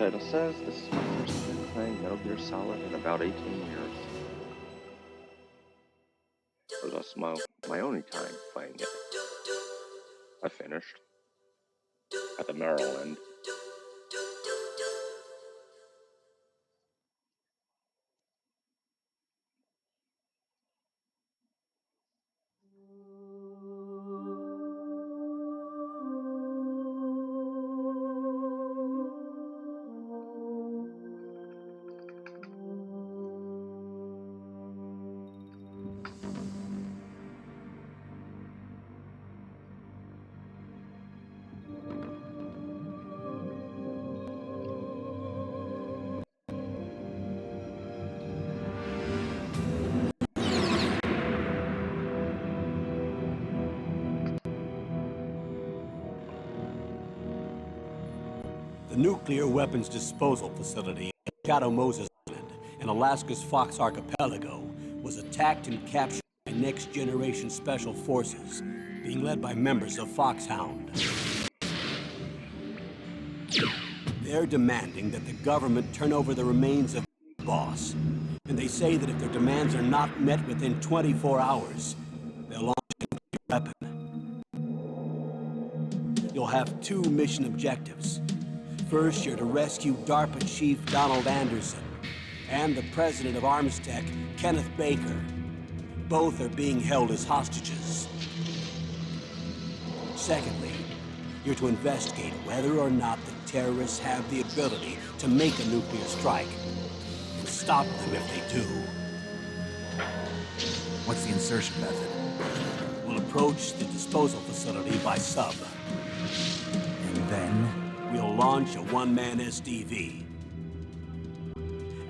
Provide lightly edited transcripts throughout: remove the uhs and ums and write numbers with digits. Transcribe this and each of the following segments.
title says, this is my first time playing Metal Gear Solid in about 18 years. It was also my only time playing it. I finished at the Maryland. The nuclear weapons disposal facility at Shadow Moses Island in Alaska's Fox Archipelago was attacked and captured by next-generation special forces, being led by members of Foxhound. They're demanding that the government turn over the remains of the boss, and they say that if their demands are not met within 24 hours, they'll launch a nuclear weapon. You'll have two mission objectives. First, you're to rescue DARPA Chief Donald Anderson and the president of Armstech, Kenneth Baker. Both are being held as hostages. Secondly, you're to investigate whether or not the terrorists have the ability to make a nuclear strike and stop them if they do. What's the insertion method? We'll approach the disposal facility by sub. And then? We'll launch a one-man SDV.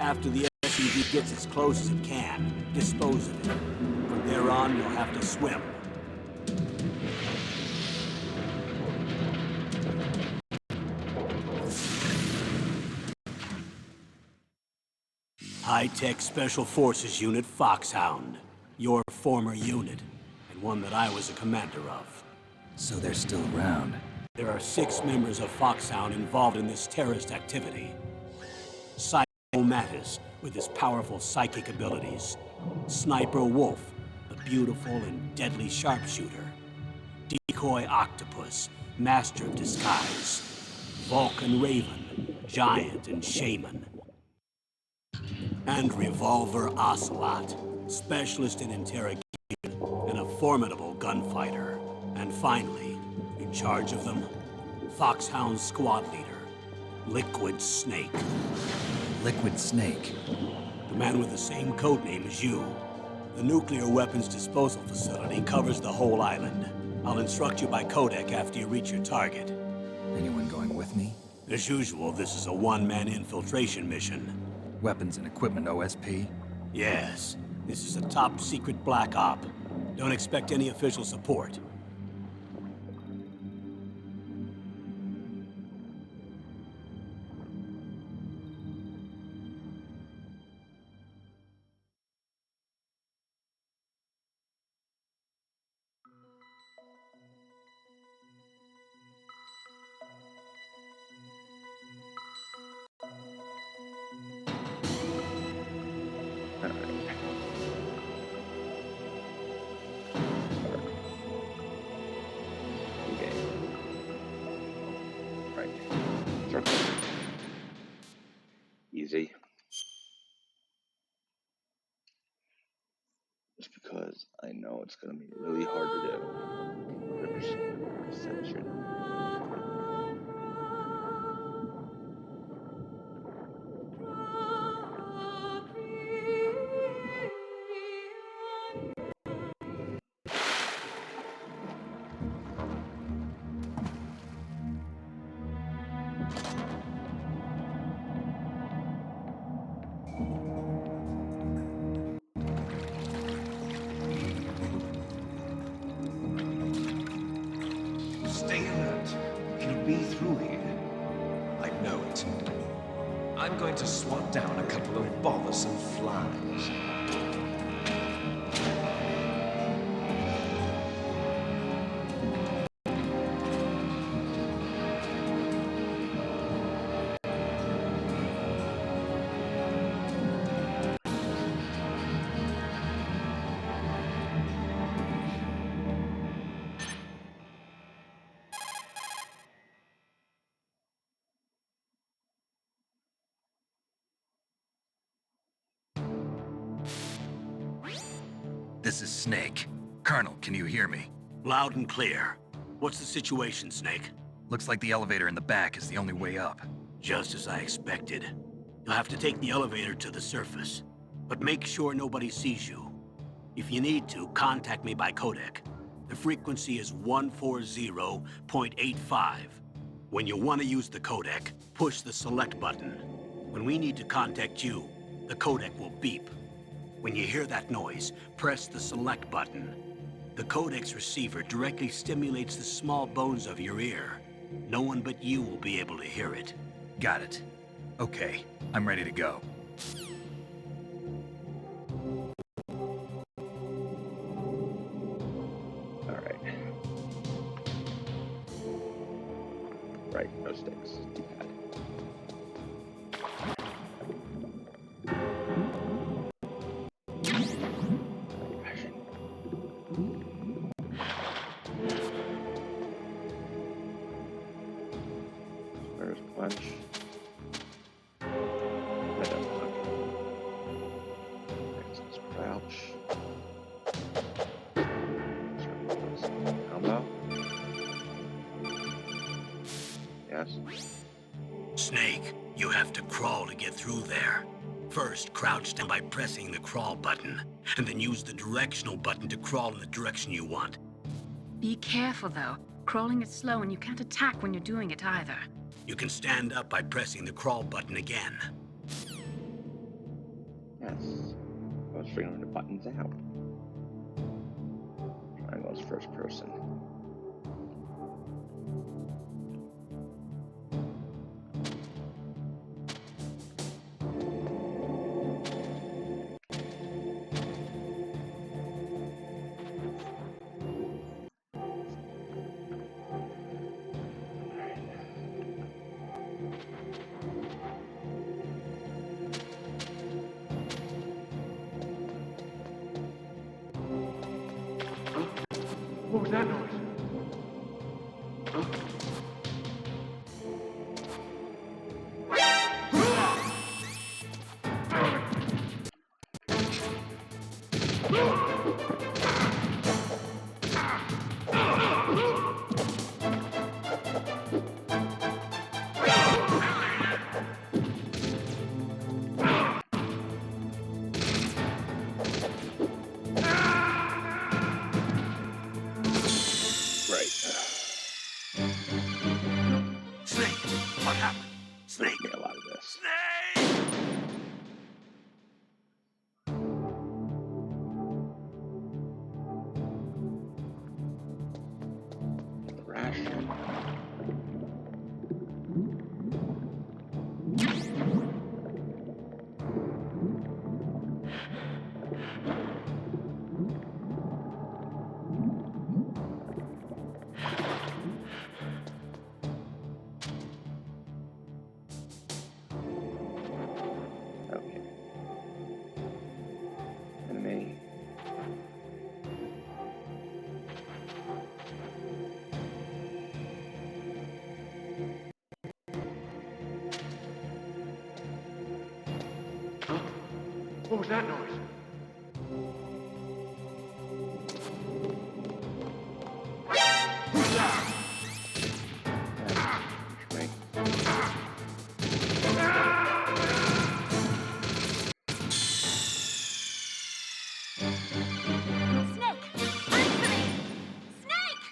After the SDV gets as close as it can, dispose of it. From there on, you'll have to swim. High-Tech Special Forces Unit Foxhound. Your former unit, and one that I was a commander of. So they're still around. There are 6 members of Foxhound involved in this terrorist activity. Psycho Mattis, with his powerful psychic abilities. Sniper Wolf, the beautiful and deadly sharpshooter. Decoy Octopus, master of disguise. Vulcan Raven, giant and shaman. And Revolver Ocelot, specialist in interrogation and a formidable gunfighter. And finally, in charge of them, Foxhound squad leader, Liquid Snake. Liquid Snake? The man with the same codename as you. The nuclear weapons disposal facility covers the whole island. I'll instruct you by codec after you reach your target. Anyone going with me? As usual, this is a one-man infiltration mission. Weapons and equipment OSP? Yes. This is a top-secret black op. Don't expect any official support. Easy. Just because I know it's going to be really hard to do. Perception. Stay alert. It'll be through here. I know it. I'm going to swat down a couple of bothersome flies. This is Snake. Colonel, can you hear me? Loud and clear. What's the situation, Snake? Looks like the elevator in the back is the only way up. Just as I expected. You'll have to take the elevator to the surface. But make sure nobody sees you. If you need to, contact me by codec. The frequency is 140.85. When you want to use the codec, push the select button. When we need to contact you, the codec will beep. When you hear that noise, press the select button. The codec's receiver directly stimulates the small bones of your ear. No one but you will be able to hear it. Got it. Okay, I'm ready to go. Alright. Right, no sticks. D-pad. Where's punch? Next is crouch. Combo. Yes. Snake, you have to crawl to get through there. First, crouch down by pressing the crawl button, and then use the directional button to crawl in the direction you want. Be careful, though. Crawling is slow and you can't attack when you're doing it either. You can stand up by pressing the crawl button again. Yes. I was figuring the buttons out. Triangle's first person. What was that noise? Snake, what happened? Snake! Get a lot of this. Snake! The ration. Okay. Enemy. What was that noise? Me. Snake! Answer me! Snake!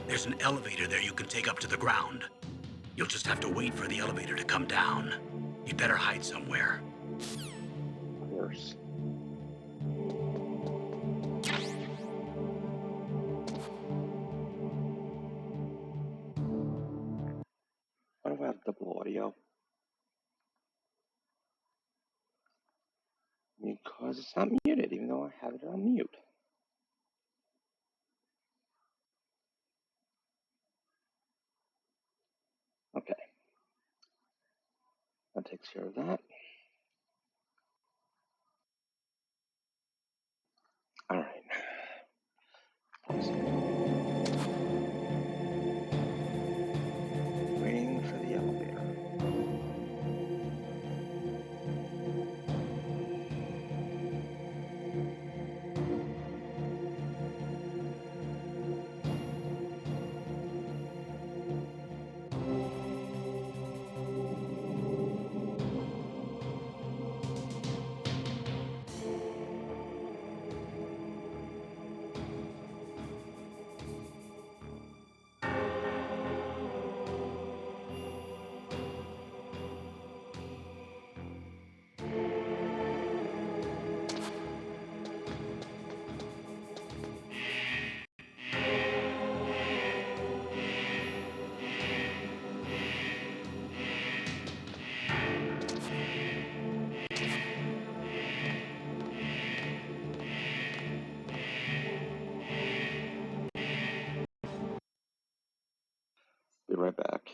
There's an elevator there you can take up to the ground. You'll just have to wait for the elevator to come down. You'd better hide somewhere. Of course. Why do I have double audio? Because it's not muted, even though I have it on mute. Okay, that takes care of that. All right. Waiting for the elevator. Be right back.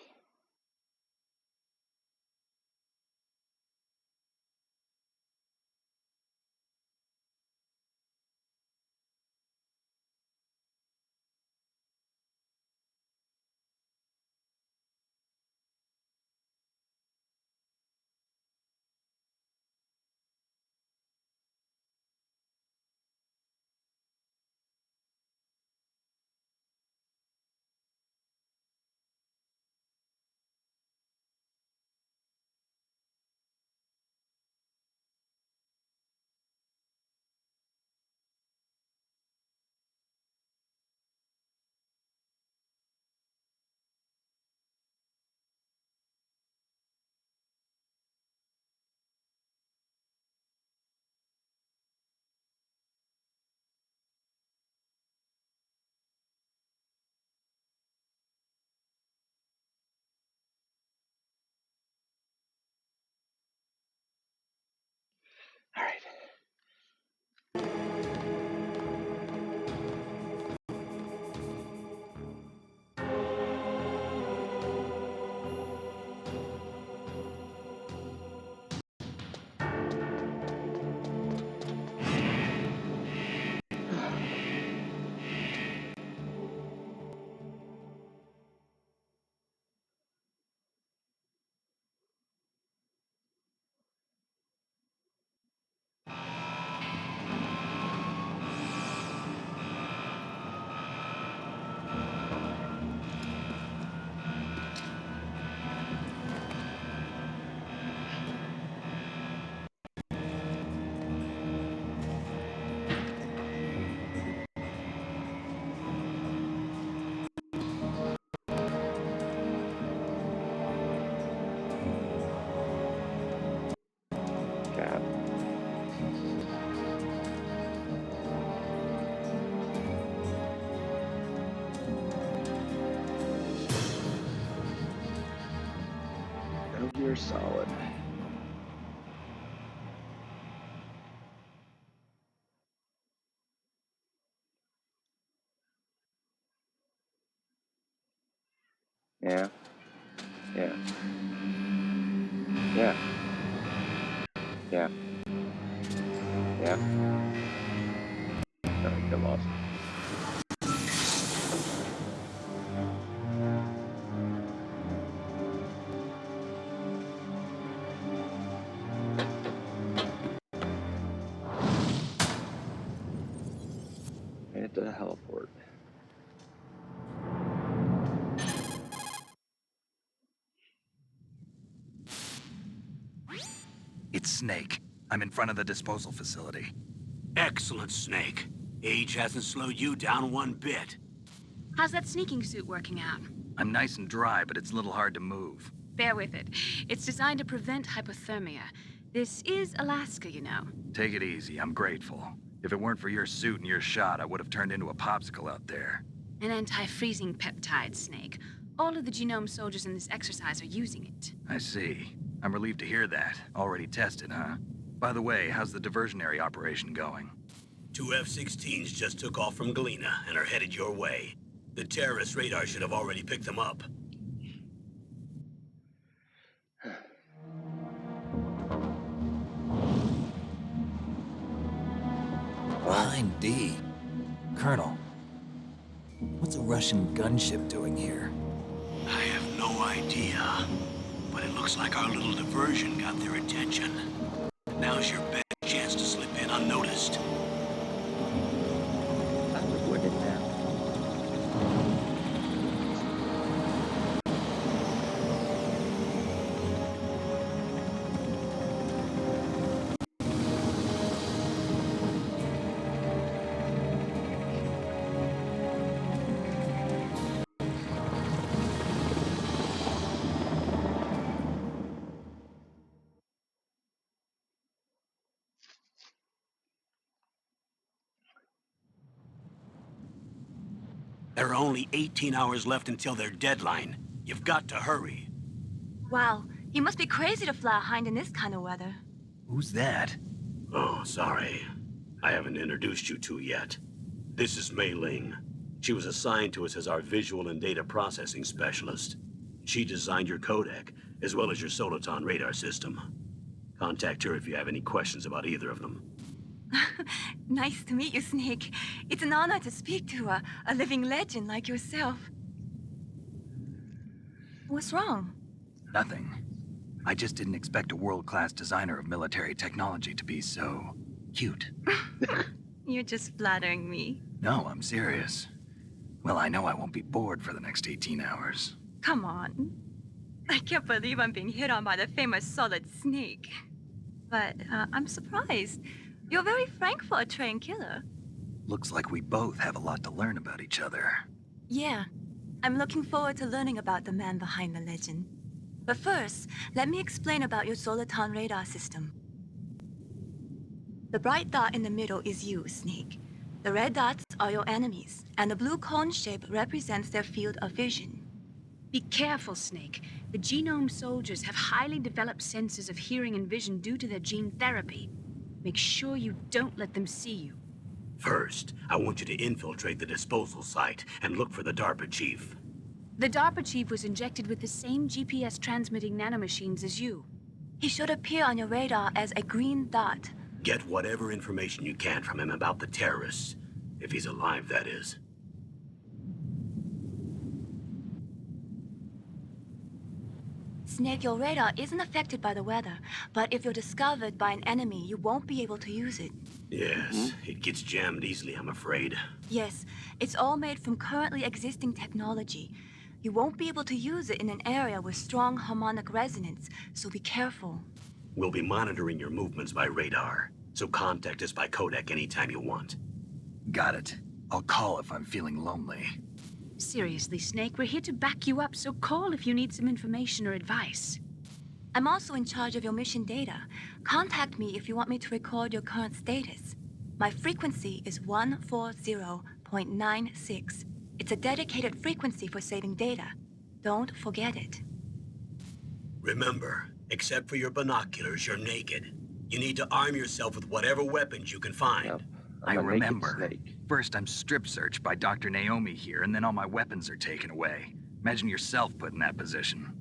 All right. Cat. Metal Gear Solid. Yeah. Yeah. Yeah. Yeah. Yeah. All right, get lost. Made it to the heliport. It's Snake. I'm in front of the disposal facility. Excellent, Snake. Age hasn't slowed you down one bit. How's that sneaking suit working out? I'm nice and dry, but it's a little hard to move. Bear with it. It's designed to prevent hypothermia. This is Alaska, you know. Take it easy, I'm grateful. If it weren't for your suit and your shot, I would have turned into a popsicle out there. An anti-freezing peptide, Snake. All of the genome soldiers in this exercise are using it. I see. I'm relieved to hear that. Already tested, huh? By the way, how's the diversionary operation going? 2 F-16s just took off from Galena and are headed your way. The terrorist radar should have already picked them up. Line D. Colonel, what's a Russian gunship doing here? I have no idea, but it looks like our little diversion got their attention. Now's your best chance to slip in unnoticed. That was wicked now. There are only 18 hours left until their deadline. You've got to hurry. Wow, you must be crazy to fly a hind in this kind of weather. Who's that? Oh, sorry. I haven't introduced you to yet. This is Mei Ling. She was assigned to us as our visual and data processing specialist. She designed your codec, as well as your Soliton radar system. Contact her if you have any questions about either of them. Nice to meet you, Snake. It's an honor to speak to a living legend like yourself. What's wrong? Nothing. I just didn't expect a world-class designer of military technology to be so cute. You're just flattering me. No, I'm serious. Well, I know I won't be bored for the next 18 hours. Come on. I can't believe I'm being hit on by the famous Solid Snake. But I'm surprised. You're very frank for a trained killer. Looks like we both have a lot to learn about each other. Yeah, I'm looking forward to learning about the man behind the legend. But first, let me explain about your Soliton radar system. The bright dot in the middle is you, Snake. The red dots are your enemies, and the blue cone shape represents their field of vision. Be careful, Snake. The genome soldiers have highly developed senses of hearing and vision due to their gene therapy. Make sure you don't let them see you. First, I want you to infiltrate the disposal site and look for the DARPA chief. The DARPA chief was injected with the same GPS transmitting nanomachines as you. He should appear on your radar as a green dot. Get whatever information you can from him about the terrorists. If he's alive, that is. Snake, your radar isn't affected by the weather, but if you're discovered by an enemy, you won't be able to use it. Yes, it gets jammed easily, I'm afraid. Yes, it's all made from currently existing technology. You won't be able to use it in an area with strong harmonic resonance, so be careful. We'll be monitoring your movements by radar, so contact us by codec anytime you want. Got it. I'll call if I'm feeling lonely. Seriously, Snake, we're here to back you up, so call if you need some information or advice. I'm also in charge of your mission data. Contact me if you want me to record your current status. My frequency is 140.96. It's a dedicated frequency for saving data. Don't forget it. Remember, except for your binoculars, you're naked. You need to arm yourself with whatever weapons you can find. Yep. I I'm a naked remember. snake. First, I'm strip searched by Dr. Naomi here, and then all my weapons are taken away. Imagine yourself put in that position.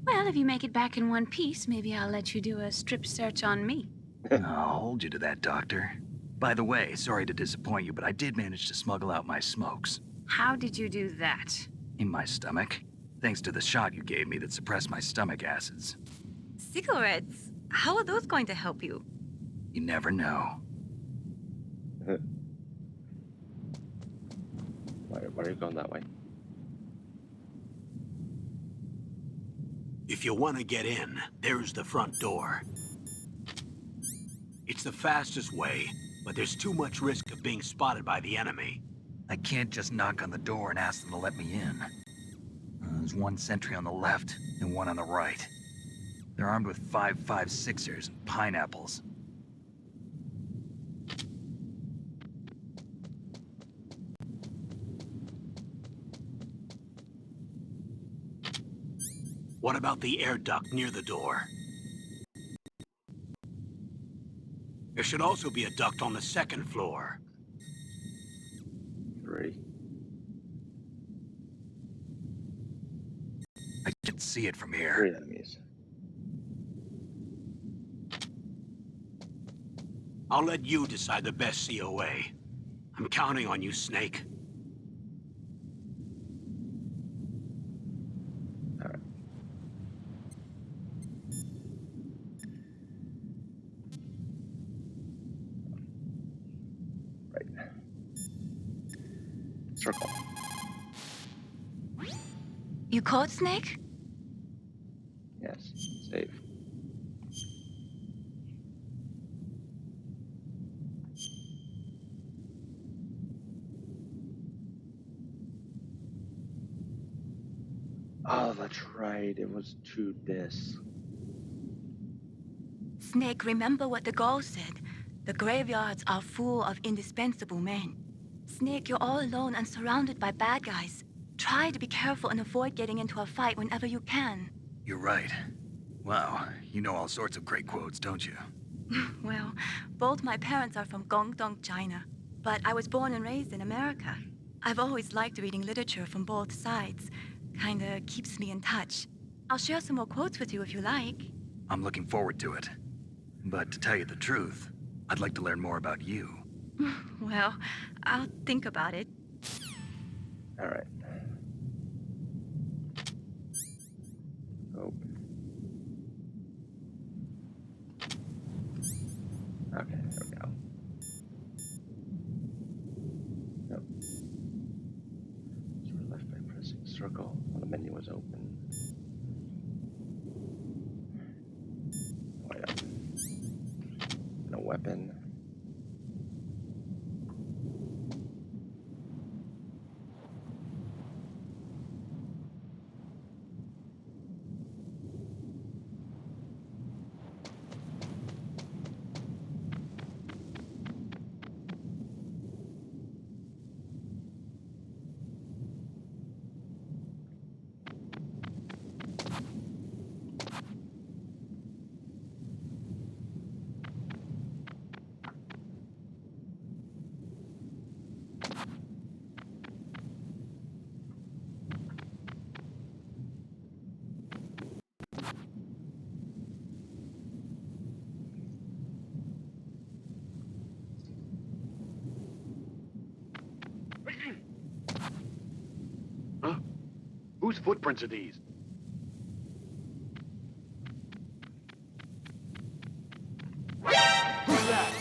Well, if you make it back in one piece, maybe I'll let you do a strip search on me. I'll hold you to that, Doctor. By the way, sorry to disappoint you, but I did manage to smuggle out my smokes. How did you do that? In my stomach. Thanks to the shot you gave me that suppressed my stomach acids. Cigarettes? How are those going to help you? You never know. Why are you going that way? If you want to get in, there's the front door. It's the fastest way, but there's too much risk of being spotted by the enemy. I can't just knock on the door and ask them to let me in. There's one sentry on the left and one on the right. They're armed with 5.56ers and pineapples. What about the air duct near the door? There should also be a duct on the second floor. 3. I can see it from 3 here. enemies. I'll let you decide the best COA. I'm counting on you, Snake. Alright. Right. Circle. You caught Snake? Yes. Save. Oh, that's right. It was 2 discs. Snake, remember what the Gaul said. The graveyards are full of indispensable men. Snake, you're all alone and surrounded by bad guys. Try to be careful and avoid getting into a fight whenever you can. You're right. Wow, you know all sorts of great quotes, don't you? Well, both my parents are from Guangdong, China. But I was born and raised in America. I've always liked reading literature from both sides. Kinda keeps me in touch. I'll share some more quotes with you if you like. I'm looking forward to it. But to tell you the truth, I'd like to learn more about you. Well, I'll think about it. Alright. Oh. Okay, there we go. Nope. So we're left by pressing circle while the menu was open. No item. No weapon. Huh? Whose footprints are these? Who's that?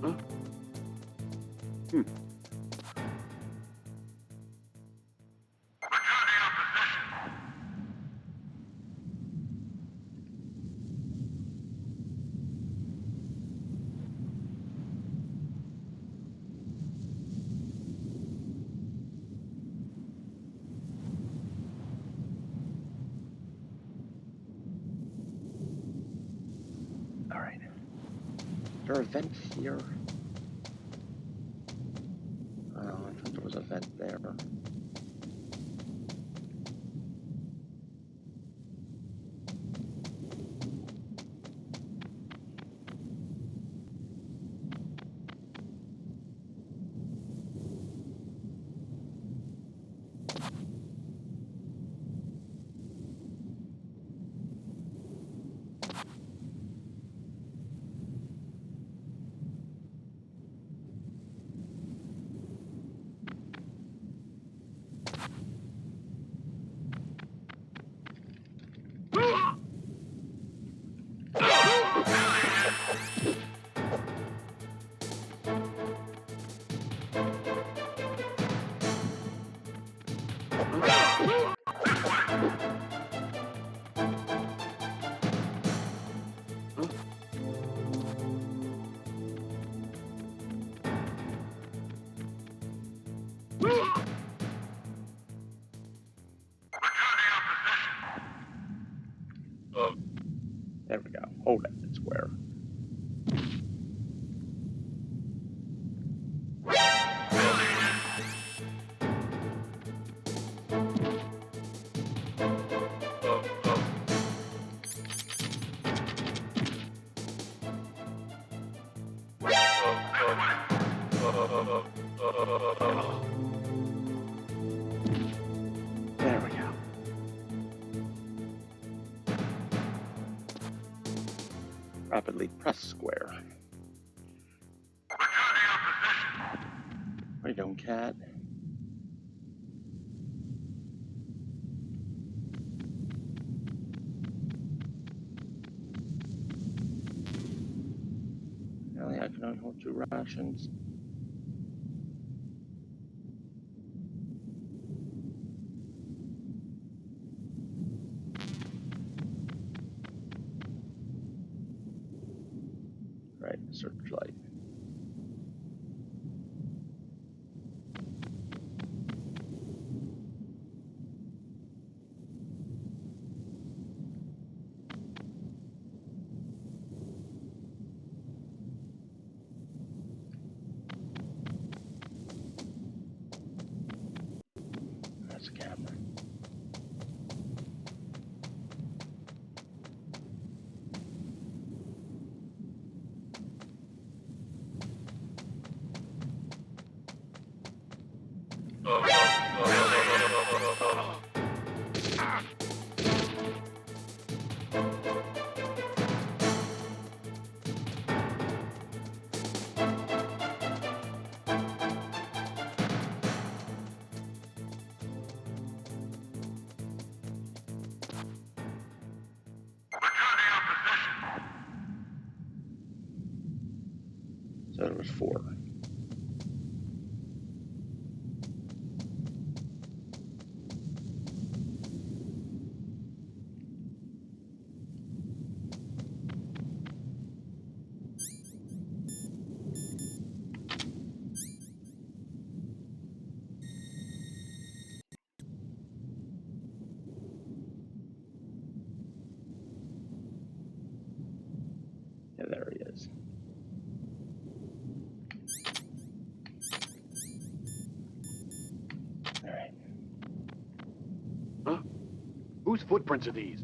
Huh? Alright. Is there a vent here? Oh, I thought there was a vent there. There we go. Hold that square. There we go. Rapidly press square. What are you doing, cat? Really, I can only hold 2 rations. Right, searchlight. That's a camera. So there was 4. Yeah, there he is. All right. Huh? Whose footprints are these?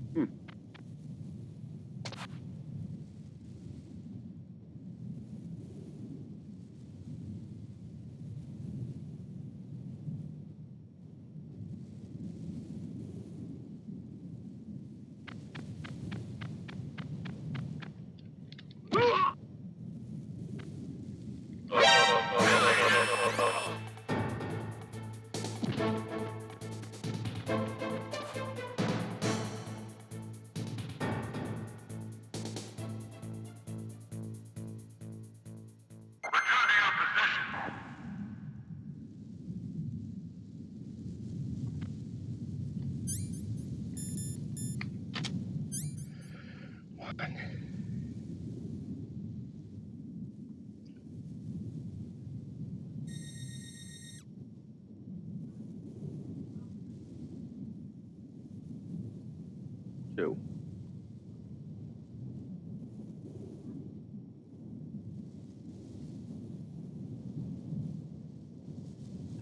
Two.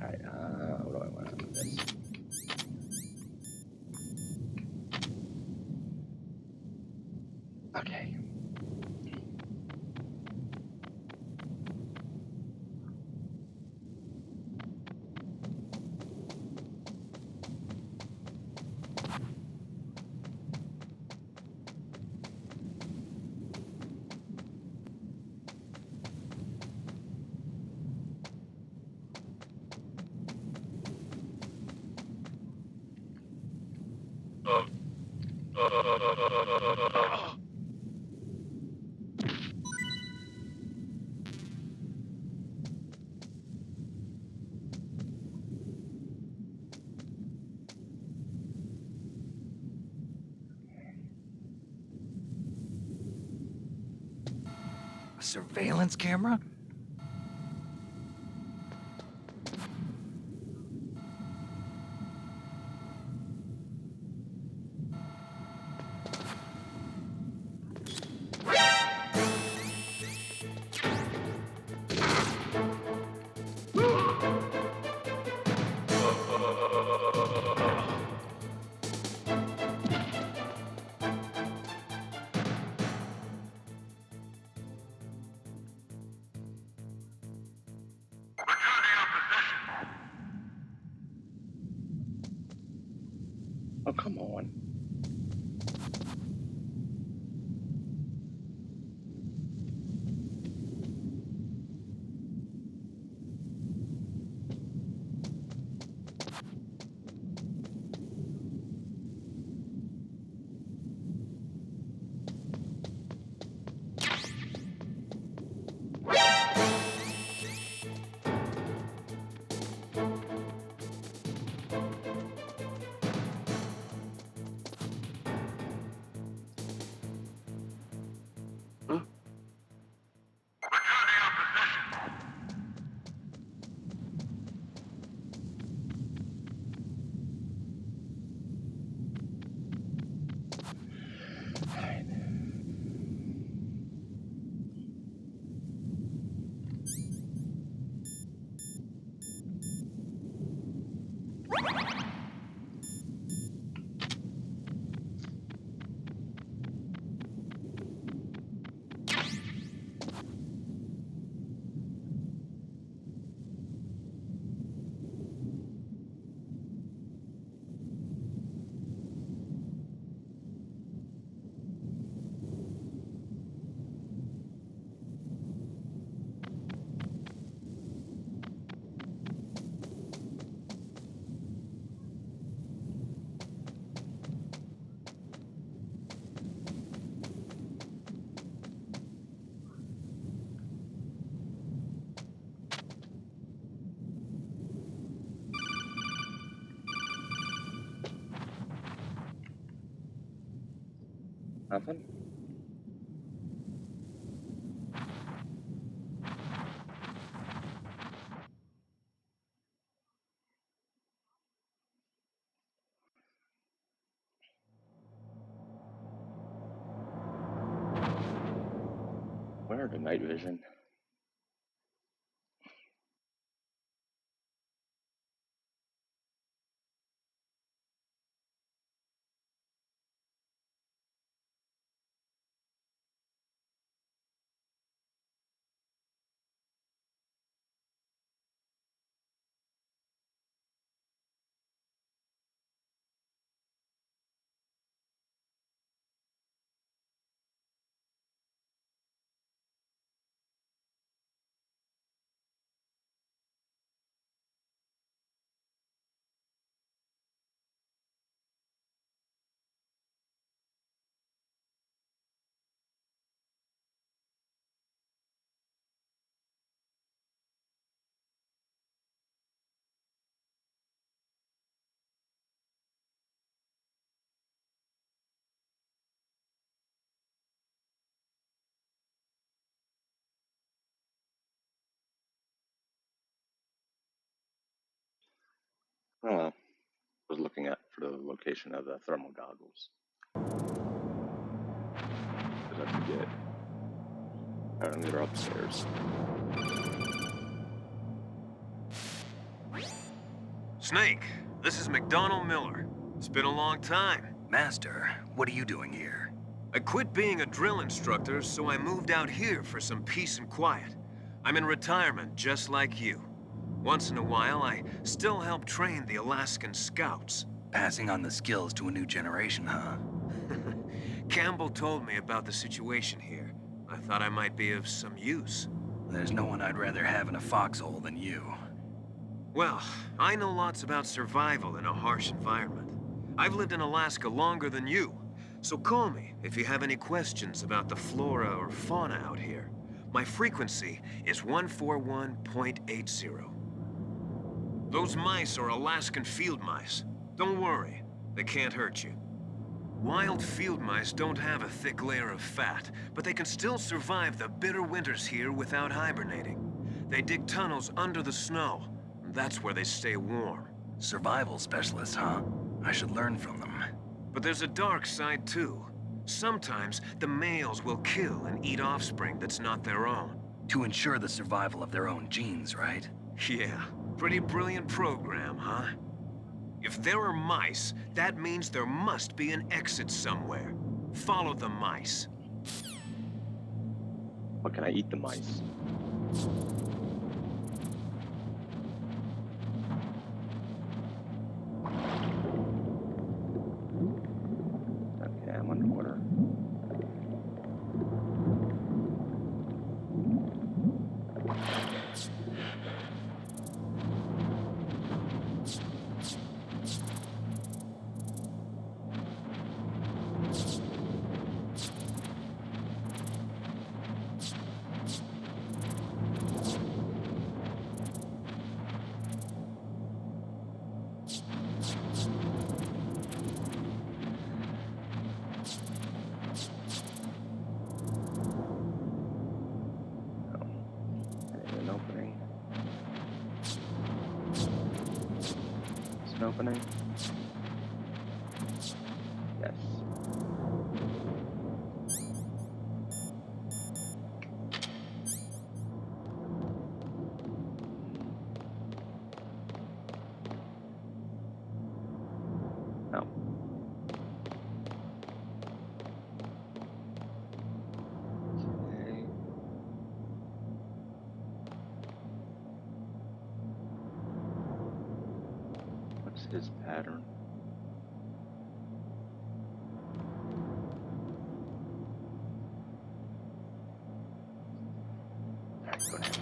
All right. What do I want to do this? Okay. A surveillance camera? Oh, come on. Huh? Nothing? Where the night vision? I was looking at for the location of the thermal goggles. Because I forget. Apparently they're upstairs. Snake, this is McDonald Miller. It's been a long time. Master, what are you doing here? I quit being a drill instructor, so I moved out here for some peace and quiet. I'm in retirement, just like you. Once in a while, I still help train the Alaskan Scouts. Passing on the skills to a new generation, huh? Campbell told me about the situation here. I thought I might be of some use. There's no one I'd rather have in a foxhole than you. Well, I know lots about survival in a harsh environment. I've lived in Alaska longer than you, so call me if you have any questions about the flora or fauna out here. My frequency is 141.80. Those mice are Alaskan field mice. Don't worry, they can't hurt you. Wild field mice don't have a thick layer of fat, but they can still survive the bitter winters here without hibernating. They dig tunnels under the snow. That's where they stay warm. Survival specialists, huh? I should learn from them. But there's a dark side too. Sometimes the males will kill and eat offspring that's not their own. To ensure the survival of their own genes, right? Yeah, pretty brilliant program, huh? If there are mice, that means there must be an exit somewhere. Follow the mice. But can I eat the mice? Okay, I'm underwater. An opening. Is an opening? Yes. No. Okay. What's his pattern? Alright, go ahead.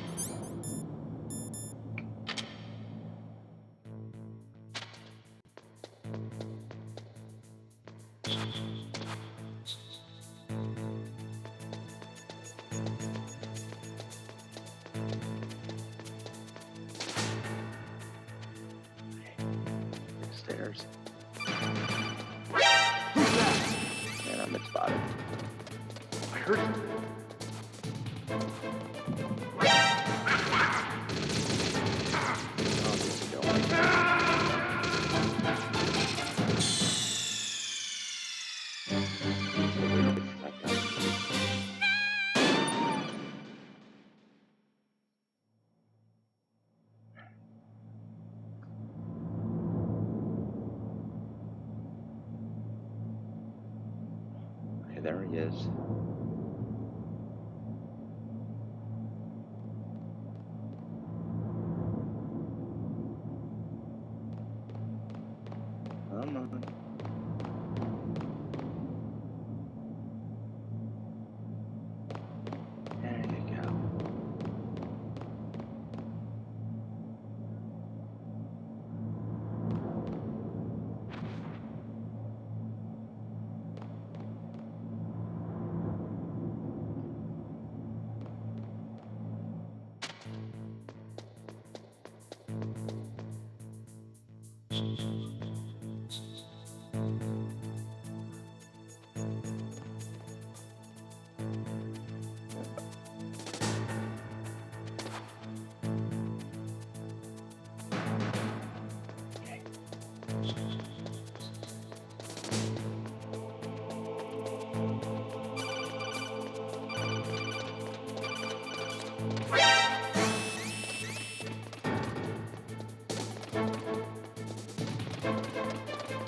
Stairs. And I'm spotted. I heard something. Oh, this is going. Okay, there he is. Come on. There you go.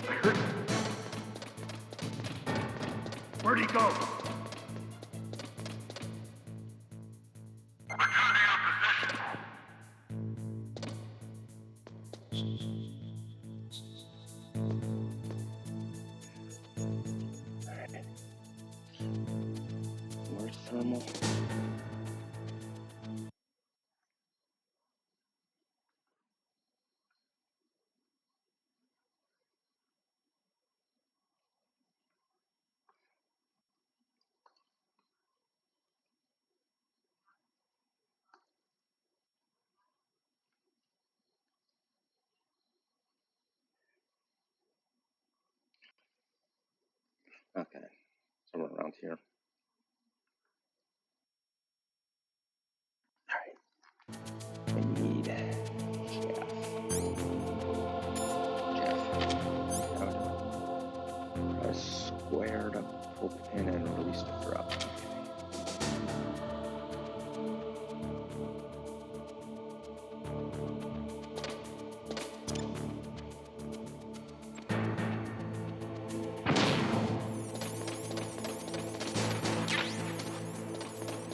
I heard something. Where'd he go? Alright. More thermal. Okay, somewhere around here. Alright. I need Jeff. Press square to pull the pin and release the throw.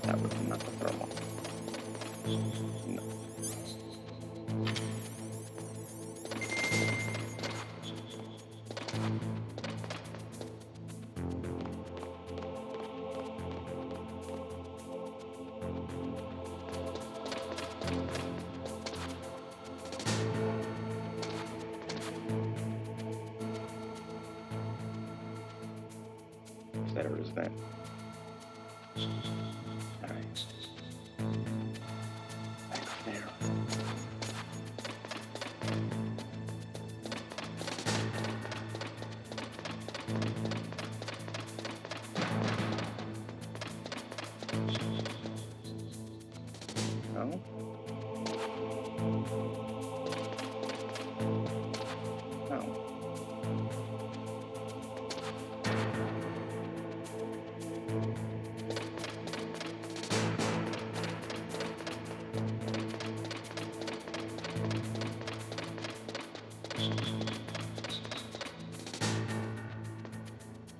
That was not the thermal. No. There is that. Alright. Back there. No? No.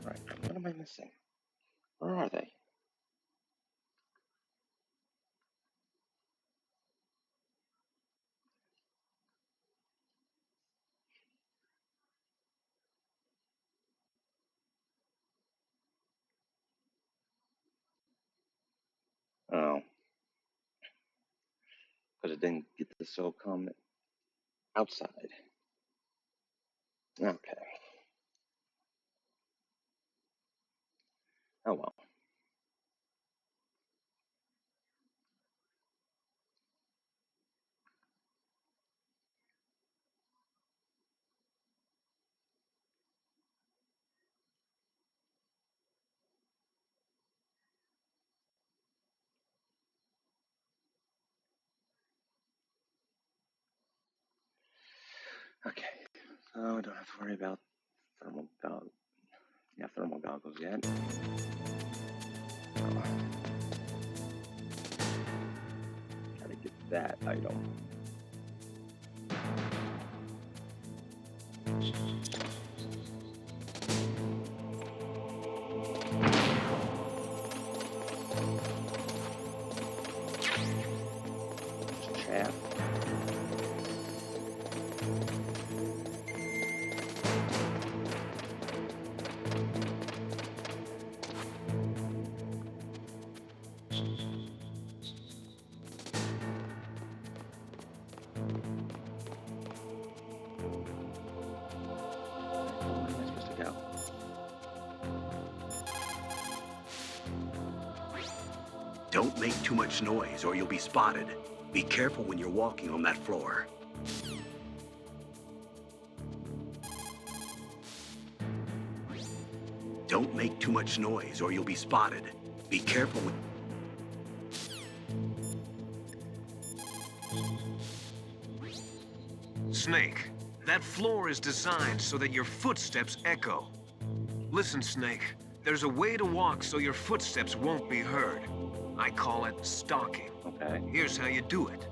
Right, what am I missing? Where are they? Oh, because I didn't get the SOCOM outside. Okay. Oh well. Okay. So I don't have to worry about thermal goggles. Yeah, thermal goggles yet. Oh, gotta get that item. Chaff. Where am I supposed to go? Don't make too much noise or you'll be spotted. Be careful when you're walking on that floor. Don't make too much noise or you'll be spotted. Be careful when... Snake, that floor is designed so that your footsteps echo. Listen, Snake, there's a way to walk so your footsteps won't be heard. I call it stalking. Okay. Here's how you do it.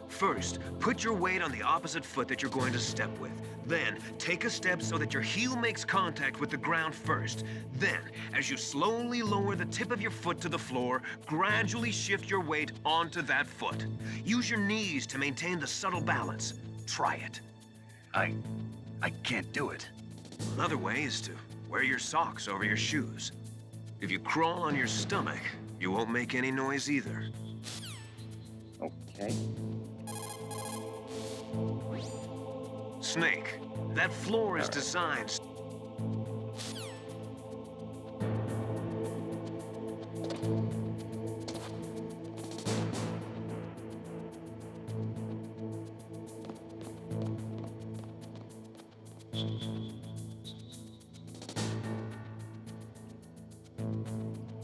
First, put your weight on the opposite foot that you're going to step with. Then, take a step so that your heel makes contact with the ground first. Then, as you slowly lower the tip of your foot to the floor, gradually shift your weight onto that foot. Use your knees to maintain the subtle balance. Try it. I can't do it. Another way is to wear your socks over your shoes. If you crawl on your stomach, you won't make any noise either. Okay. Snake, that floor is designed...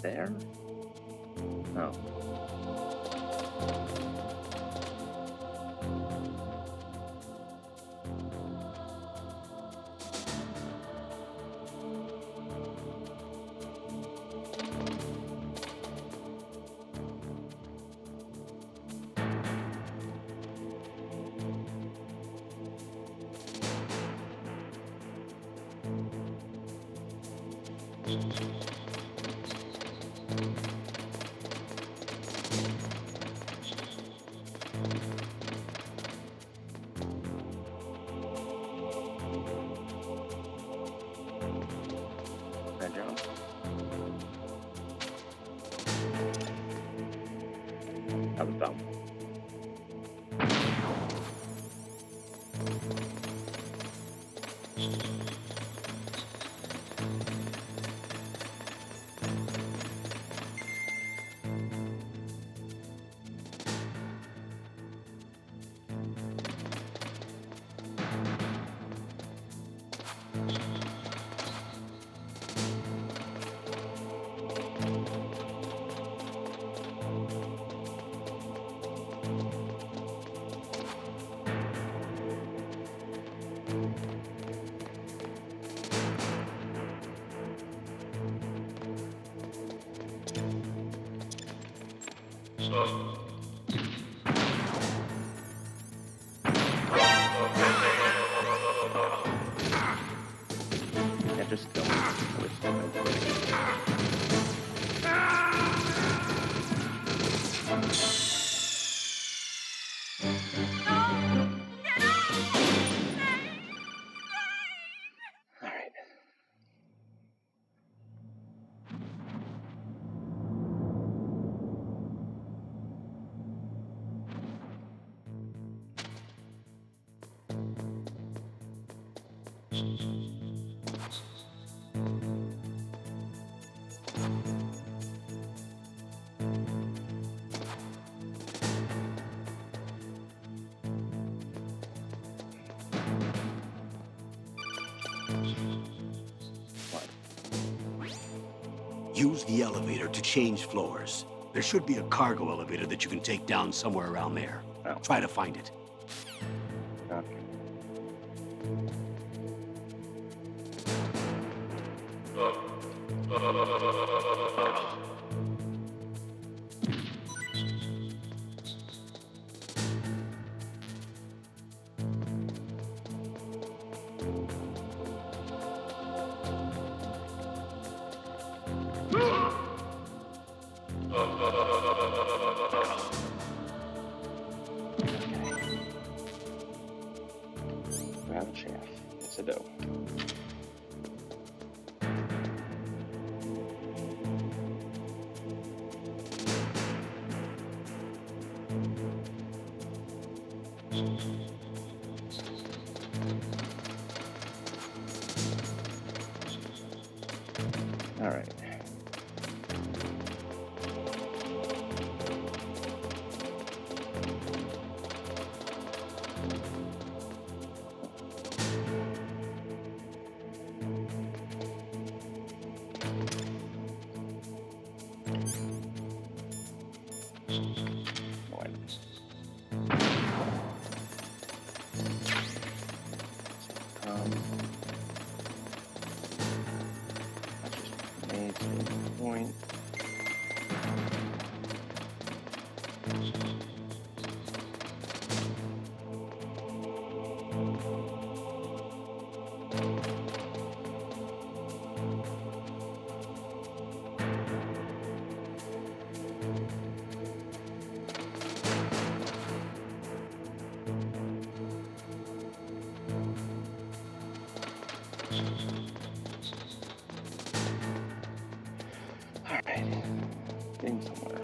There? Oh. That jump. That was dumb. Yeah, just don't waste my time. Alright. Use the elevator to change floors. There should be a cargo elevator that you can take down somewhere around there. Oh. Try to find it. Okay. Grab a chaff. It's a dough. All right. No items. That's just made to a point. All right, getting somewhere.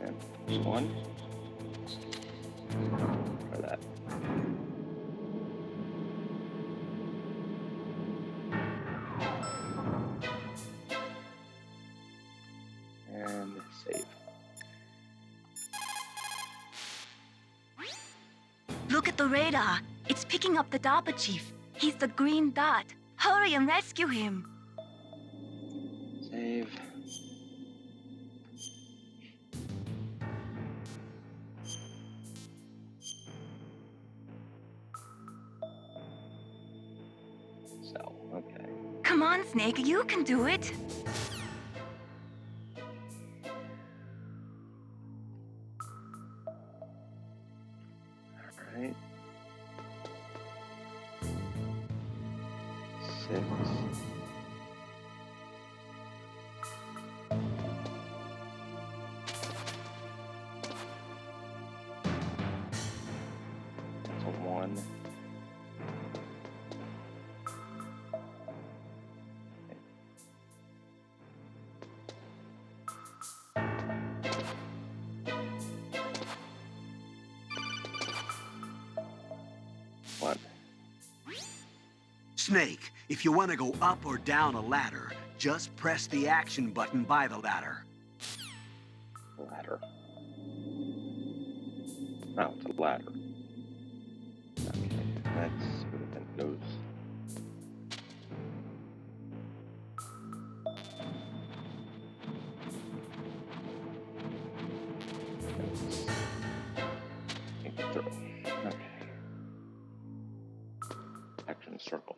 And P1. save. Look at the radar. It's picking up the DARPA chief. He's the green dot. Hurry and rescue him. Save. So, okay. Come on, Snake, you can do it. Alright. 6. So 1. What? Snake, if you want to go up or down a ladder, just press the action button by the ladder. Ladder. Oh, it's a ladder. Okay, let's see where that goes. Okay. Action circle.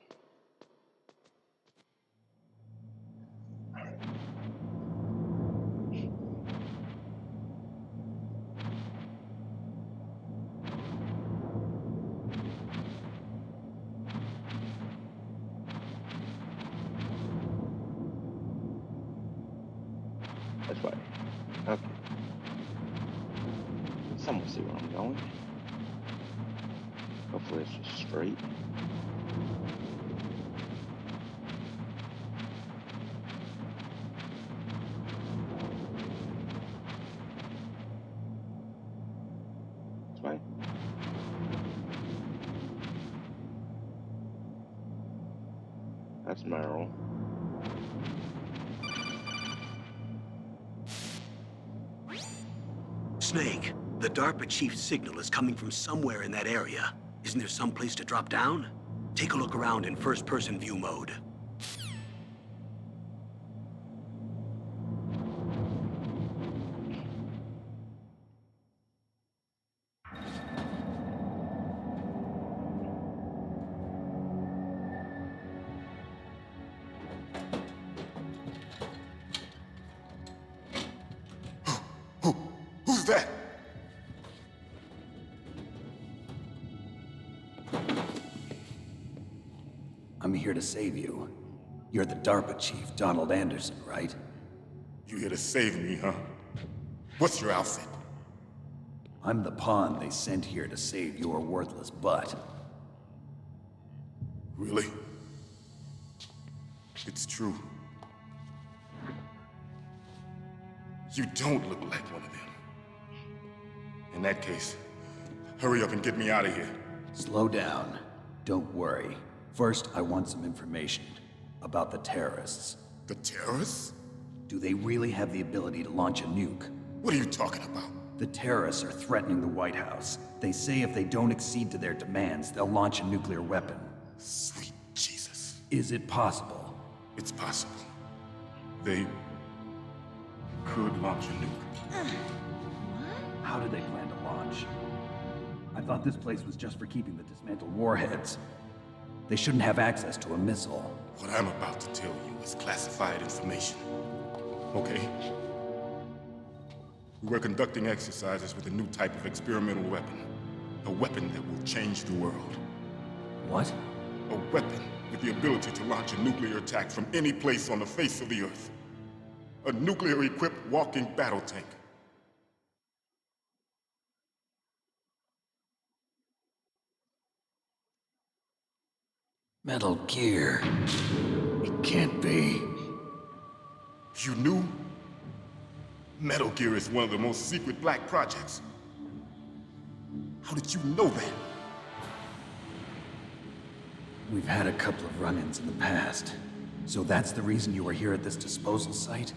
That's right. Okay. Some will see where I'm going. Hopefully it's just straight. That's right. That's Merrill. Snake, the DARPA chief's signal is coming from somewhere in that area. Isn't there some place to drop down? Take a look around in first-person view mode. Who's that? I'm here to save you. You're the DARPA chief, Donald Anderson, right? You here to save me, huh? What's your outfit? I'm the pawn they sent here to save your worthless butt. Really? It's true. You don't look like one of them. In that case, hurry up and get me out of here. Slow down. Don't worry. First, I want some information about the terrorists. The terrorists? Do they really have the ability to launch a nuke? What are you talking about? The terrorists are threatening the White House. They say if they don't accede to their demands, they'll launch a nuclear weapon. Sweet Jesus. Is it possible? It's possible. They could launch a nuke. How do they plan to launch? I thought this place was just for keeping the dismantled warheads. They shouldn't have access to a missile. What I'm about to tell you is classified information. Okay? We were conducting exercises with a new type of experimental weapon. A weapon that will change the world. What? A weapon with the ability to launch a nuclear attack from any place on the face of the Earth. A nuclear-equipped walking battle tank. Metal Gear. It can't be. You knew? Metal Gear is one of the most secret black projects. How did you know that? We've had a couple of run-ins in the past. So that's the reason you were here at this disposal site?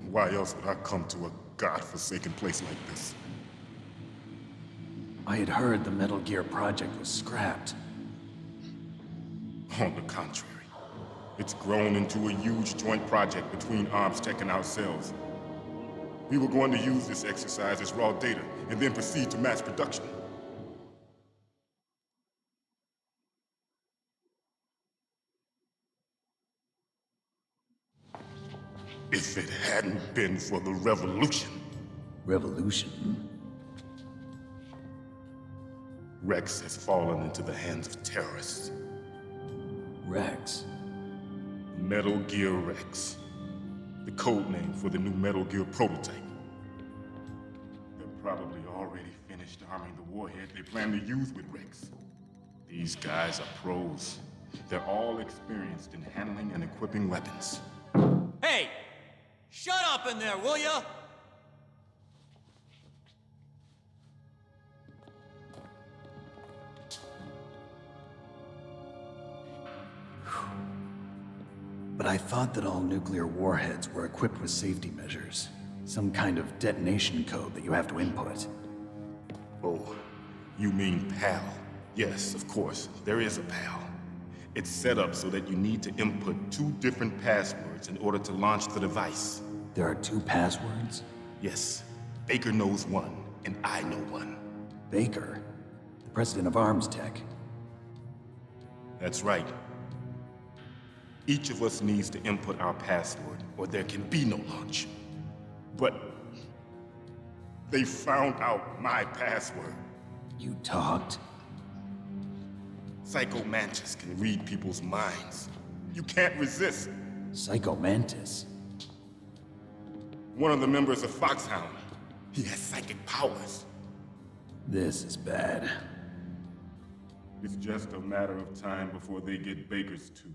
Why else would I come to a godforsaken place like this? I had heard the Metal Gear project was scrapped. On the contrary, it's grown into a huge joint project between ArmsTech and ourselves. We were going to use this exercise as raw data and then proceed to mass production. If it hadn't been for the revolution. Revolution? Rex has fallen into the hands of terrorists. Rex? Metal Gear Rex. The code name for the new Metal Gear prototype. They're probably already finished arming the warhead they plan to use with Rex. These guys are pros. They're all experienced in handling and equipping weapons. Hey! Shut up in there, will ya? But I thought that all nuclear warheads were equipped with safety measures. Some kind of detonation code that you have to input. Oh, you mean PAL? Yes, of course, there is a PAL. It's set up so that you need to input 2 different passwords in order to launch the device. There are 2 passwords? Yes, Baker knows one, and I know one. Baker? The president of ArmsTech? That's right. Each of us needs to input our password, or there can be no launch. But they found out my password. You talked? Psycho Mantis can read people's minds. You can't resist. Psycho Mantis? One of the members of Foxhound. He has psychic powers. This is bad. It's just a matter of time before they get Baker's too.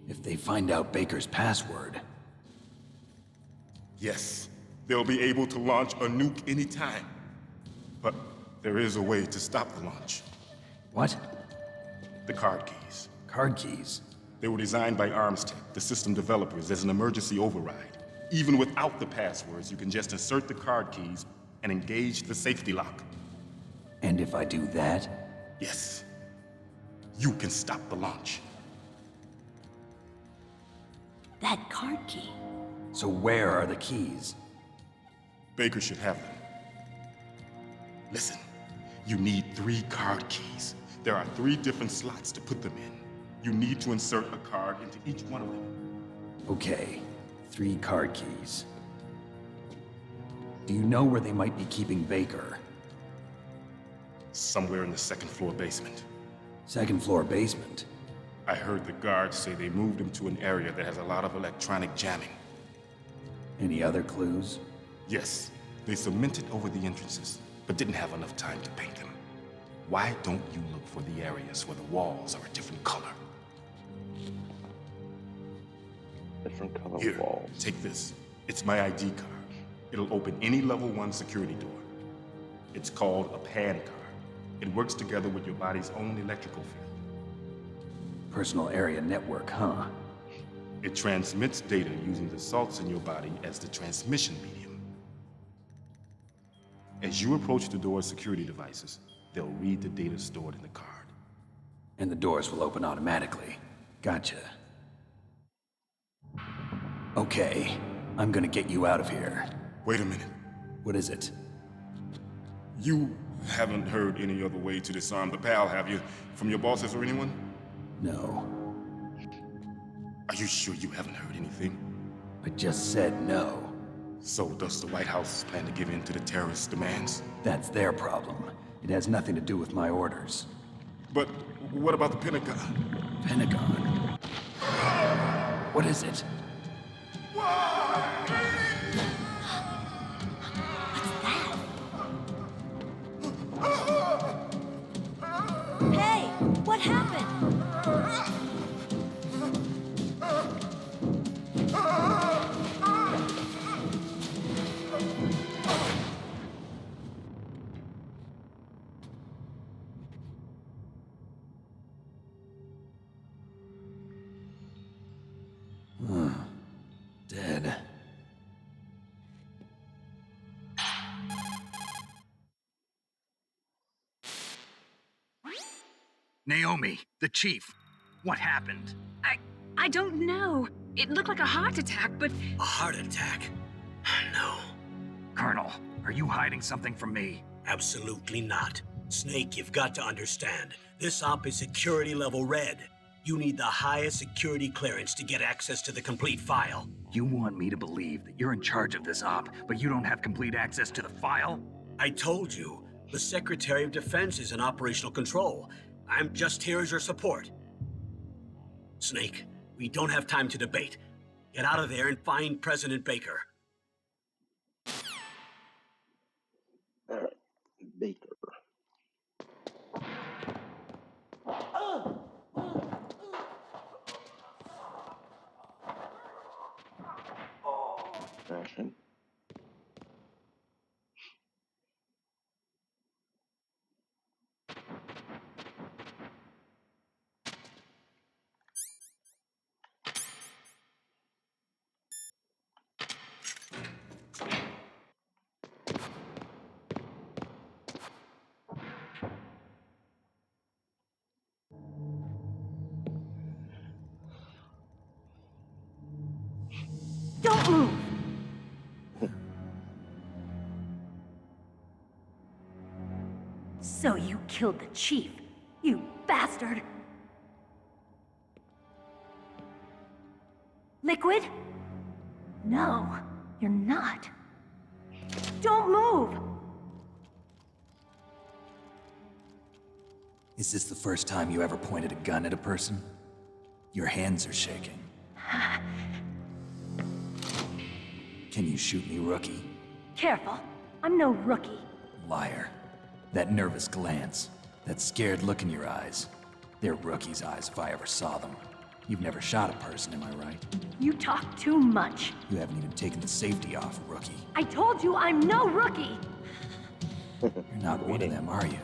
If they find out Baker's password... Yes, they'll be able to launch a nuke anytime. But there is a way to stop the launch. What? The card keys. Card keys? They were designed by ArmsTech, the system developers, as an emergency override. Even without the passwords, you can just insert the card keys and engage the safety lock. And if I do that? Yes. You can stop the launch. That card key. So where are the keys? Baker should have them. Listen, you need 3 card keys. There are 3 different slots to put them in. You need to insert a card into each one of them. Okay, 3 card keys. Do you know where they might be keeping Baker? Somewhere in the 2nd floor basement. 2nd floor basement? I heard the guards say they moved him to an area that has a lot of electronic jamming. Any other clues? Yes, they cemented over the entrances, but didn't have enough time to paint them. Why don't you look for the areas where the walls are a different color? Different color Here, walls. take this. It's my ID card. It'll open any level 1 security door. It's called a PAN card. It works together with your body's own electrical field. Personal area network, huh? It transmits data using the salts in your body as the transmission medium. As you approach the door's security devices, they'll read the data stored in the card. And the doors will open automatically. Gotcha. Okay, I'm gonna get you out of here. Wait a minute. What is it? You haven't heard any other way to disarm the PAL, have you? From your bosses or anyone? No. Are you sure you haven't heard anything? I just said no. So does the White House plan to give in to the terrorists' demands? That's their problem. It has nothing to do with my orders. But what about the Pentagon? Pentagon? What is it? Hey, what happened? Dead. Naomi, the chief. What happened? I don't know. It looked like a heart attack, but A heart attack? No, Colonel, are you hiding something from me? absolutely not. Snake, you've got to understand. This op is security level red. You need the highest security clearance to get access to the complete file. You want me to believe that you're in charge of this op, but you don't have complete access to the file? I told you, the Secretary of Defense is in operational control. I'm just here as your support. Snake, we don't have time to debate. Get out of there and find President Baker. Alright, Baker. Ration. Don't move! So you killed the chief, you bastard! Liquid? No, you're not. Don't move! Is this the first time you ever pointed a gun at a person? Your hands are shaking. Can you shoot me, rookie? Careful, I'm no rookie. Liar. That nervous glance, that scared look in your eyes. They're rookie's eyes if I ever saw them. You've never shot a person, am I right? You talk too much. You haven't even taken the safety off, rookie. I told you I'm no rookie! You're not one of them, are you?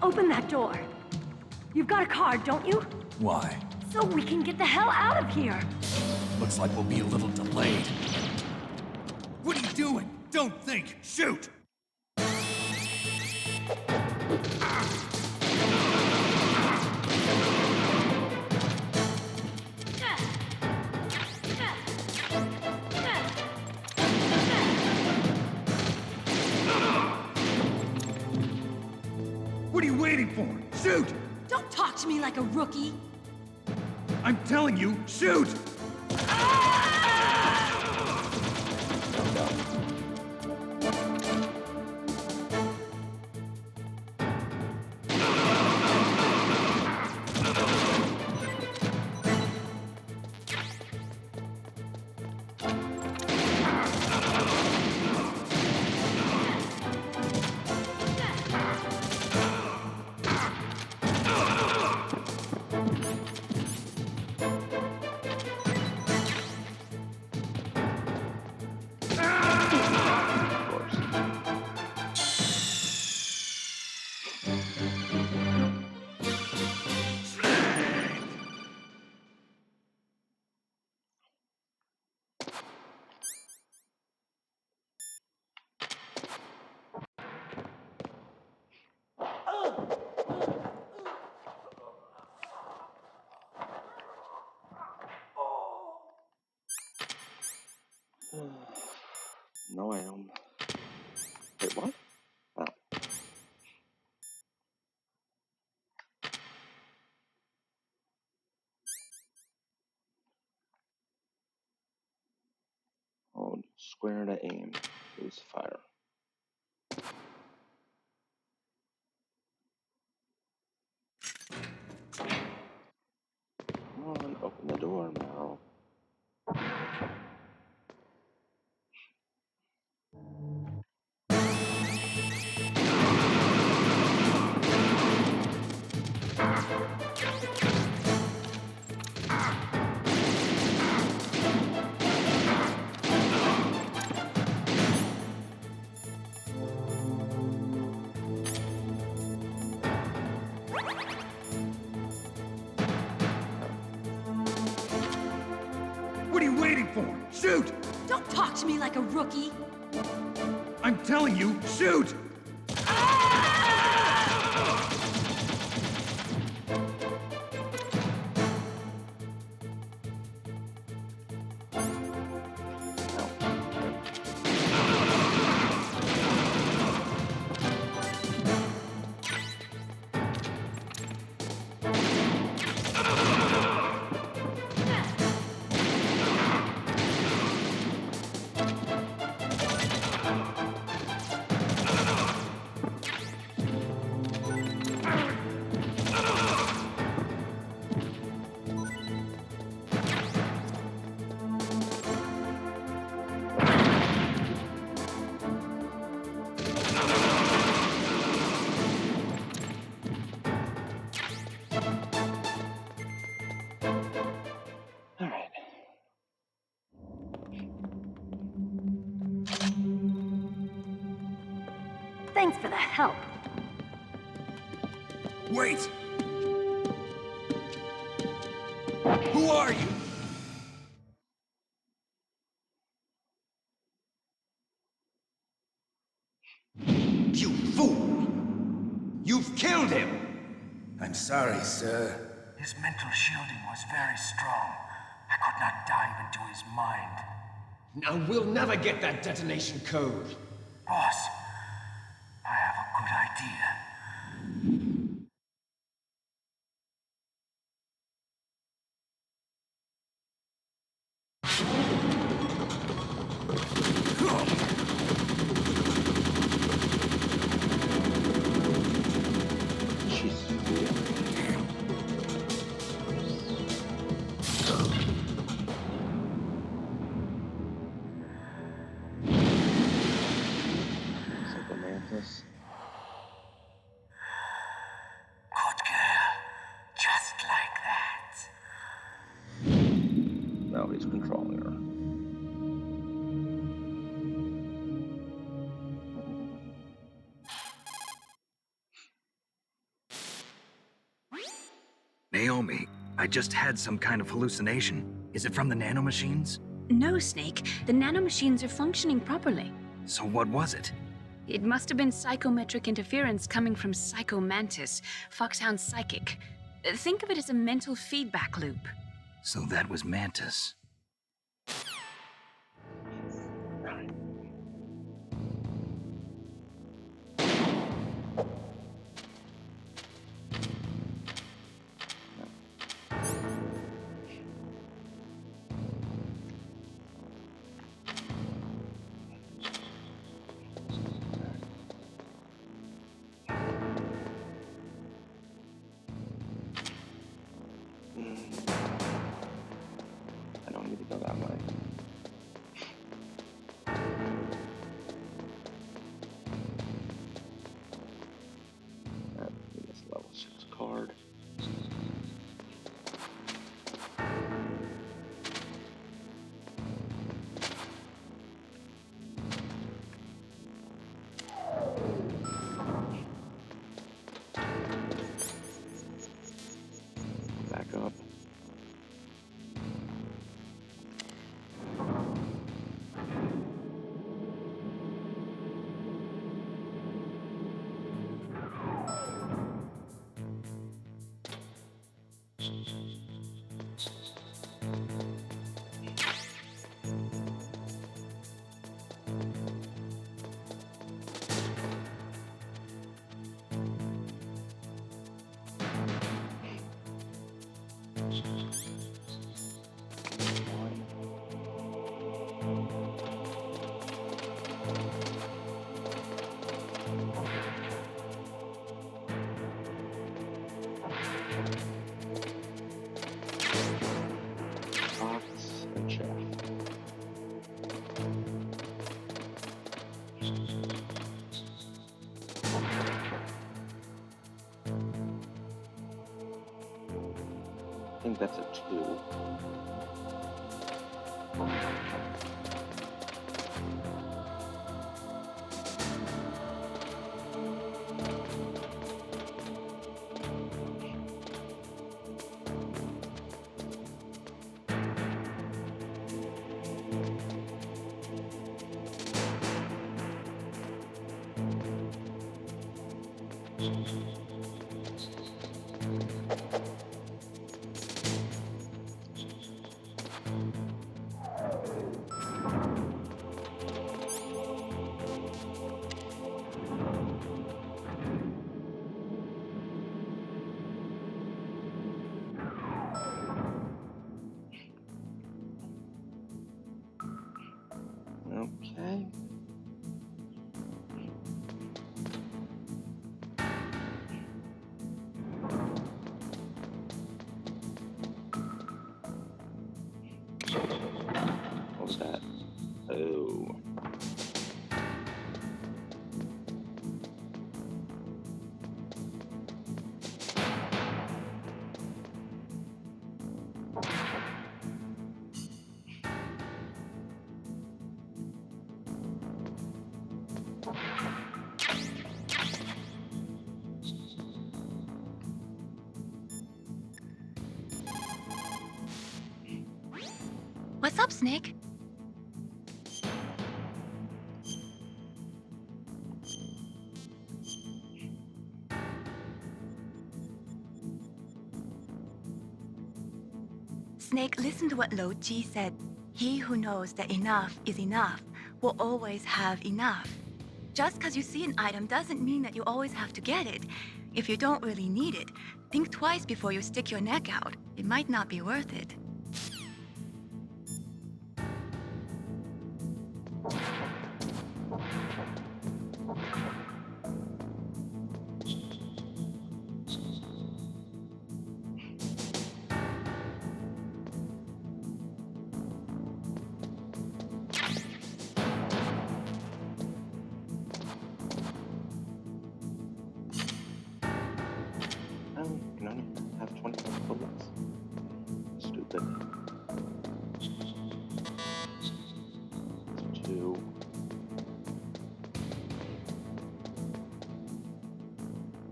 Open that door. You've got a card, don't you? Why? So we can get the hell out of here! Looks like we'll be a little delayed. What are you doing? Don't think! Shoot! What are you waiting for? Shoot! Don't talk to me like a rookie! I'm telling you, shoot! No item. Wait, what? Oh. Hold square to aim. Use fire. Come on, open the door, Meryl. waiting for? Shoot! Don't talk to me like a rookie. I'm telling you, shoot! Alright. Thanks for the help. Wait! Who are you? You fool! You've killed him! I'm sorry, sir. His mental shielding was very strong. I could not dive into his mind. Now we'll never get that detonation code. Boss, I have a good idea. Mantis. Good girl. Just like that. Now he's controlling her. Naomi, I just had some kind of hallucination. Is it from the nanomachines? No, Snake. The nanomachines are functioning properly. So what was it? It must have been psychometric interference coming from Psycho Mantis, Foxhound's psychic. Think of it as a mental feedback loop. So that was Mantis. I don't need to go that way. This level 6 card. Back up. Fox and Jeff. I think that's a 2. Okay. What was that? Oh. What's up, Snake? Snake, listen to what Lo Ji said. He who knows that enough is enough will always have enough. Just because you see an item doesn't mean that you always have to get it. If you don't really need it, think twice before you stick your neck out. It might not be worth it. Oh, you can only have 25 bullets. Stupid. That's 2.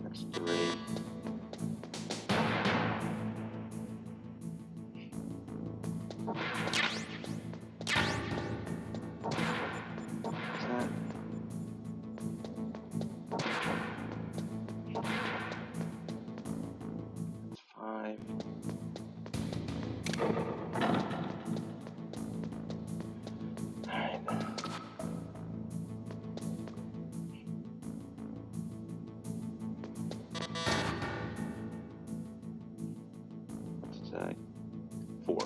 That's 3. What's that? That's 5. Alright. What's that? 4.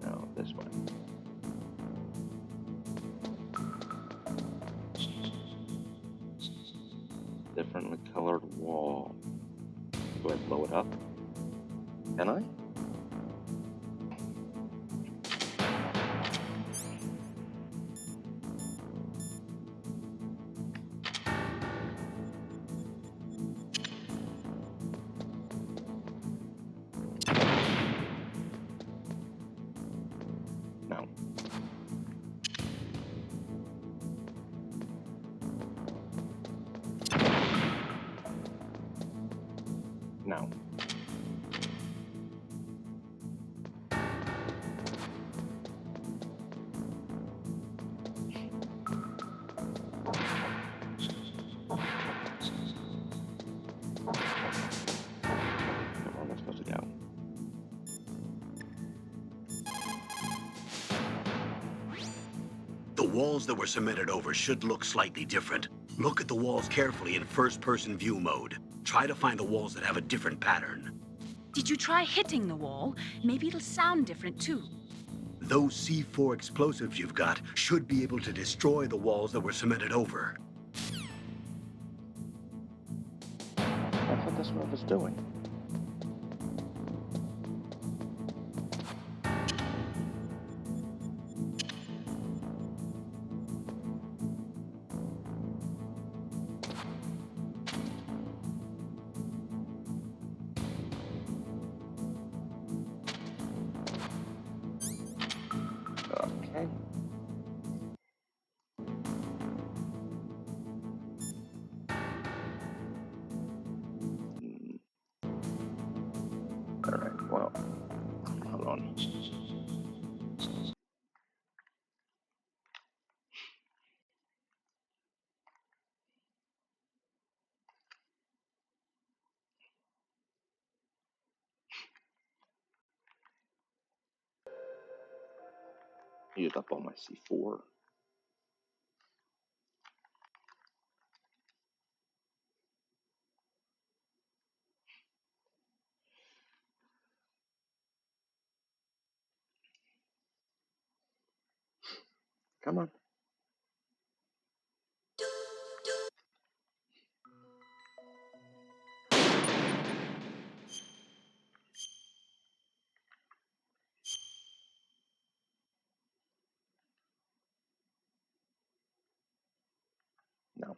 No, this one. Differently colored wall. Do I blow it up? Can I? No. No. Where am I supposed to go? The walls that were cemented over should look slightly different. Look at the walls carefully in first-person view mode. Try to find the walls that have a different pattern. Did you try hitting the wall? Maybe it'll sound different too. Those C4 explosives you've got should be able to destroy the walls that were cemented over. That's what this road was doing. Okay. Used up all my C4. Come on. No.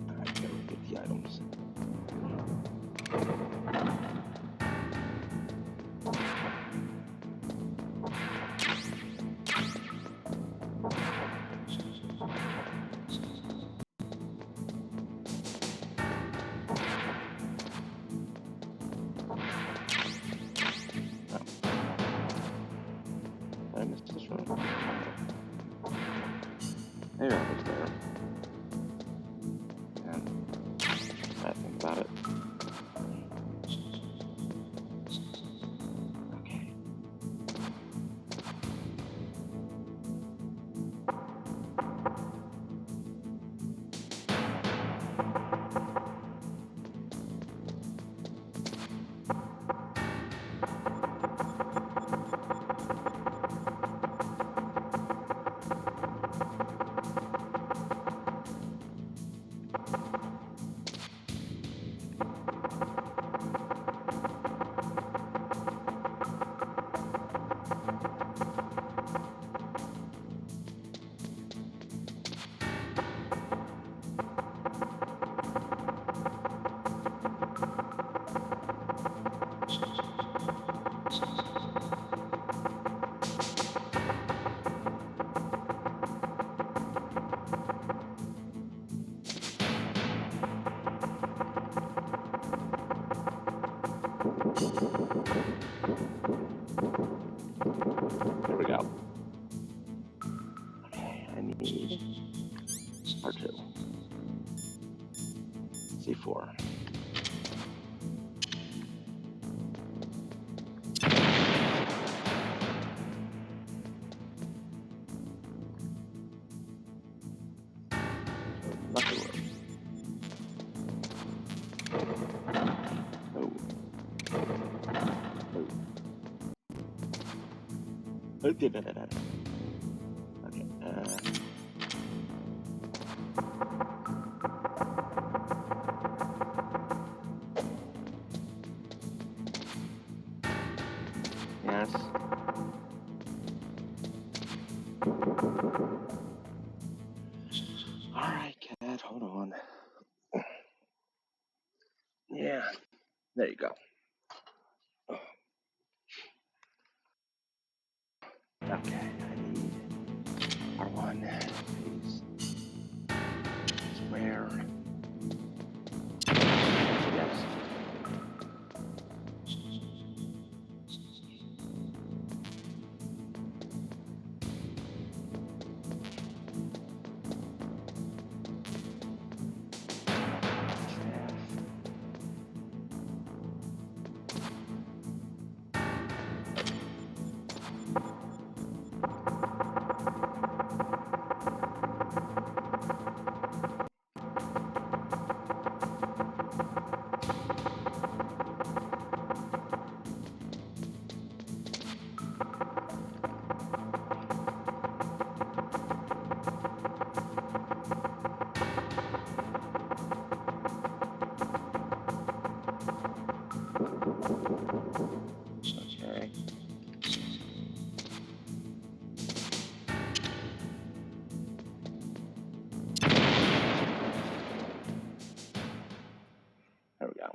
Alright, gotta get the items. I missed this room. Maybe I was there. And I think about it. Okay. There we go. Okay, I need R2. C4. Nothing works. Oh. Oh. Okay, yes. Alright, cat, hold on. Yeah, there you go. Okay, I need R1 is square. Yes. Okay. There we go.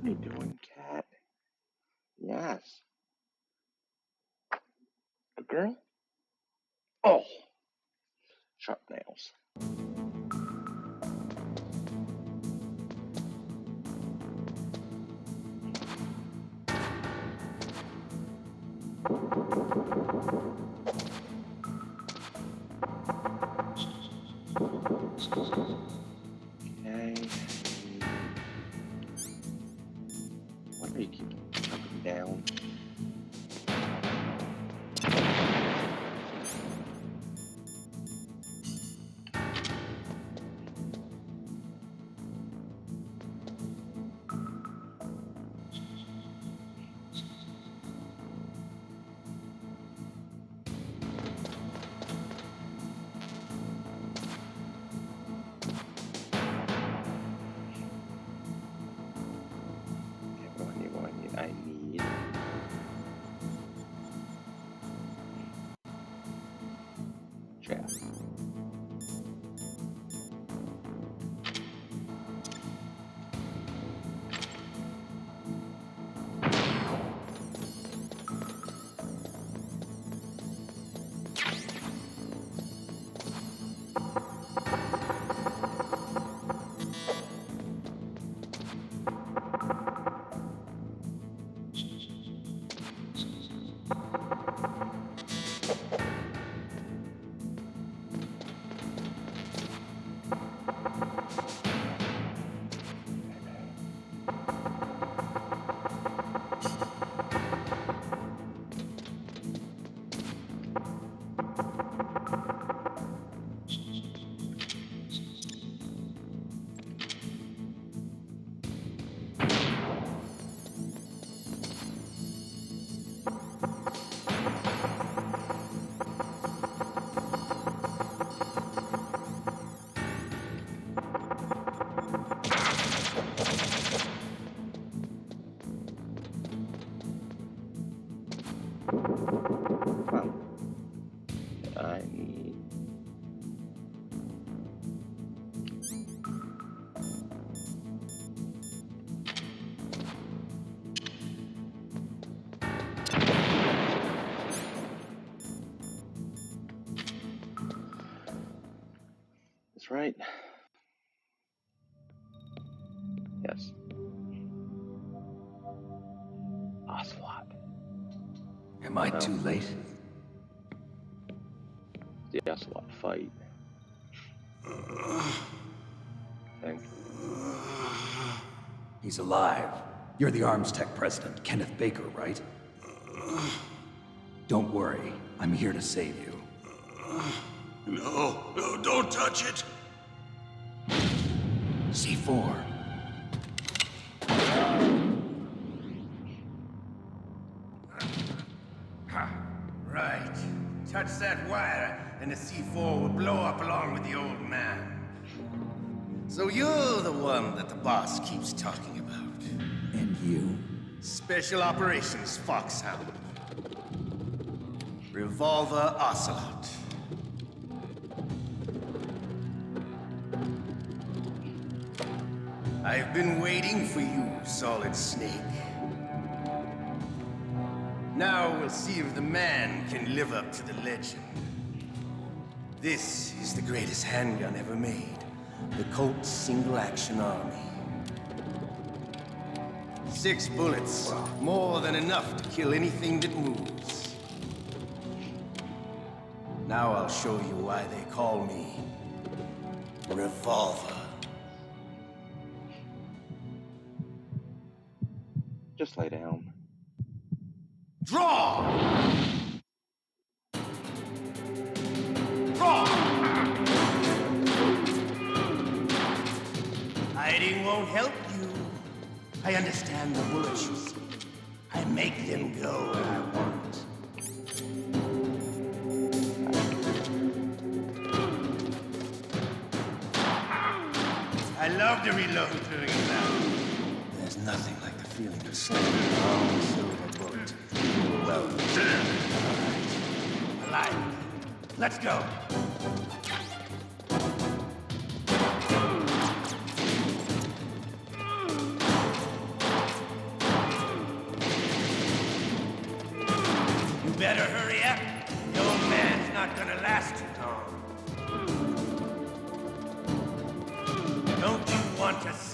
are you doing, cat? Yes. A girl? Oh! Sharp nails. Okay. Why do you keep jumping down? I need chaff. I need that's right. Yes. Ocelot. Am I too late? The Ocelot fight. Think. He's alive. You're the Arms Tech president, Kenneth Baker, right? Don't worry. I'm here to save you. No, don't touch it. C4. Right. Touch that wire, and the C4 will blow up along with the old man. So you're the one that the boss keeps talking about. And you? Special Operations Foxhound. Revolver Ocelot. I've been waiting for you, Solid Snake. Now we'll see if the man can live up to the legend. This is the greatest handgun ever made. The Colt Single Action Army. 6 bullets, more than enough to kill anything that moves. Now I'll show you why they call me Revolver. Just lay down. Draw! Draw! Hiding won't help you. I understand the bullets you see. I make them go where I want. I love to reload through your mouth. There's nothing like the feeling of slinging a long silver bullet. Well, all right. Alive. Let's go.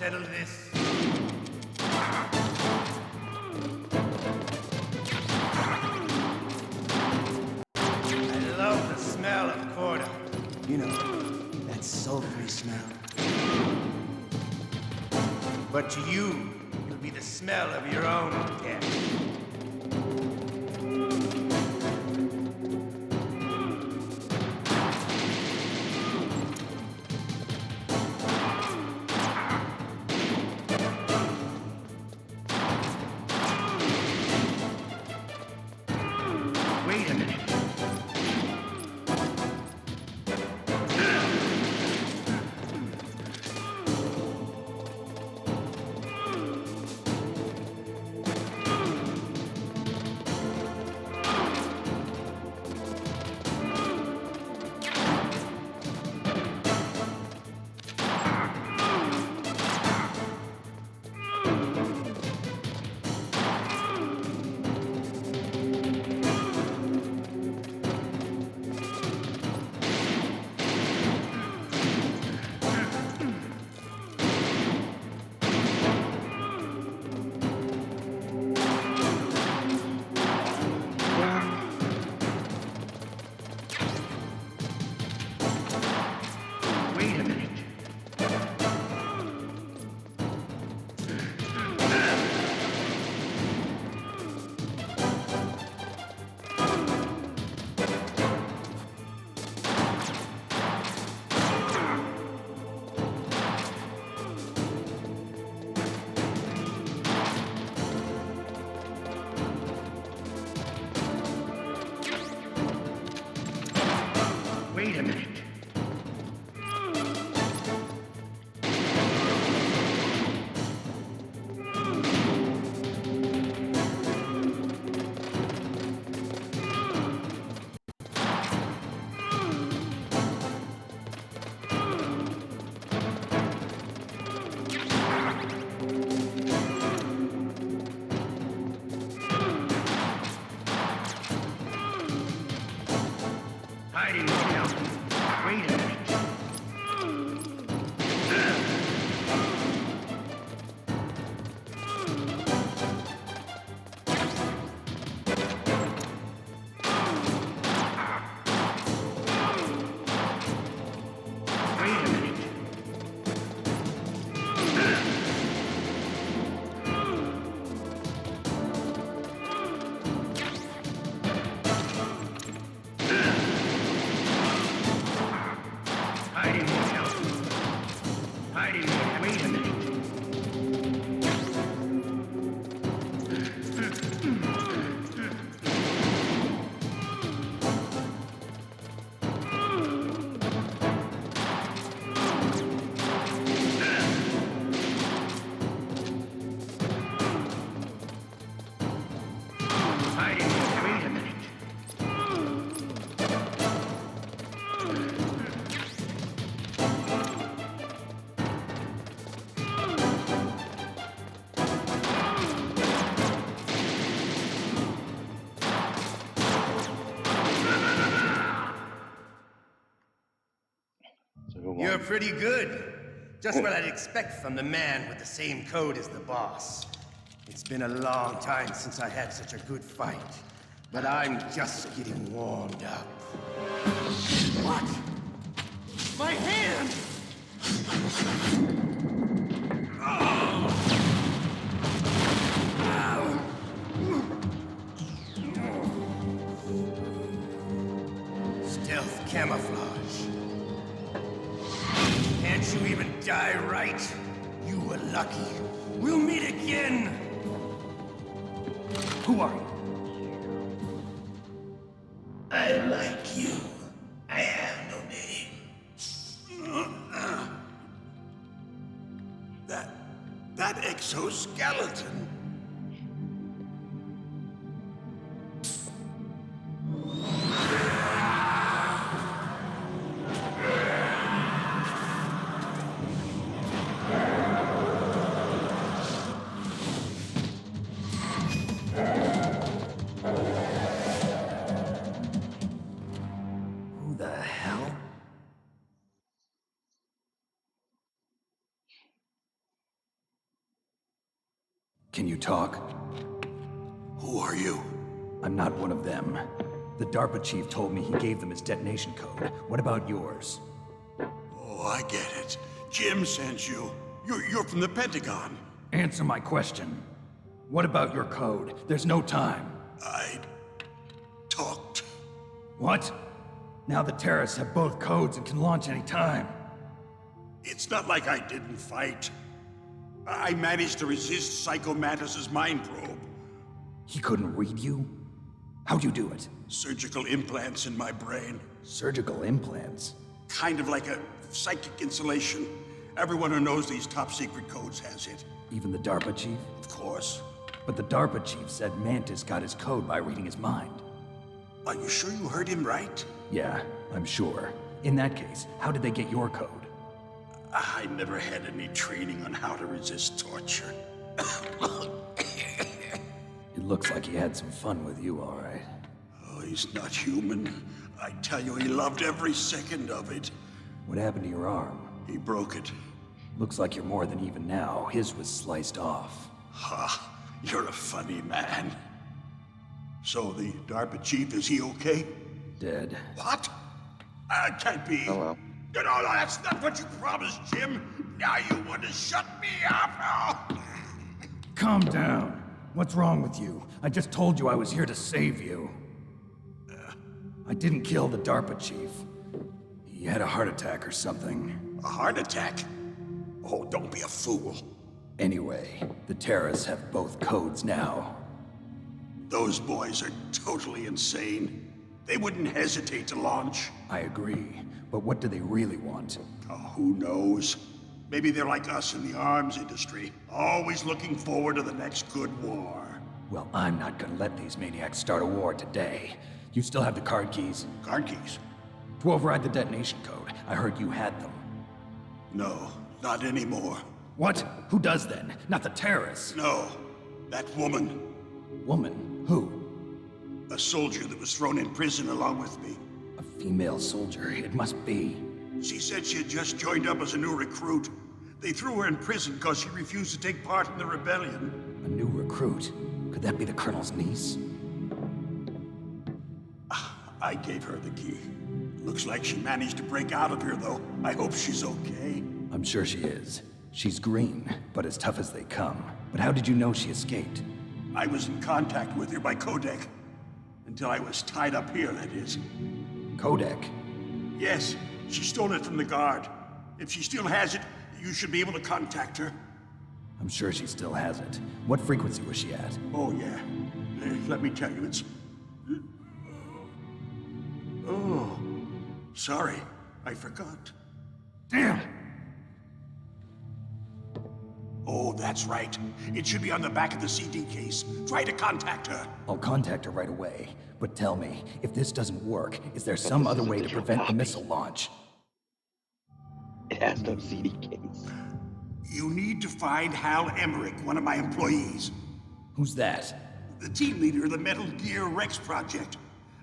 settle this? I love the smell of Corda. You know, that sulphry smell. But to you, it'll be the smell of your own death. Wait a minute. Wait a minute. Wait a minute. Hiding won't help. Wait a minute. Wait a minute. Hiding won't help. Hiding won't. Wait a minute. Hiding won't. Wait a minute. So who You're won? pretty good. Just what I'd expect from the man with the same code as the boss. It's been a long time since I had such a good fight. But I'm just getting warmed up. What? My hand! Stealth camouflage. Can't you even die right? You were lucky. We'll meet again! Who are you? I like you. I have no name. That exoskeleton. Who the hell? Can you talk? Who are you? I'm not one of them. The DARPA chief told me he gave them his detonation code. What about yours? Oh, I get it. Jim sent you. You're from the Pentagon. Answer my question. What about your code? There's no time. I talked. What? Now the terrorists have both codes and can launch any time. It's not like I didn't fight. I managed to resist Psycho Mantis's mind probe. He couldn't read you? How'd you do it? Surgical implants in my brain. Surgical implants? Kind of like a psychic insulation. Everyone who knows these top secret codes has it. Even the DARPA chief? Of course. But the DARPA chief said Mantis got his code by reading his mind. Are you sure you heard him right? Yeah, I'm sure. In that case, how did they get your code? I never had any training on how to resist torture. It looks like he had some fun with you, all right. Oh, he's not human. I tell you, he loved every second of it. What happened to your arm? He broke it. Looks like you're more than even now. His was sliced off. Ha, you're a funny man. So the DARPA chief, is he okay? Dead. What? Can't be. Hello. No, that's not what you promised, Jim. Now you want to shut me up? Oh. Calm down. What's wrong with you? I just told you I was here to save you. I didn't kill the DARPA chief. He had a heart attack or something. A heart attack? Oh, don't be a fool. Anyway, the terrorists have both codes now. Those boys are totally insane. They wouldn't hesitate to launch. I agree, but what do they really want? Oh, who knows? Maybe they're like us in the arms industry, always looking forward to the next good war. Well, I'm not gonna let these maniacs start a war today. You still have the card keys? Card keys? To override the detonation code. I heard you had them. No, not anymore. What? Who does then? Not the terrorists. No, that woman. Woman? Who? A soldier that was thrown in prison along with me. A female soldier. It must be. She said she had just joined up as a new recruit. They threw her in prison because she refused to take part in the rebellion. A new recruit? Could that be the Colonel's niece? I gave her the key. Looks like she managed to break out of here, though. I hope she's okay. I'm sure she is. She's green, but as tough as they come. But how did you know she escaped? I was in contact with her by codec. Until I was tied up here, that is. Codec? Yes, she stole it from the guard. If she still has it, you should be able to contact her. I'm sure she still has it. What frequency was she at? Oh, yeah. Let me tell you, it's... Oh, sorry. I forgot. Damn! Oh, that's right. It should be on the back of the CD case. Try to contact her. I'll contact her right away. But tell me, if this doesn't work, is there some other way to prevent the missile launch? It has no CD case. You need to find Hal Emmerich, one of my employees. Who's that? The team leader of the Metal Gear Rex project.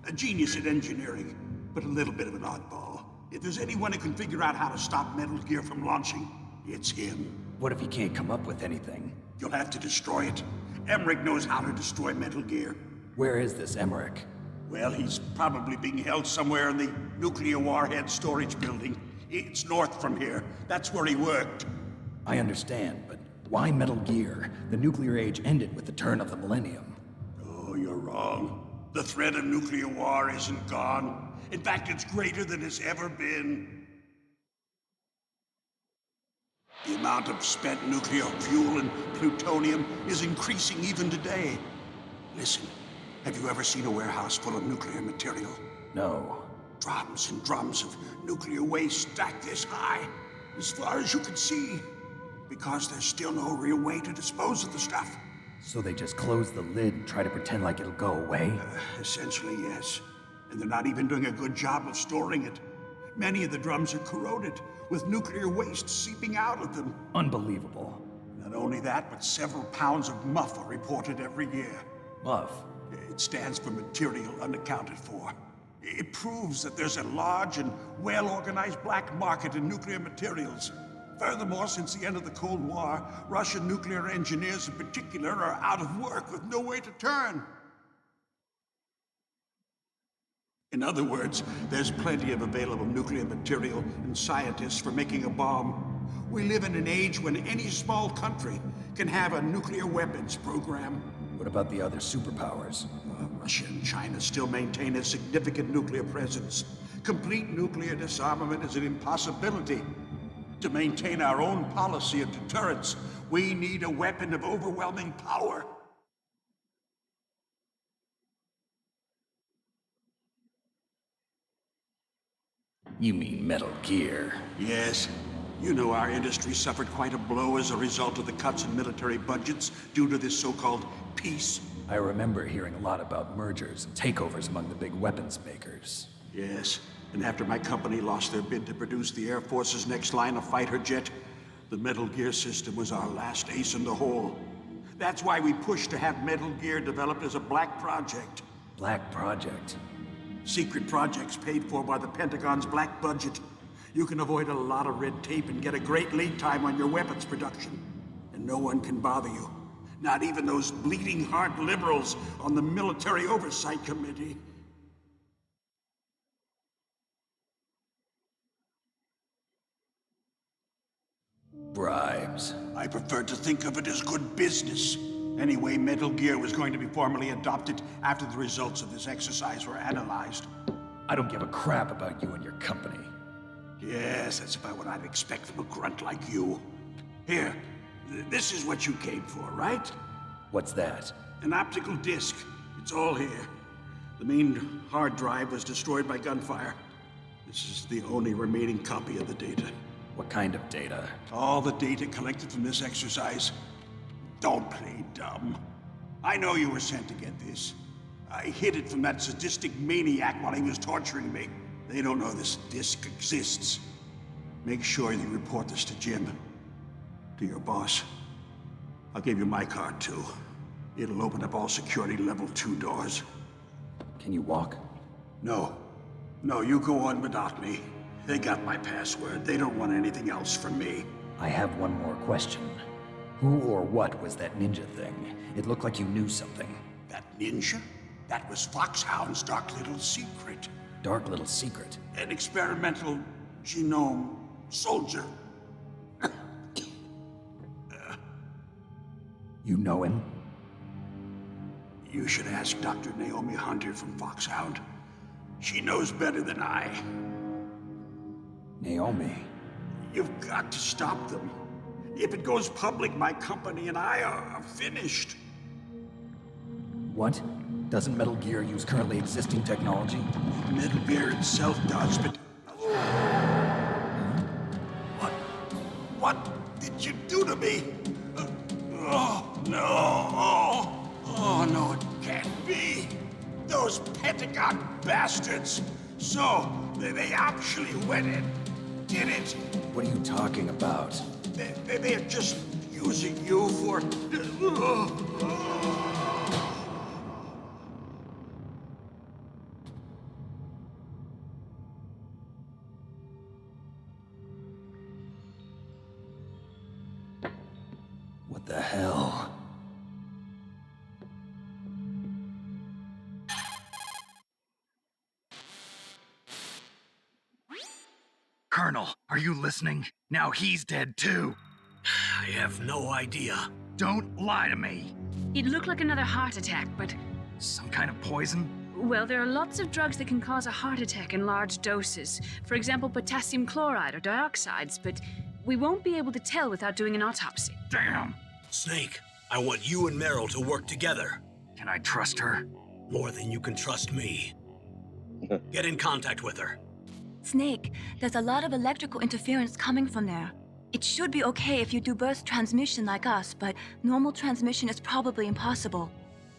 A genius at engineering, but a little bit of an oddball. If there's anyone who can figure out how to stop Metal Gear from launching, it's him. What if he can't come up with anything? You'll have to destroy it. Emmerich knows how to destroy Metal Gear. Where is this Emmerich? Well, he's probably being held somewhere in the nuclear warhead storage building. It's north from here. That's where he worked. I understand, but why Metal Gear? The nuclear age ended with the turn of the millennium. Oh, you're wrong. The threat of nuclear war isn't gone. In fact, it's greater than it's ever been. The amount of spent nuclear fuel and plutonium is increasing even today. Listen, have you ever seen a warehouse full of nuclear material? No. Drums and drums of nuclear waste stacked this high, as far as you can see. Because there's still no real way to dispose of the stuff. So they just close the lid and try to pretend like it'll go away? Essentially, yes. And they're not even doing a good job of storing it. Many of the drums are corroded, with nuclear waste seeping out of them. Unbelievable. Not only that, but several pounds of MUF are reported every year. MUF? It stands for material unaccounted for. It proves that there's a large and well-organized black market in nuclear materials. Furthermore, since the end of the Cold War, Russian nuclear engineers in particular are out of work with no way to turn. In other words, there's plenty of available nuclear material and scientists for making a bomb. We live in an age when any small country can have a nuclear weapons program. What about the other superpowers? Russia and China still maintain a significant nuclear presence. Complete nuclear disarmament is an impossibility. To maintain our own policy of deterrence, we need a weapon of overwhelming power. You mean Metal Gear? Yes. You know our industry suffered quite a blow as a result of the cuts in military budgets due to this so-called peace. I remember hearing a lot about mergers and takeovers among the big weapons makers. Yes, and after my company lost their bid to produce the Air Force's next line of fighter jet, the Metal Gear system was our last ace in the hole. That's why we pushed to have Metal Gear developed as a black project. Black project? Secret projects paid for by the Pentagon's black budget. You can avoid a lot of red tape and get a great lead time on your weapons production. And no one can bother you. Not even those bleeding heart liberals on the Military Oversight Committee. Bribes. I prefer to think of it as good business. Anyway, Metal Gear was going to be formally adopted after the results of this exercise were analyzed. I don't give a crap about you and your company. Yes, that's about what I'd expect from a grunt like you. Here, this is what you came for, right? What's that? An optical disc. It's all here. The main hard drive was destroyed by gunfire. This is the only remaining copy of the data. What kind of data? All the data collected from this exercise. Don't play dumb. I know you were sent to get this. I hid it from that sadistic maniac while he was torturing me. They don't know this disc exists. Make sure you report this to Jim. To your boss. I'll give you my card, too. It'll open up all security level 2 doors. Can you walk? No. No, you go on without me. They got my password. They don't want anything else from me. I have one more question. Who or what was that ninja thing? It looked like you knew something. That ninja? That was Foxhound's dark little secret. Dark little secret? An experimental genome soldier. You know him? You should ask Dr. Naomi Hunter from Foxhound. She knows better than I. Naomi? You've got to stop them. If it goes public, my company and I are finished. What? Doesn't Metal Gear use currently existing technology? Metal Gear itself does, but... What did you do to me? Oh, no. Oh, no, it can't be. Those Pentagon bastards. So, they actually went and did it. What are you talking about? They're just using you for... What the hell? Colonel, are you listening? Now he's dead too. I have no idea. Don't lie to me. It looked like another heart attack, but... Some kind of poison? Well, there are lots of drugs that can cause a heart attack in large doses. For example, potassium chloride or dioxides, but we won't be able to tell without doing an autopsy. Damn! Snake, I want you and Meryl to work together. Can I trust her? More than you can trust me. Get in contact with her. Snake, there's a lot of electrical interference coming from there. It should be okay if you do burst transmission like us, but normal transmission is probably impossible.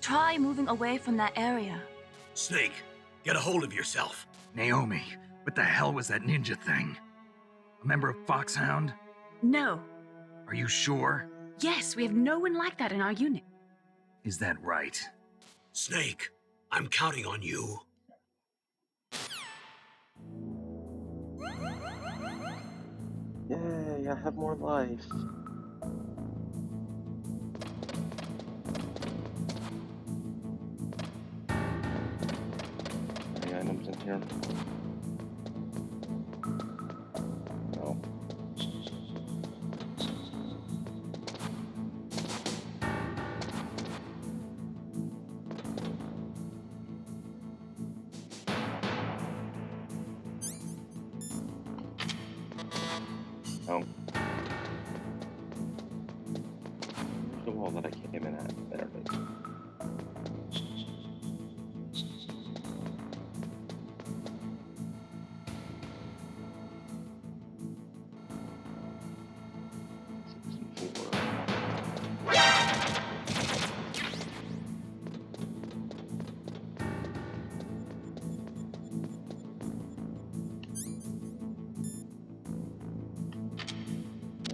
Try moving away from that area. Snake, get a hold of yourself. Naomi, what the hell was that ninja thing? A member of Foxhound? No. Are you sure? Yes, we have no one like that in our unit. Is that right? Snake, I'm counting on you. Yay, I have more life. Any items in here? No. No. Here's the wall that I came in at. There it is.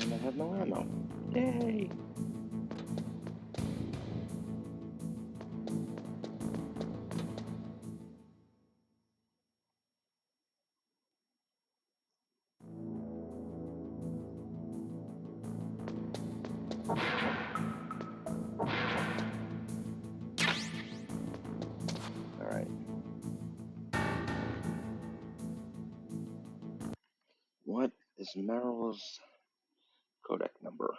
And I have no ammo. Yay! Alright. What is Meryl's codec number?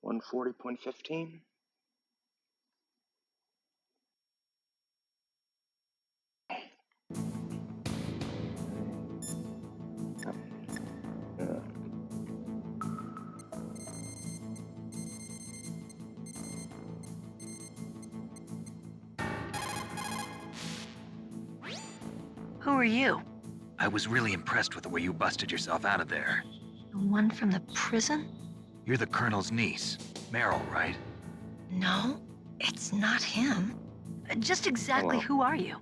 $140.15? Who are you? I was really impressed with the way you busted yourself out of there. The one from the prison? You're the Colonel's niece, Meryl, right? No, it's not him. Just exactly who are you?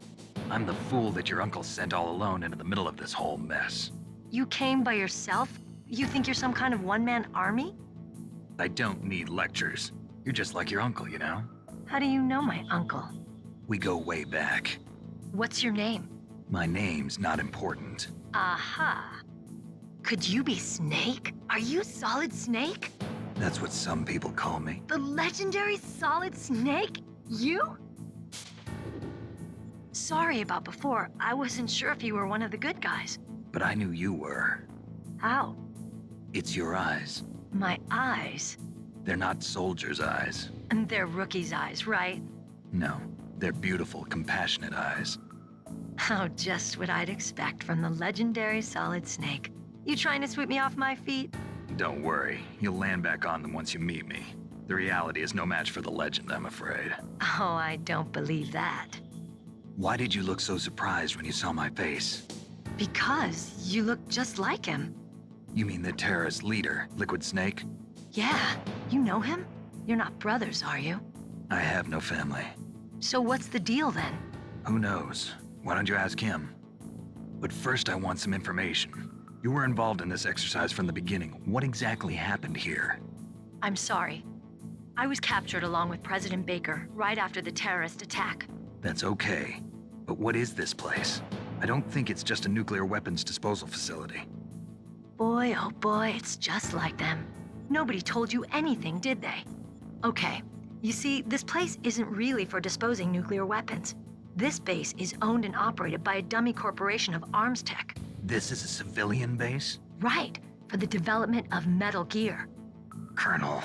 I'm the fool that your uncle sent all alone into the middle of this whole mess. You came by yourself? You think you're some kind of one-man army? I don't need lectures. You're just like your uncle, you know? How do you know my uncle? We go way back. What's your name? My name's not important. Aha. Could you be Snake? Are you Solid Snake? That's what some people call me. The legendary Solid Snake? You? Sorry about before. I wasn't sure if you were one of the good guys. But I knew you were. How? It's your eyes. My eyes? They're not soldiers' eyes. And they're rookies' eyes, right? No, they're beautiful, compassionate eyes. Oh, just what I'd expect from the legendary Solid Snake. You trying to sweep me off my feet? Don't worry, you'll land back on them once you meet me. The reality is no match for the legend, I'm afraid. Oh, I don't believe that. Why did you look so surprised when you saw my face? Because you look just like him. You mean the terrorist leader, Liquid Snake? Yeah, you know him? You're not brothers, are you? I have no family. So what's the deal then? Who knows? Why don't you ask him? But first I want some information. You were involved in this exercise from the beginning. What exactly happened here? I'm sorry. I was captured along with President Baker right after the terrorist attack. That's okay. But what is this place? I don't think it's just a nuclear weapons disposal facility. Boy, oh boy, it's just like them. Nobody told you anything, did they? Okay, you see, this place isn't really for disposing nuclear weapons. This base is owned and operated by a dummy corporation of arms tech. This is a civilian base? Right, for the development of Metal Gear. Colonel.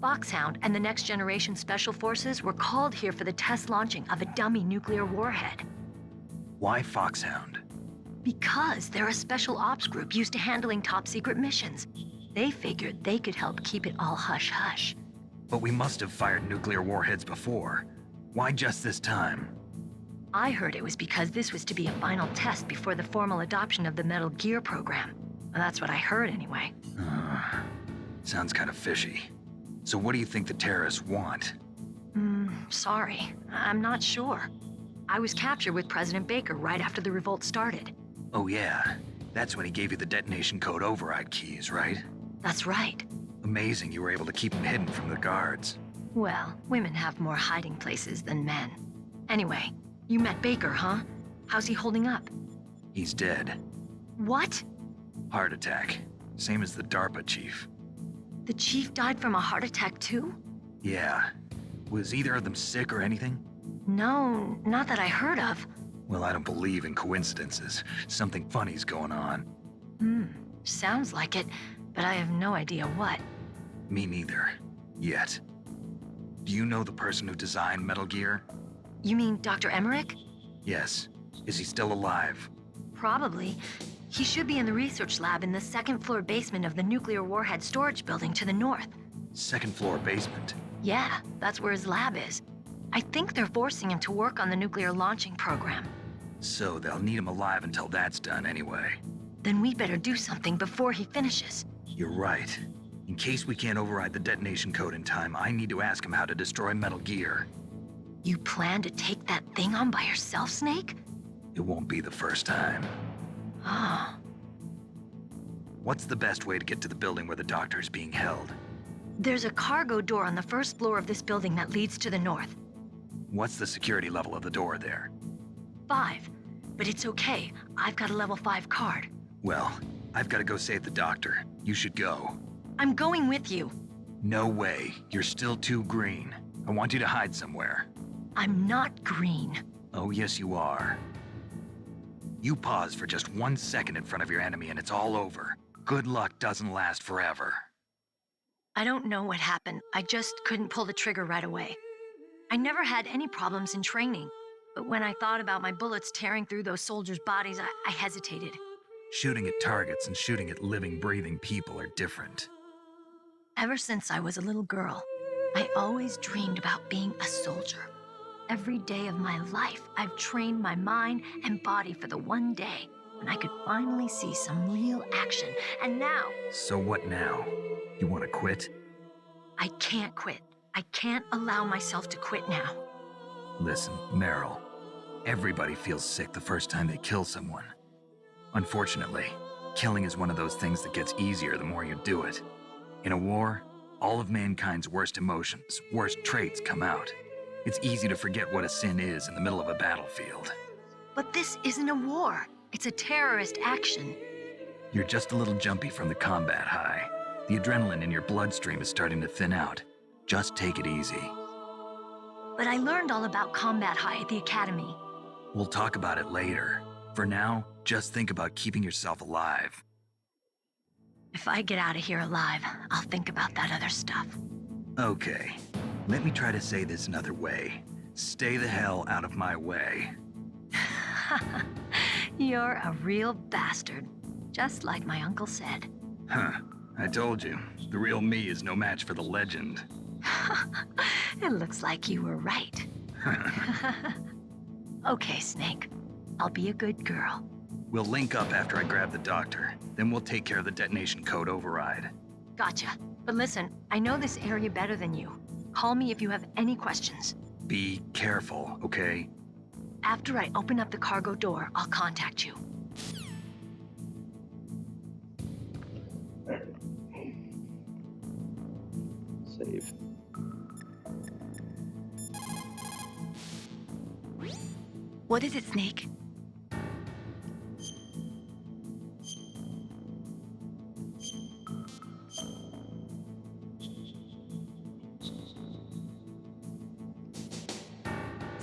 Foxhound and the Next Generation Special Forces were called here for the test launching of a dummy nuclear warhead. Why Foxhound? Because they're a special ops group used to handling top secret missions. They figured they could help keep it all hush-hush. But we must have fired nuclear warheads before. Why just this time? I heard it was because this was to be a final test before the formal adoption of the Metal Gear program. That's what I heard anyway. Sounds kind of fishy. So what do you think the terrorists want? Sorry. I'm not sure. I was captured with President Baker right after the revolt started. Oh yeah, that's when he gave you the detonation code override keys, right? That's right. Amazing you were able to keep them hidden from the guards. Well, women have more hiding places than men. Anyway, you met Baker, huh? How's he holding up? He's dead. What? Heart attack. Same as the DARPA chief. The chief died from a heart attack too? Yeah. Was either of them sick or anything? No, not that I heard of. Well, I don't believe in coincidences. Something funny's going on. Sounds like it, but I have no idea what. Me neither. Yet. Do you know the person who designed Metal Gear? You mean Dr. Emmerich? Yes. Is he still alive? Probably. He should be in the research lab in the second floor basement of the nuclear warhead storage building to the north. Second floor basement? Yeah, that's where his lab is. I think they're forcing him to work on the nuclear launching program. So they'll need him alive until that's done anyway. Then we better do something before he finishes. You're right. In case we can't override the detonation code in time, I need to ask him how to destroy Metal Gear. You plan to take that thing on by yourself, Snake? It won't be the first time. Ah. What's the best way to get to the building where the doctor's being held? There's a cargo door on the first floor of this building that leads to the north. What's the security level of the door there? 5. But it's okay. I've got a level 5 card. Well, I've got to go save the doctor. You should go. I'm going with you. No way. You're still too green. I want you to hide somewhere. I'm not green. Oh, yes, you are. You pause for just 1 second in front of your enemy and it's all over. Good luck doesn't last forever. I don't know what happened. I just couldn't pull the trigger right away. I never had any problems in training, but when I thought about my bullets tearing through those soldiers' bodies, I hesitated. Shooting at targets and shooting at living, breathing people are different. Ever since I was a little girl, I always dreamed about being a soldier. Every day of my life, I've trained my mind and body for the one day when I could finally see some real action, and now... So what now? You want to quit? I can't quit. I can't allow myself to quit now. Listen, Meryl, everybody feels sick the first time they kill someone. Unfortunately, killing is one of those things that gets easier the more you do it. In a war, all of mankind's worst emotions, worst traits come out. It's easy to forget what a sin is in the middle of a battlefield. But this isn't a war. It's a terrorist action. You're just a little jumpy from the combat high. The adrenaline in your bloodstream is starting to thin out. Just take it easy. But I learned all about combat high at the academy. We'll talk about it later. For now, just think about keeping yourself alive. If I get out of here alive, I'll think about that other stuff. Okay. Let me try to say this another way. Stay the hell out of my way. You're a real bastard. Just like my uncle said. Huh. I told you. The real me is no match for the legend. It looks like you were right. Okay, Snake. I'll be a good girl. We'll link up after I grab the doctor. Then we'll take care of the detonation code override. Gotcha. But listen, I know this area better than you. Call me if you have any questions. Be careful, okay? After I open up the cargo door, I'll contact you. Save. What is it, Snake?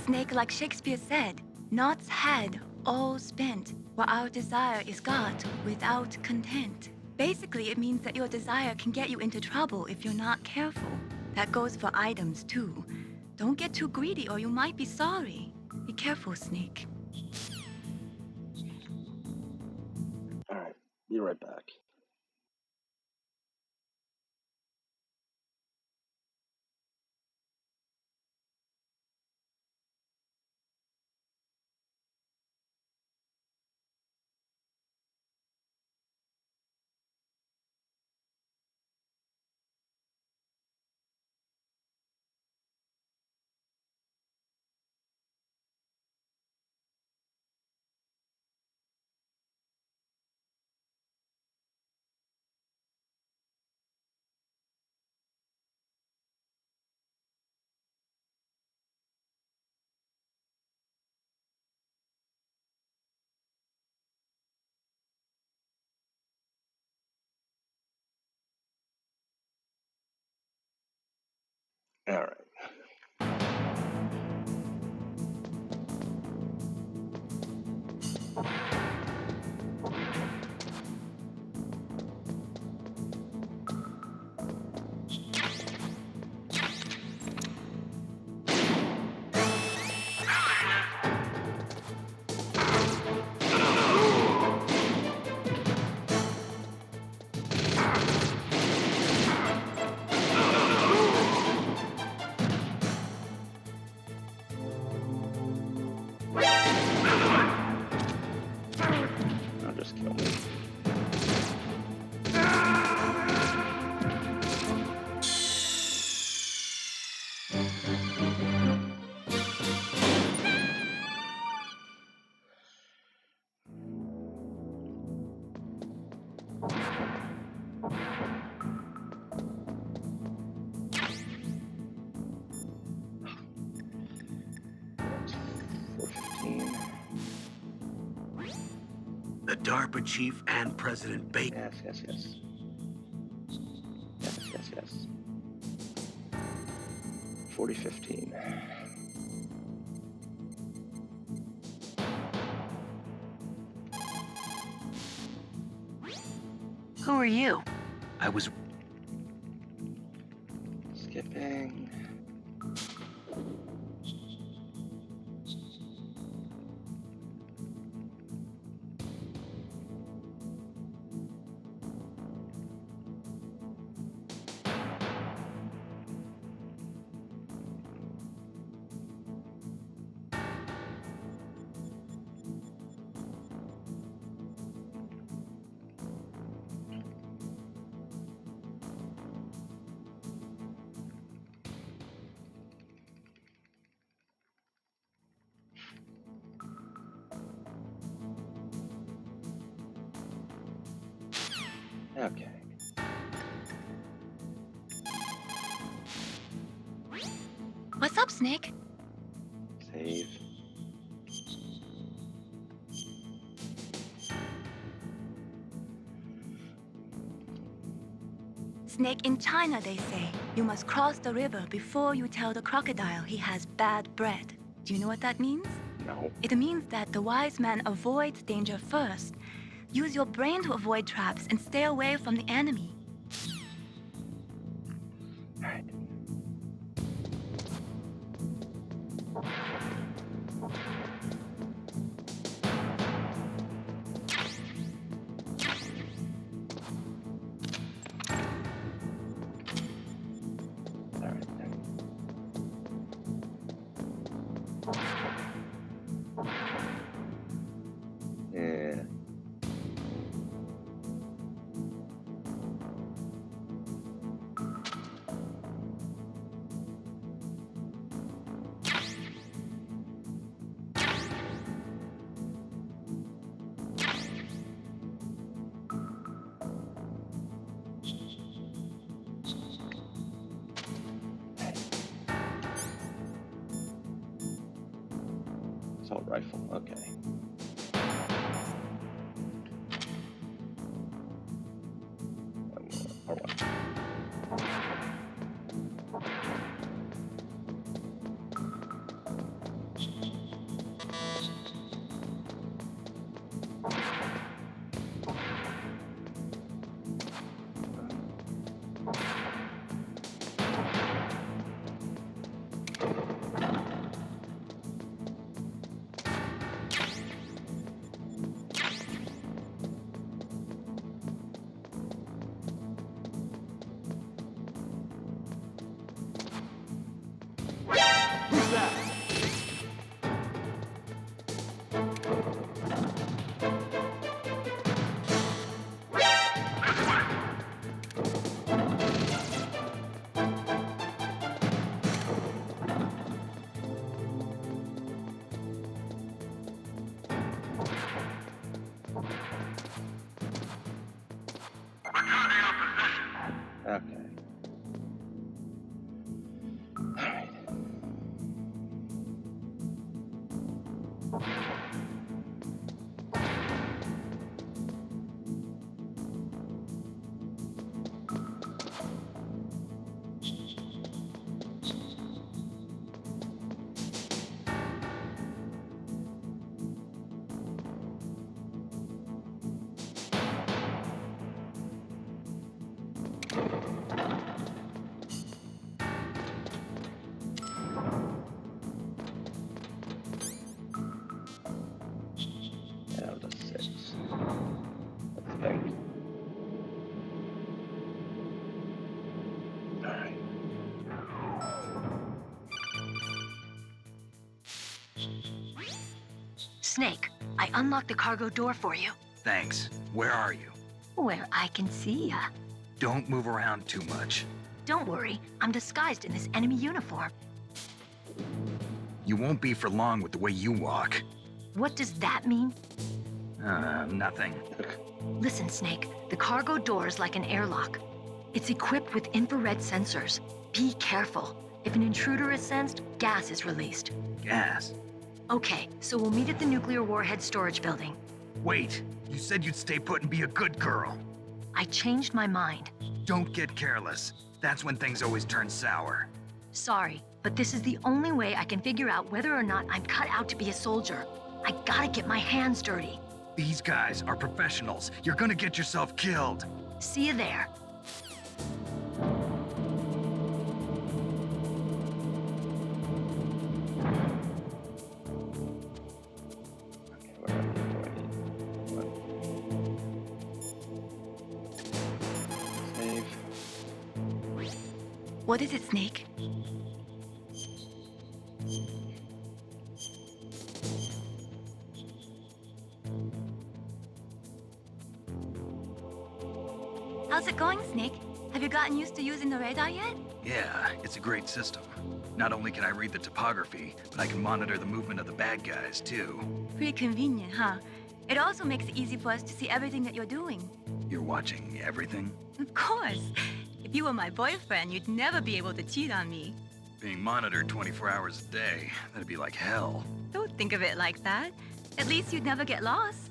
Snake, like Shakespeare said, naughts had, all spent, while our desire is got without content. Basically, it means that your desire can get you into trouble if you're not careful. That goes for items, too. Don't get too greedy or you might be sorry. Be careful, Snake. Alright, be right back. All right. I'll just kill me. The DARPA chief and President Bacon. Yes. Yes. 4015. Who are you? I was... Skipping. Okay. What's up, Snake? Save. Snake, in China, they say, you must cross the river before you tell the crocodile he has bad bread. Do you know what that means? No. It means that the wise man avoids danger first. Use your brain to avoid traps and stay away from the enemy. Alright. Yeah. Assault rifle, okay. R1. Snake, I unlocked the cargo door for you. Thanks. Where are you? Where I can see ya. Don't move around too much. Don't worry, I'm disguised in this enemy uniform. You won't be for long with the way you walk. What does that mean? Nothing. Listen, Snake, the cargo door is like an airlock. It's equipped with infrared sensors. Be careful. If an intruder is sensed, gas is released. Gas? Okay, so we'll meet at the nuclear warhead storage building. Wait, you said you'd stay put and be a good girl. I changed my mind. Don't get careless. That's when things always turn sour. Sorry, but this is the only way I can figure out whether or not I'm cut out to be a soldier. I gotta get my hands dirty. These guys are professionals. You're gonna get yourself killed. See you there. What is it, Snake? How's it going, Snake? Have you gotten used to using the radar yet? Yeah, it's a great system. Not only can I read the topography, but I can monitor the movement of the bad guys, too. Pretty convenient, huh? It also makes it easy for us to see everything that you're doing. You're watching everything? Of course. If you were my boyfriend, you'd never be able to cheat on me. Being monitored 24 hours a day, that'd be like hell. Don't think of it like that. At least you'd never get lost.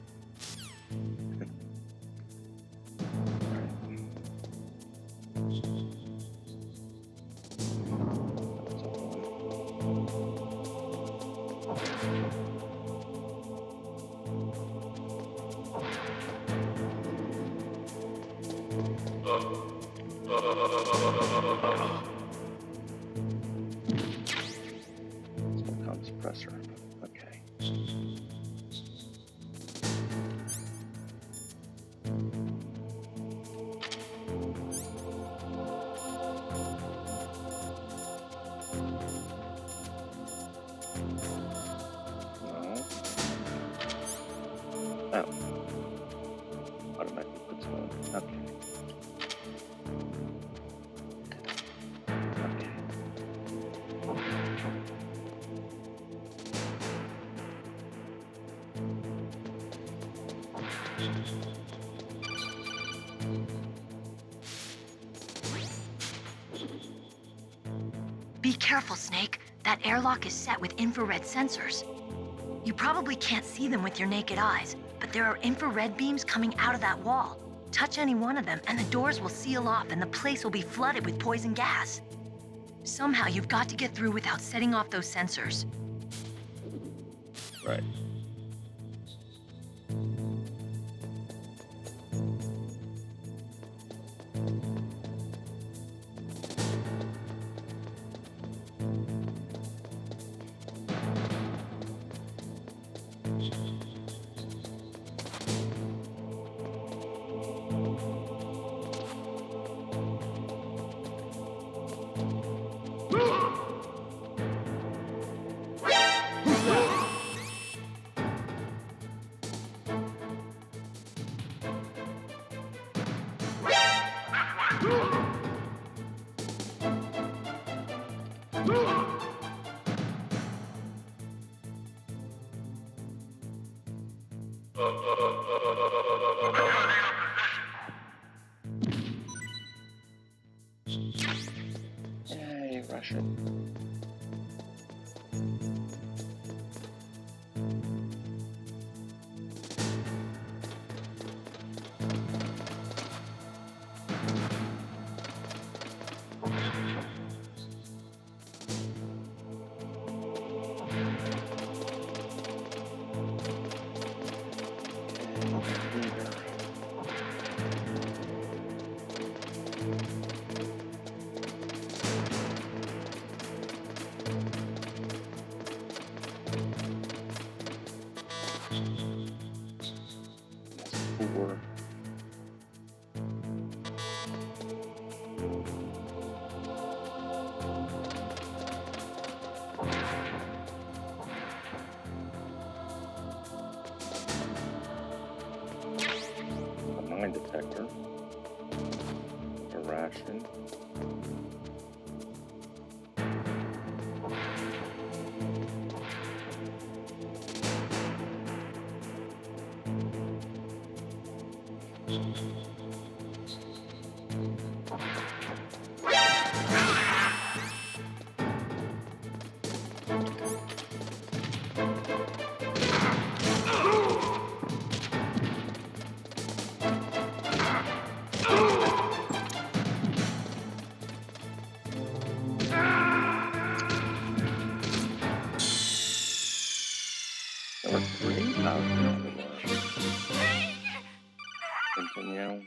Suppressor. Okay. No. Oh. Automatically puts it on. Okay. Be careful, Snake. That airlock is set with infrared sensors. You probably can't see them with your naked eyes, but there are infrared beams coming out of that wall. Touch any one of them, and the doors will seal off, and the place will be flooded with poison gas. Somehow, you've got to get through without setting off those sensors. Right. Yay, Russian. lie detector. A ration. There were 3 pouches everywhere. Continue.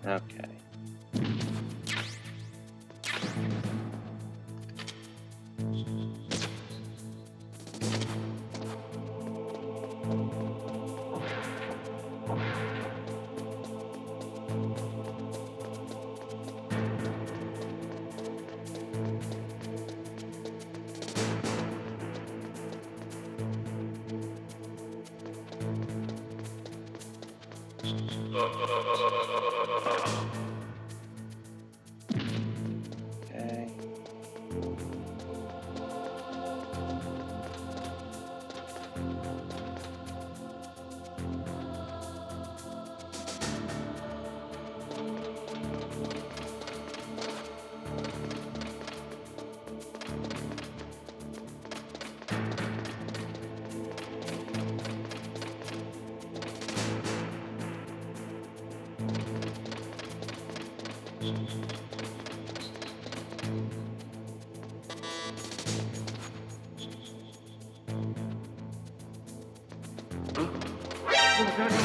Okay. Okay.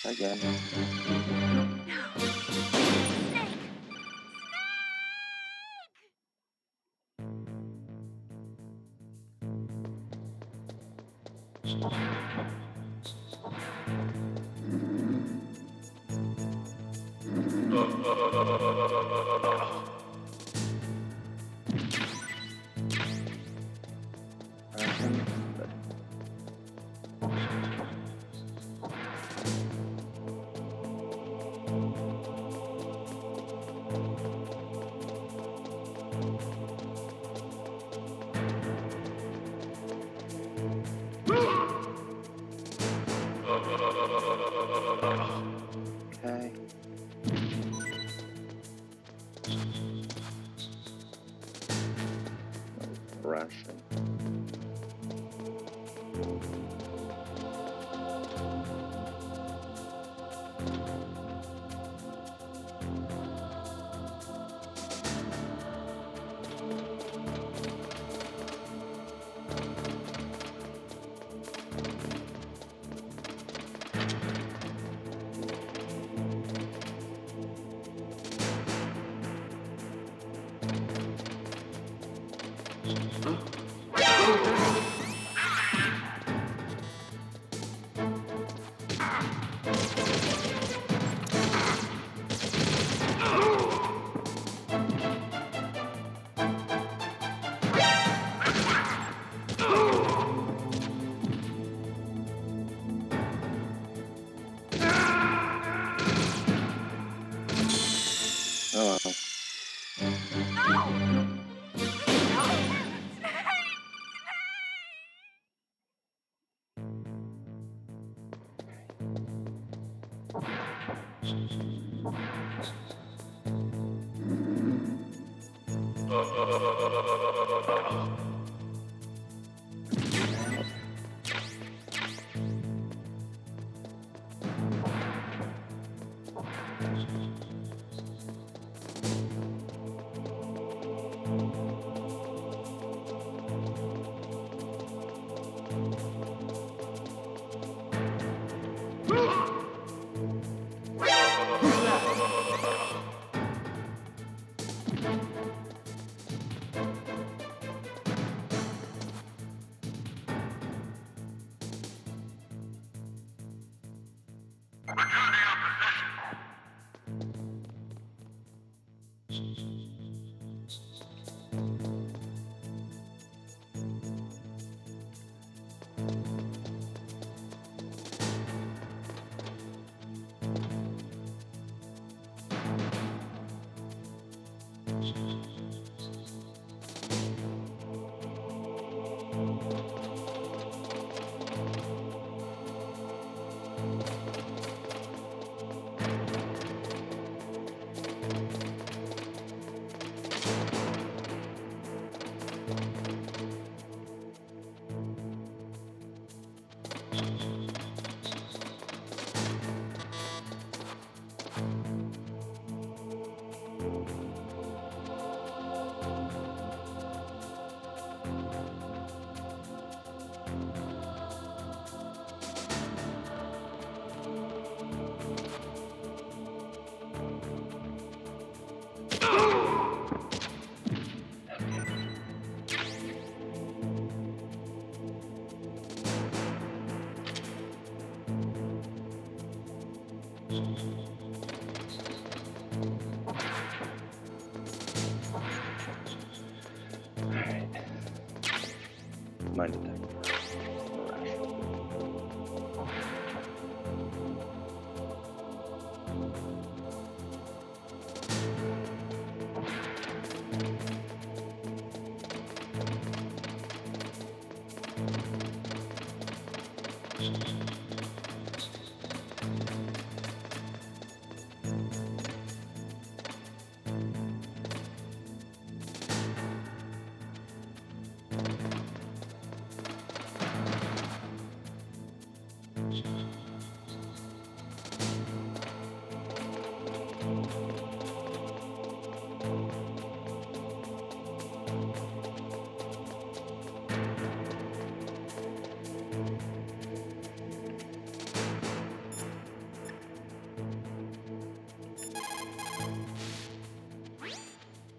Again. Okay. Ration. Oh well. Mine detector.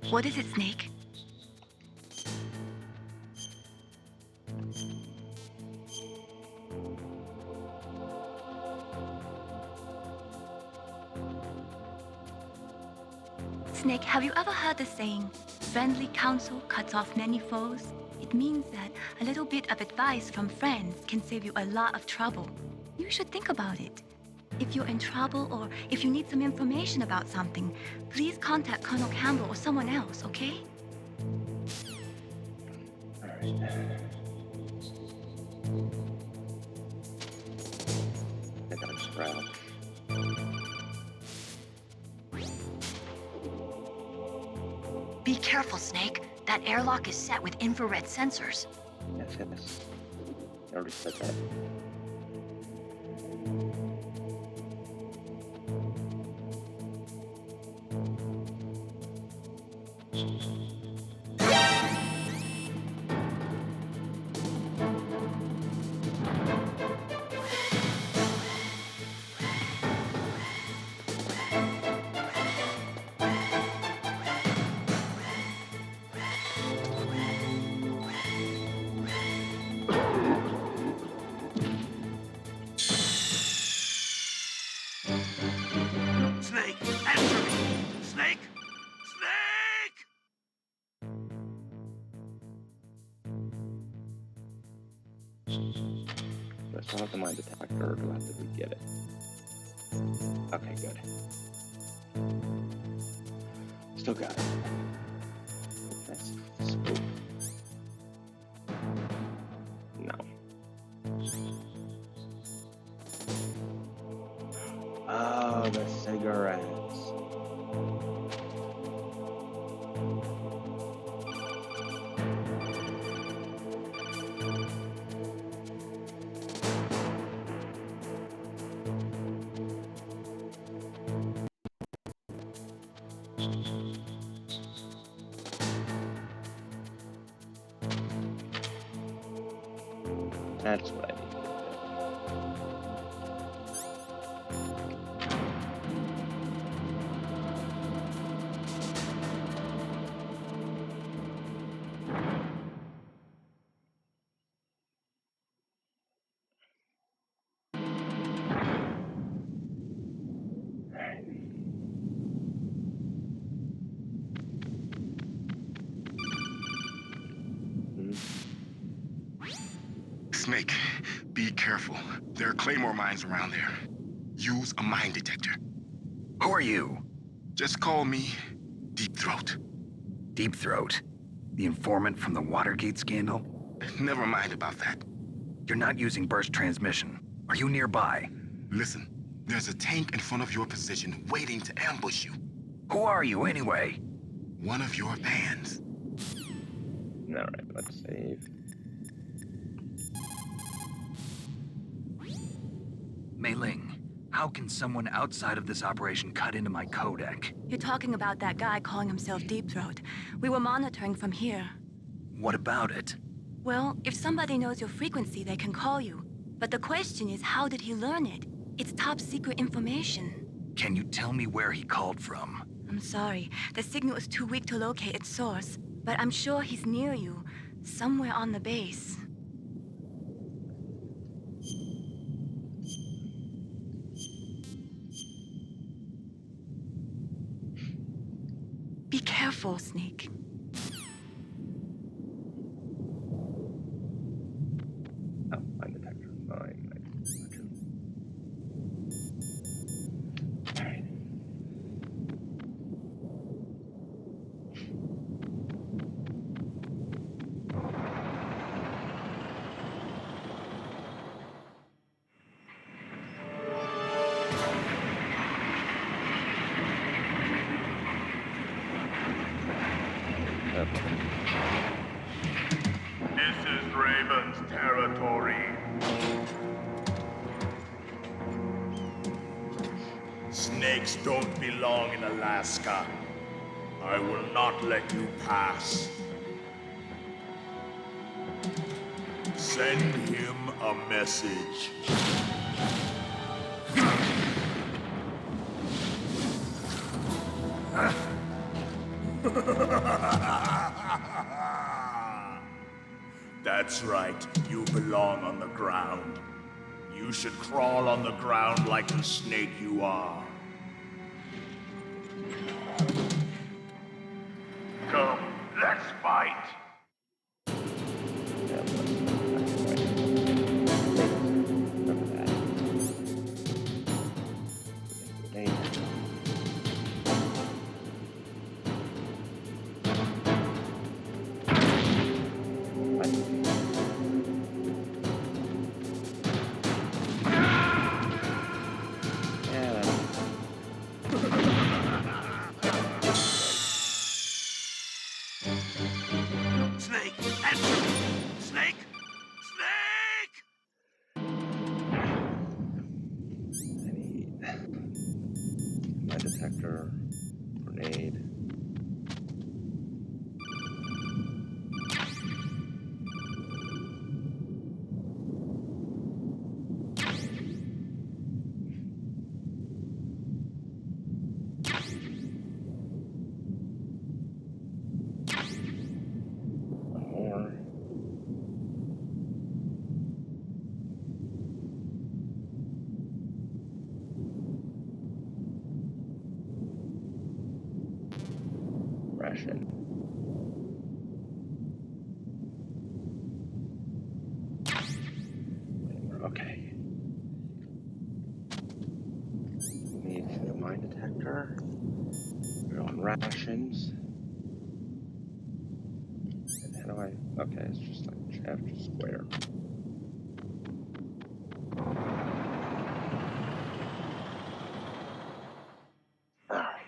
What is it, Snake? have you ever heard the saying, friendly counsel cuts off many foes? It means that a little bit of advice from friends can save you a lot of trouble. You should think about it. If you're in trouble or if you need some information about something, please contact Colonel Campbell or someone else, okay? Alright. I got a scratch. Be careful, Snake. That airlock is set with infrared sensors. Yes. I already said that. Snake, answer me! Snake! Snake! Do I still have the mine detector or do I have to re-get it? Okay, good. Still got it. That's spook. No. Oh, the cigarettes. That's what I need. Snake, be careful. There are claymore mines around there. Use a mine detector. Who are you? Just call me Deep Throat. Deep Throat? The informant from the Watergate scandal? Never mind about that. You're not using burst transmission. Are you nearby? Listen, there's a tank in front of your position waiting to ambush you. Who are you anyway? One of your fans. Alright, let's save. Mei Ling, how can someone outside of this operation cut into my codec? You're talking about that guy calling himself Deep Throat. We were monitoring from here. What about it? Well, if somebody knows your frequency, they can call you. But the question is, how did he learn it? It's top secret information. Can you tell me where he called from? I'm sorry. The signal is too weak to locate its source. But I'm sure he's near you. Somewhere on the base. Be careful, Snake. Oh, mine detector. Mine. Alright. This is Raven's territory. Snakes don't belong in Alaska. I will not let you pass. Send him a message. That's right. You belong on the ground. You should crawl on the ground like the snake you are. fight. Yeah, but remember that. Grenade. Snake, answer me! Snake! Snake! I need my detector, grenade. One more. Ration. Okay. Need the mine detector. We're on rations. And how do I? Okay, it's just like after square. Alright.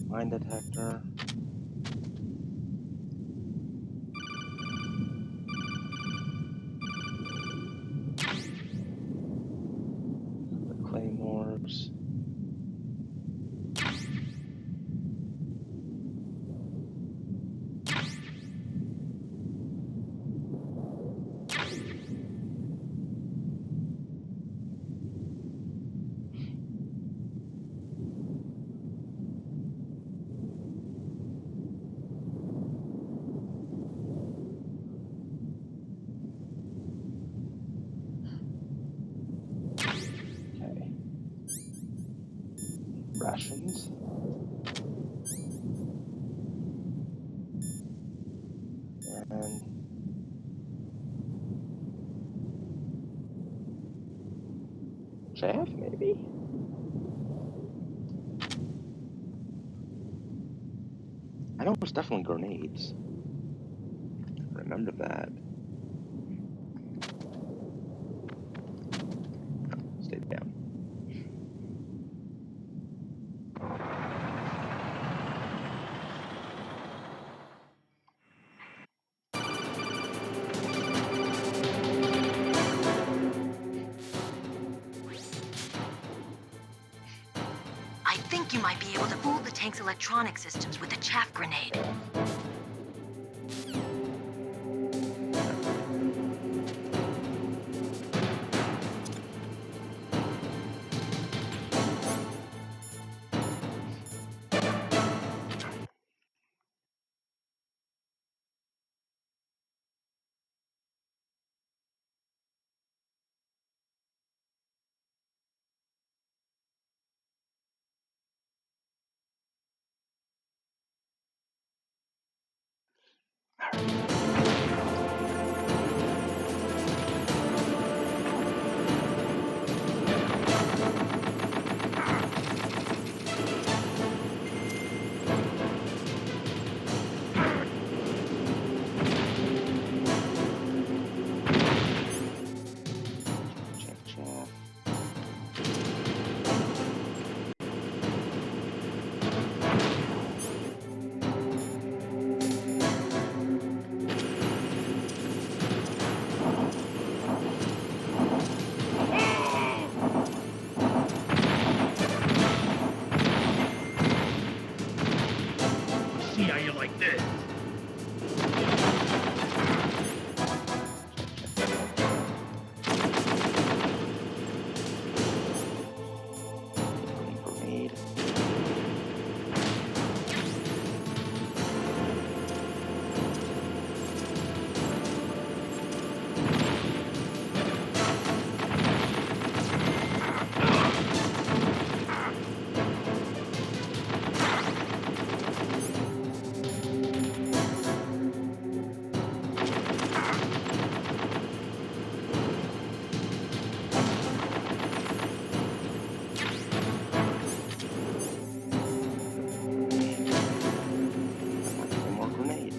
Mine detector. The claymores. Okay. Rations. And chaff, maybe? I know it's definitely grenades. Remember that. Stay down. think you might be able to fool the tank's electronic systems with a chaff grenade. See how you like this? Grenade. One more grenade.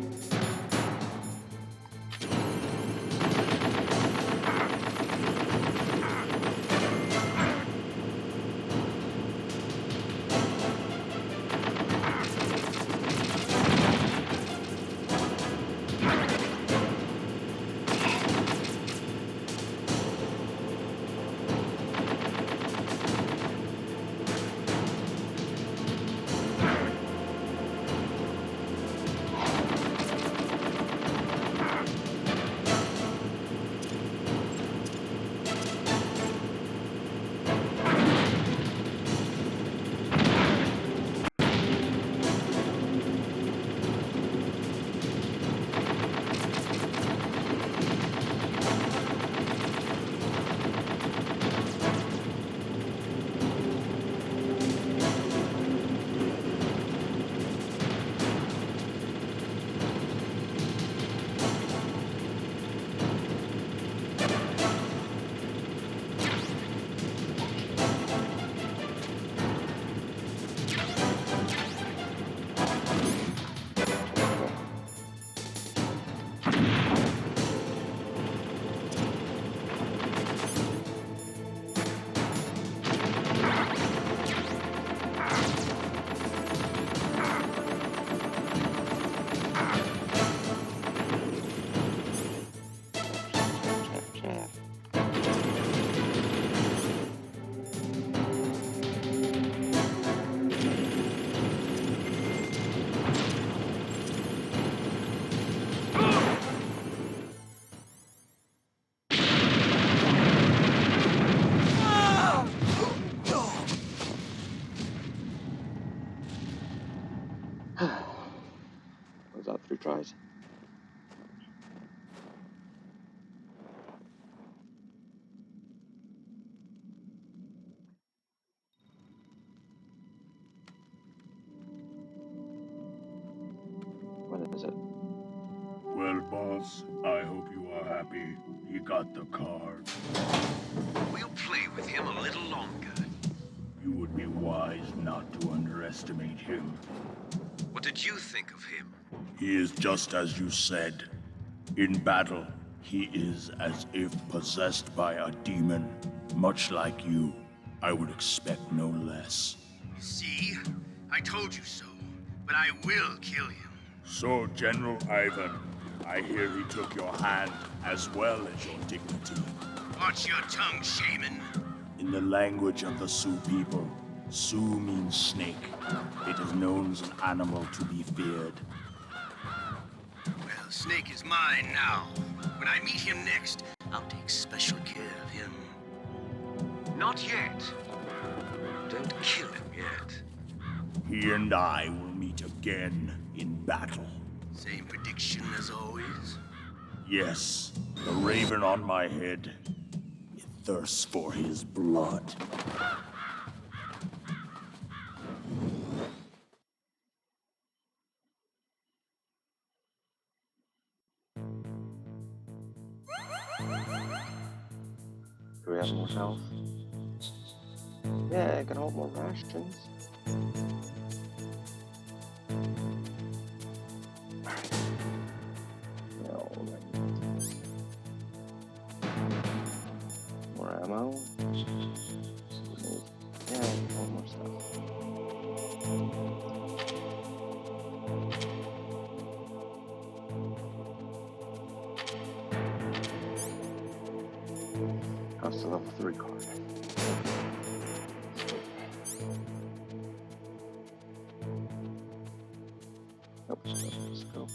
Was that 3 tries? What is it? Well, boss, I hope you are happy. He got the card. We'll play with him a little longer. You would be wise not to underestimate him. What did you think of him? He is just as you said. In battle, he is as if possessed by a demon. Much like you, I would expect no less. See? I told you so. But I will kill him. So, General Ivan, I hear he took your hand as well as your dignity. Watch your tongue, shaman. In the language of the Sioux people, Su means snake. It is known as an animal to be feared. Well, Snake is mine now. When I meet him next, I'll take special care of him. Not yet. Don't kill him yet. He and I will meet again in battle. Same prediction as always? Yes, the raven on my head. It thirsts for his blood. Do we have more health? Yeah, I can hold more rations. Alright. No, more ammo. Yeah, I can hold more stuff. How's the level 3 card? Nope, scope.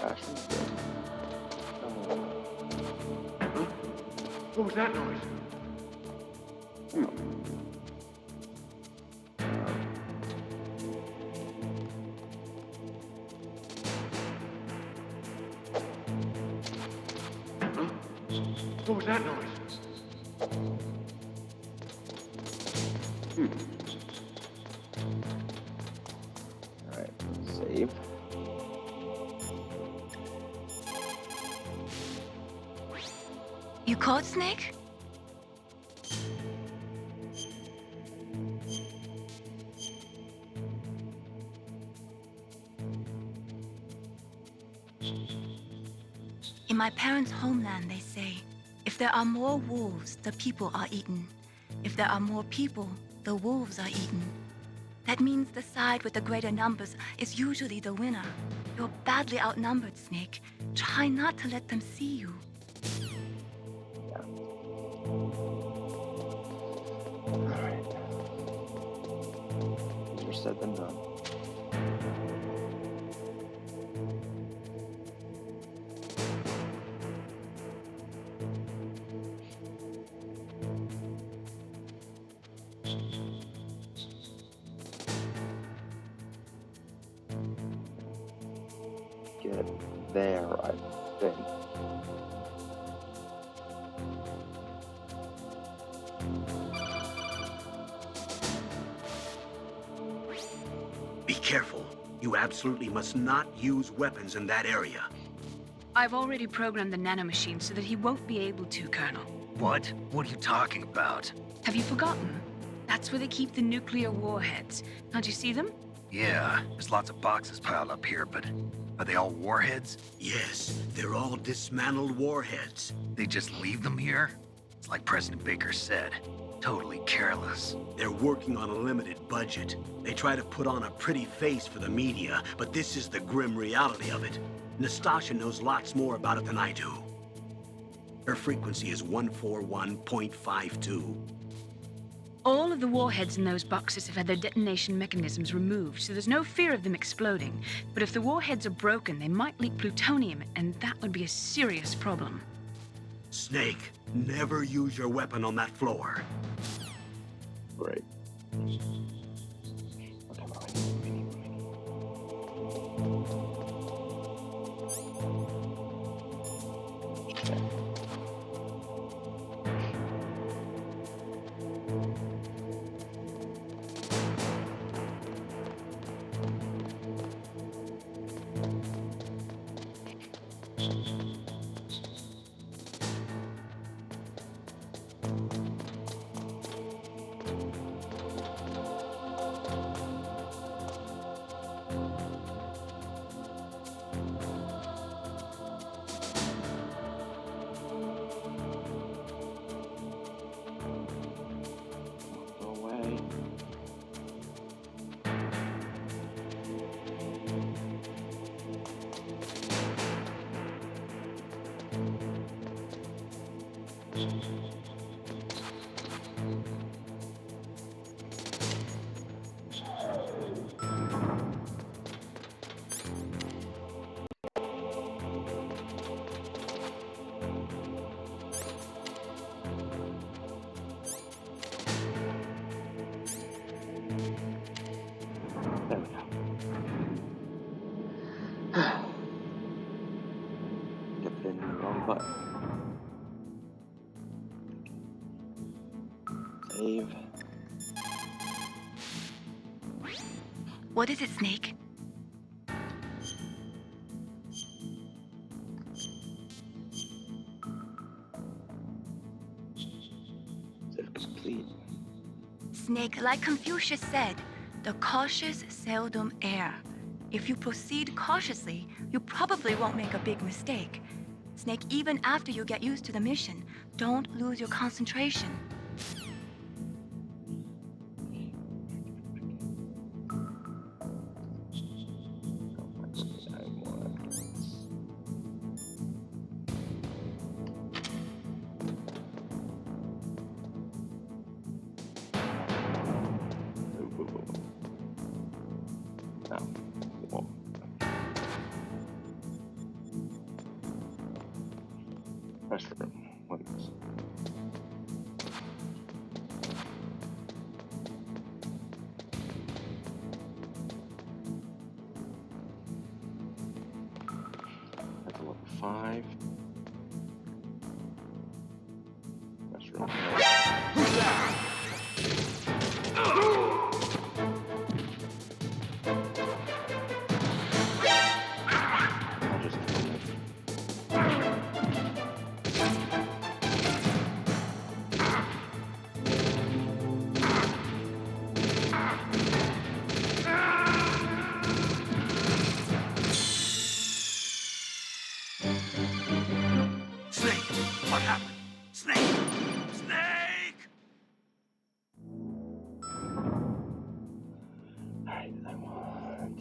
Fashion's good. What was that noise? What was that noise? Alright, save. You caught Snake? In my parents' homeland, they say, if there are more wolves, the people are eaten. If there are more people, the wolves are eaten. That means the side with the greater numbers is usually the winner. You're badly outnumbered, Snake. Try not to let them see you. Alright. Easier said than done. Get there, I think. Be careful. You absolutely must not use weapons in that area. I've already programmed the nanomachine so that he won't be able to, Colonel. What? What are you talking about? Have you forgotten? That's where they keep the nuclear warheads. Can't you see them? Yeah, there's lots of boxes piled up here, but are they all warheads? Yes, they're all dismantled warheads. They just leave them here? It's like President Baker said. Totally careless. They're working on a limited budget. They try to put on a pretty face for the media, but this is the grim reality of it. Nastasha knows lots more about it than I do. Her frequency is 141.52. All of the warheads in those boxes have had their detonation mechanisms removed, so there's no fear of them exploding. But if the warheads are broken, they might leak plutonium, and that would be a serious problem. Snake, never use your weapon on that floor. Great. There we go. Kept hitting the wrong button. Save. What is it, Snake? Save complete. Snake, like Confucius said, the cautious seldom err. If you proceed cautiously, you probably won't make a big mistake. Snake, even after you get used to the mission, don't lose your concentration. Restroom. What is this? That's level 5. Restroom. I'll just kill him. Snake! What happened? Snake! Snake! Alright, I want...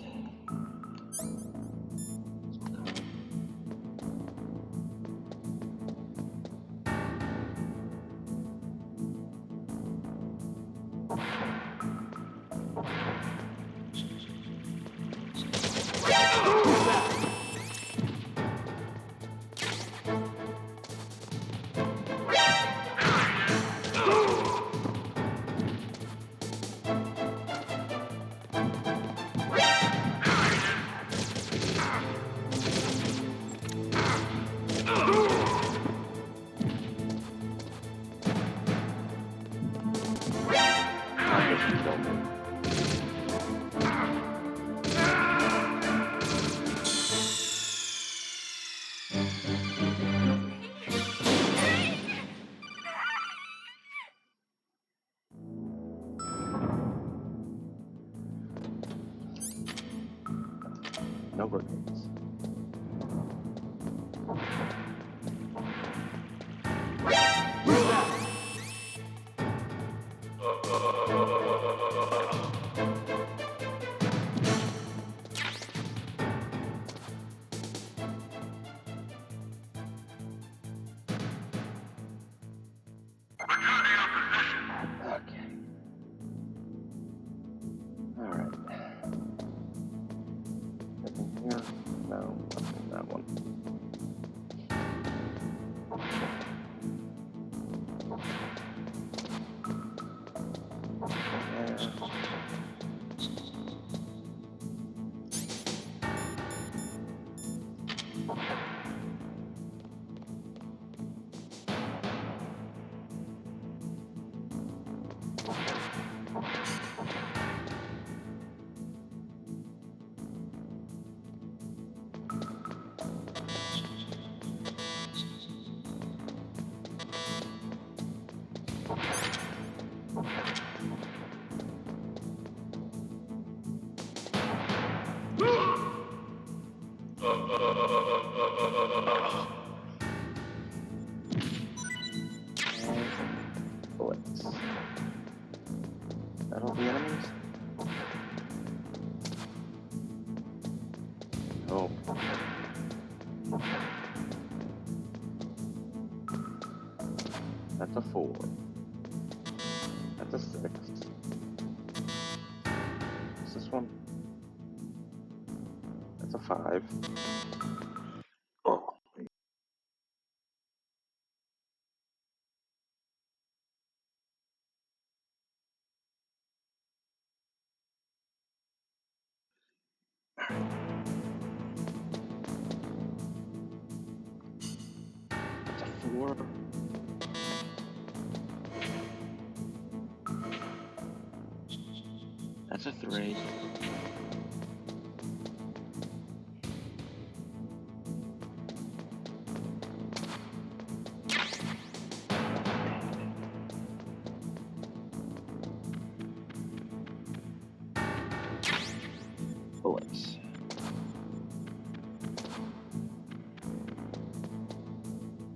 No grenades. Okay. Alright. Nothing here? No, nothing that one. Bullets. That all the enemies? Oh. That's a 4. That's a 6. What's this one? That's a 5. Oh. That's a 4. That's a 3. Bullets.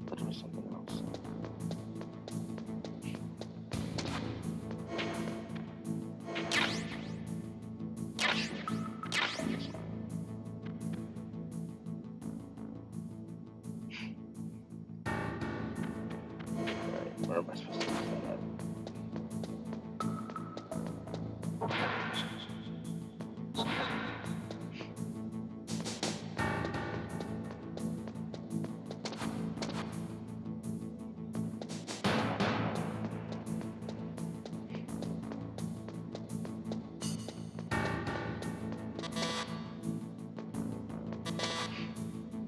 That was something else. Alright, where am I supposed to use that at?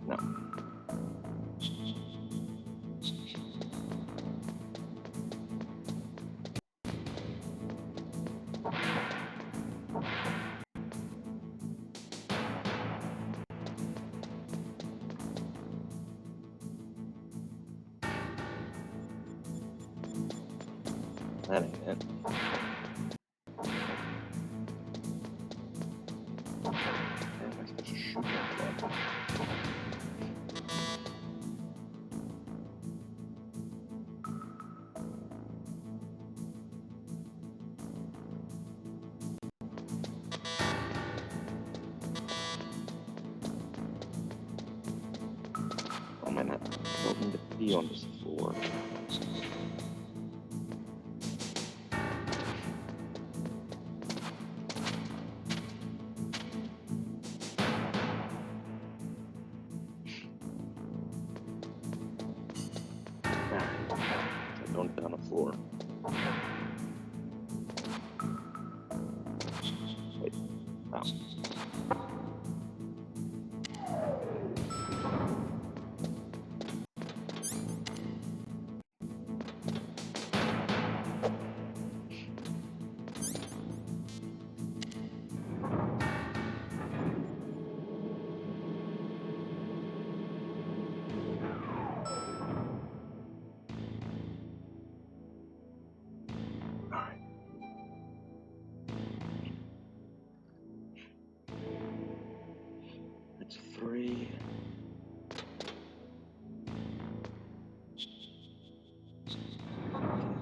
No. That ain't it. Where am I supposed to shoot that from? Am I not building the P on this floor? So don't get on the floor. Wait. Oh. Alright. It's 3.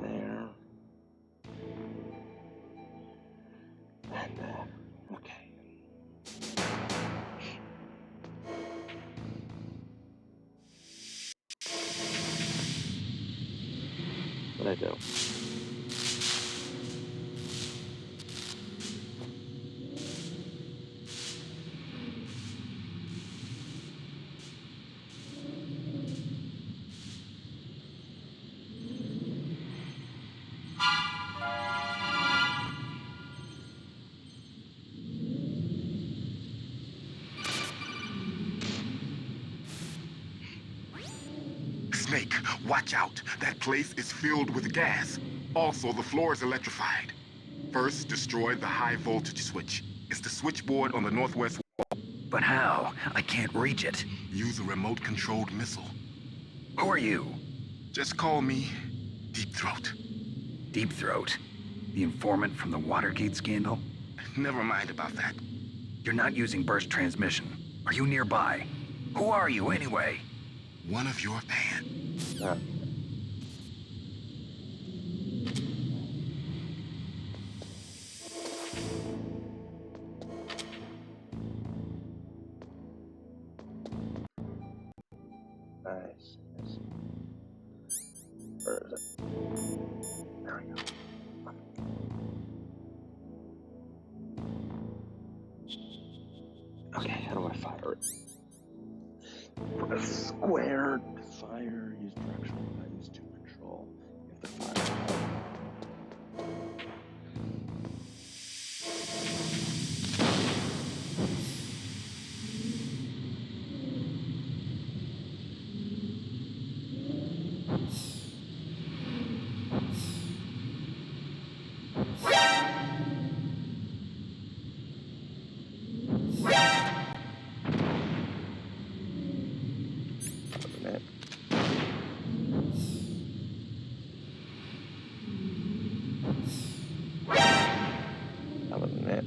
There. And there. Okay. What'd I do? Snake, watch out. That place is filled with gas. Also, the floor is electrified. First, destroy the high voltage switch. It's the switchboard on the northwest wall. But how? I can't reach it. Use a remote-controlled missile. Who are you? Just call me Deep Throat. Deep Throat? The informant from the Watergate scandal? Never mind about that. You're not using burst transmission. Are you nearby? Who are you, anyway? One of your fans. Nice. Where is it? There we go. Okay, how do I fire it? Press square to fire. Use directional buttons to control. You have to fire. That wasn't it.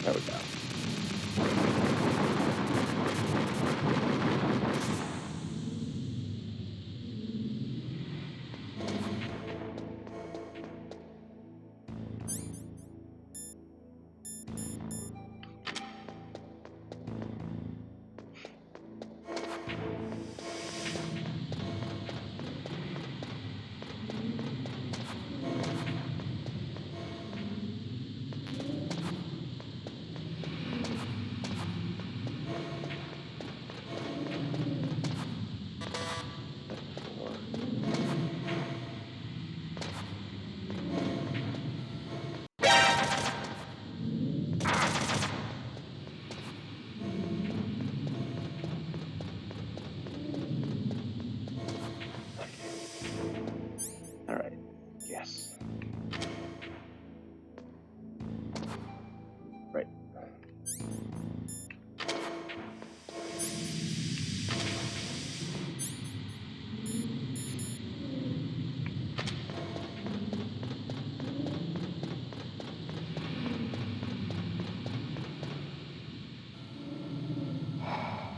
There we go. All right. Yes. Right.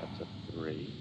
That's a 3.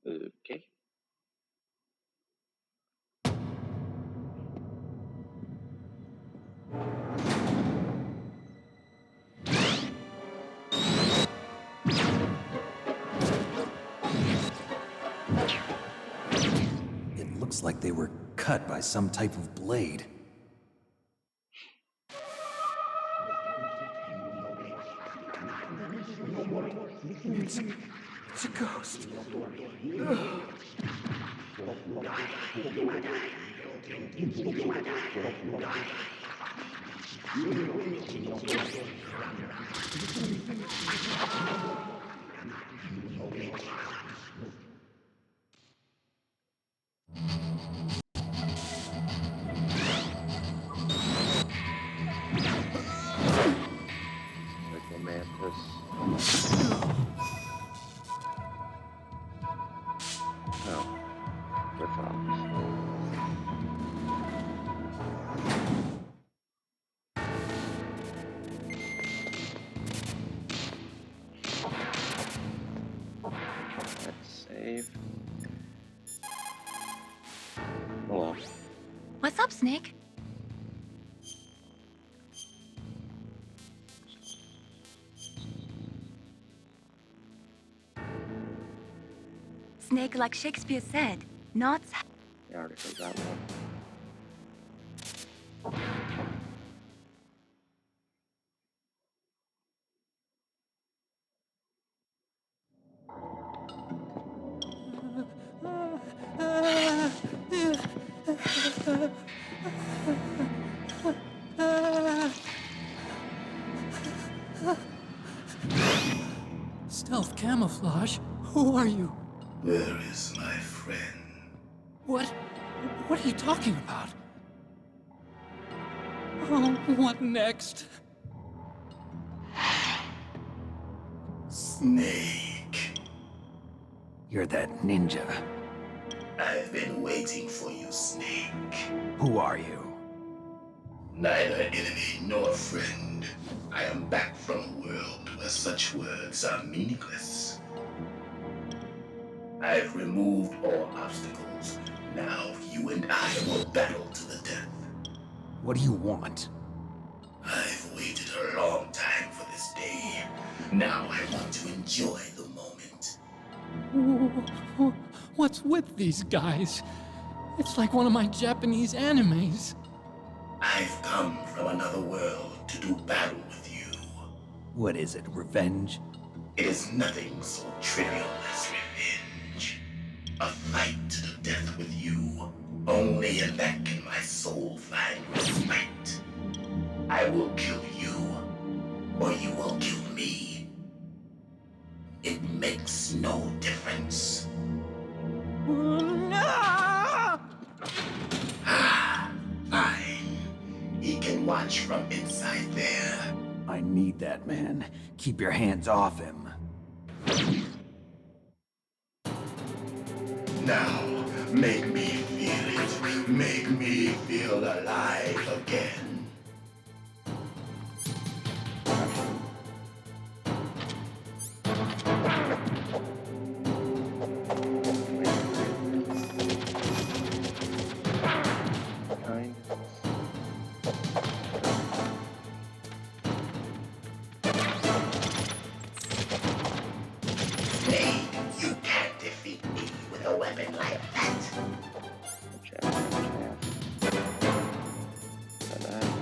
Okay. It looks like they were cut by some type of blade. It's a ghost. Like a mantis. Oh, they're frogs. Let's save. Hello. What's up, Snake? Snake, like Shakespeare said, knots. I already heard that one. Stealth camouflage? Who are you? Where is my friend? What? What are you talking about? Oh, what next? Snake. You're that ninja. I've been waiting for you, Snake. Who are you? Neither enemy nor friend. I am back from a world where such words are meaningless. I've removed all obstacles. Now you and I will battle to the death. What do you want? I've waited a long time for this day. Now I want to enjoy the moment. What's with these guys? It's like one of my Japanese animes. I've come from another world to do battle with you. What is it, revenge? It is nothing so trivial as revenge. A fight to the death with you. Only in that can my soul find respite. I will kill you, or you will kill me. It makes no difference. Fine. He can watch from inside there. I need that man. Keep your hands off him. Now, make me feel it. Make me feel alive again. Snake, you can't defeat me with a weapon like that. That.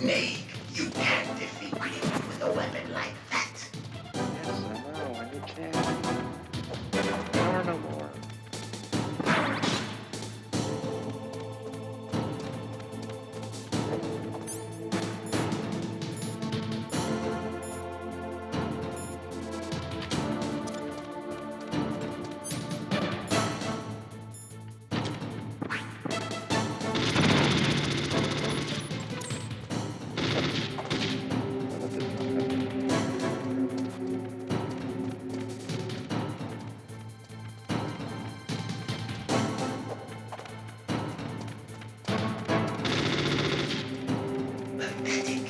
Snake, you can't defeat me with a weapon like that. Yes, I know, and you can't. There are no more. Pathetic.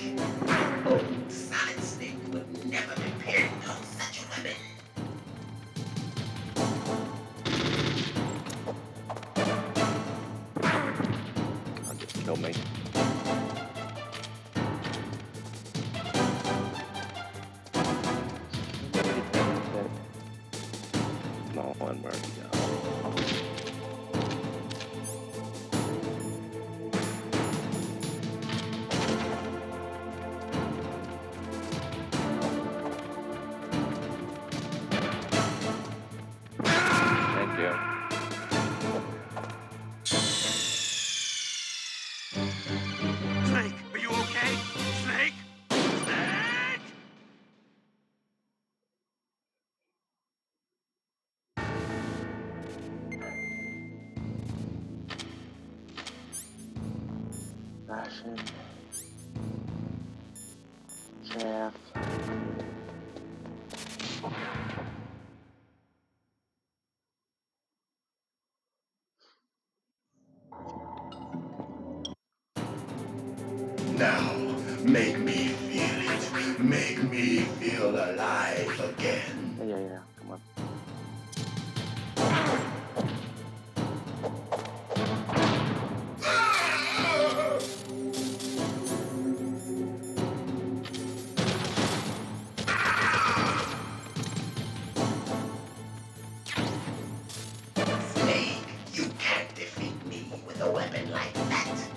Old Solid Snake would never prepare no such a weapon. Just kill me. No one where to go. Thank you. Snake, are you okay? Snake? Snake! Ration. Chaff. Now, make me feel it. Make me feel alive again. Yeah. Come on. Snake, you can't defeat me with a weapon like that.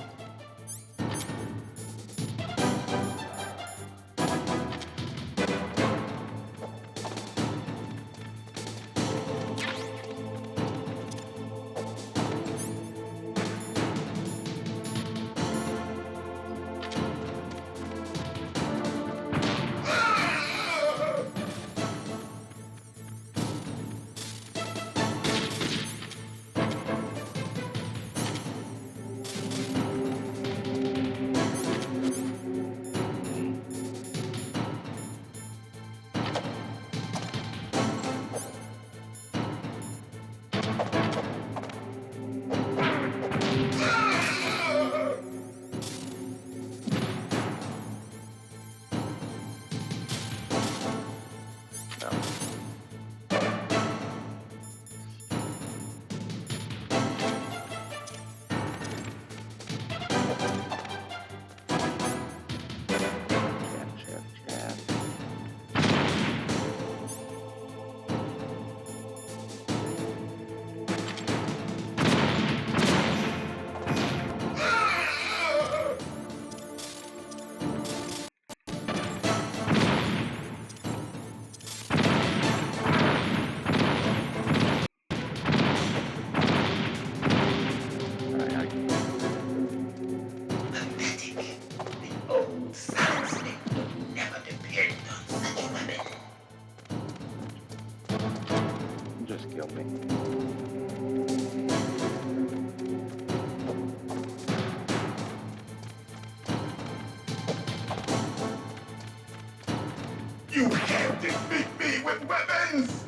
You can't defeat me with weapons!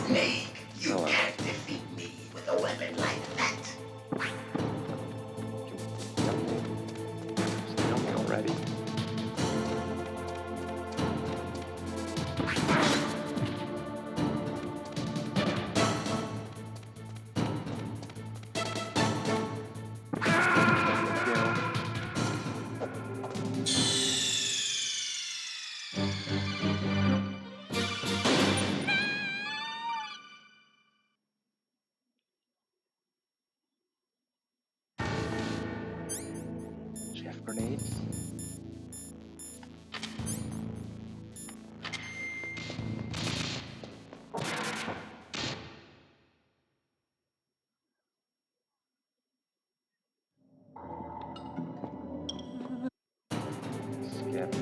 Snake, you can't defeat me with a weapon like that. Kill me already.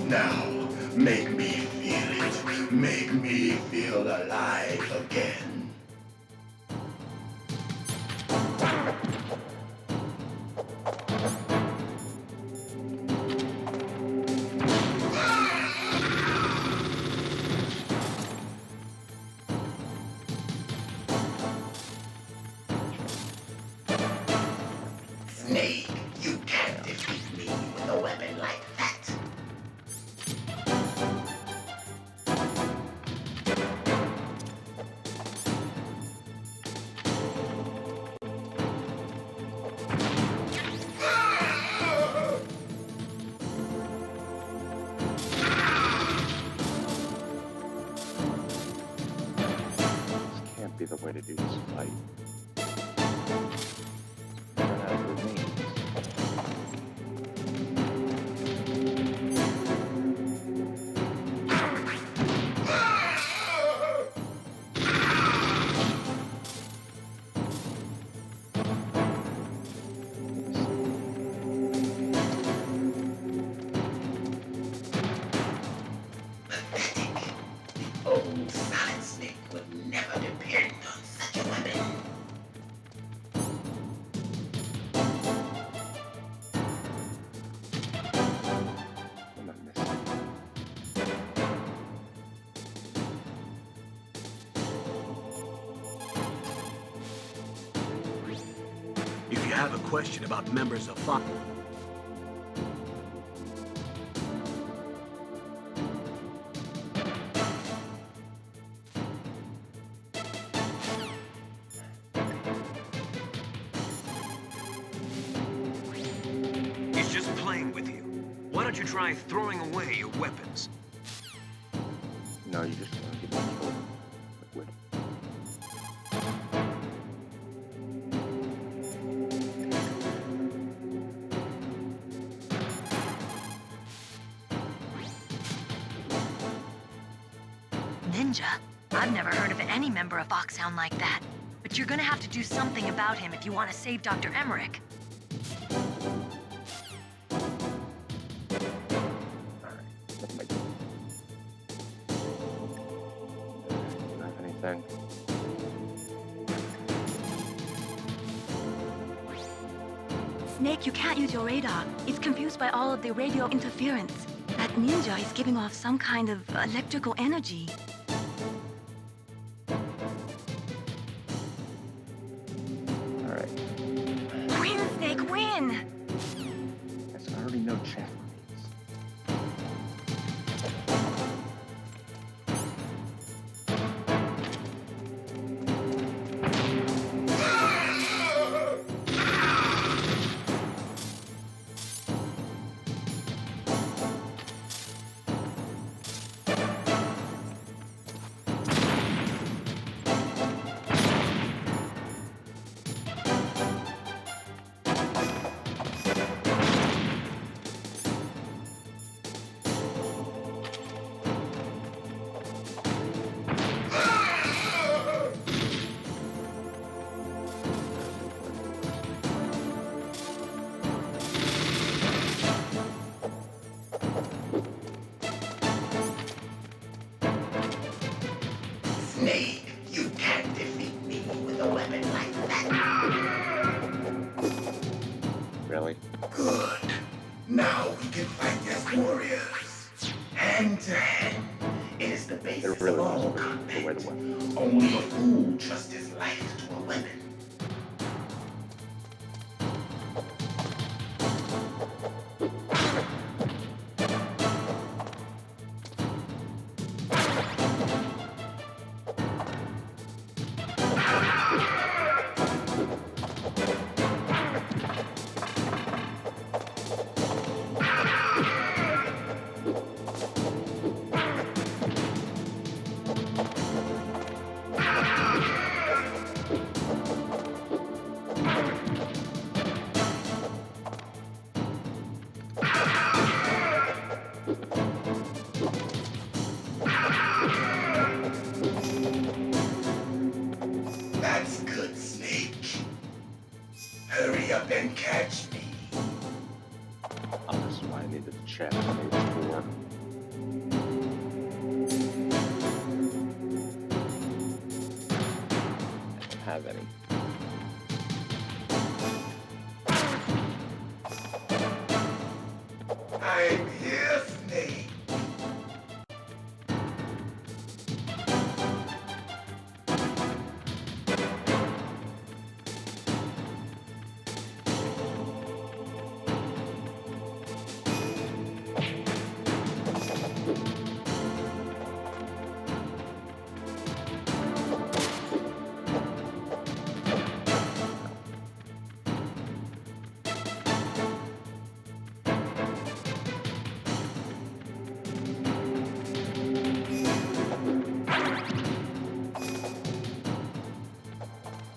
Now, make me feel it. Make me feel alive again. Snake, you can't defeat me with a weapon like that. This can't be the way to do this fight. Run out of grenades. Old Solid Snake would never depend on such a weapon. What am I missing? If you have a question about members of Fox... He's just playing with you. Why don't you try throwing away your weapons? No, you just want to get me killed. Liquid. Ninja? I've never heard of any member of Foxhound like that. But you're gonna have to do something about him if you want to save Dr. Emmerich. Alright, what am I doing? Don't have anything. Snake, you can't use your radar. It's confused by all of the radio interference. That ninja is giving off some kind of electrical energy. Alright. Win, Snake, win! Guess I already know chaff grenades. Snake, you can't defeat me with a weapon like that. Really? Good. Now we can fight as warriors. Hand to hand. It is the basis It really of all was combat. the way to win. Only a fool trusts his life to a weapon. That's good, Snake. Hurry up and catch me. Oh, this is why I needed the chaff grenades for. have any. I'm here, Snake.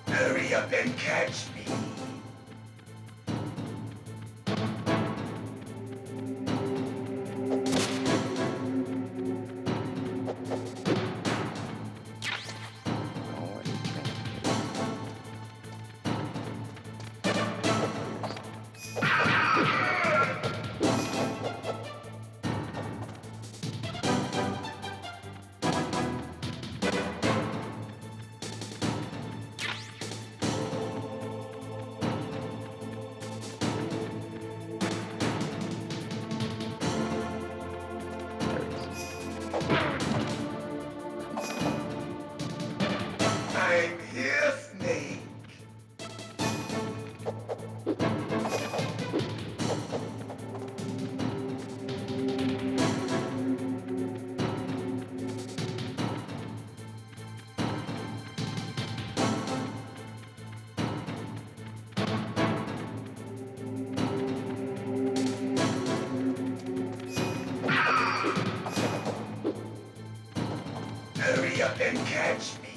Hurry up and catch me. I'm here, Snake. Hurry up and catch me.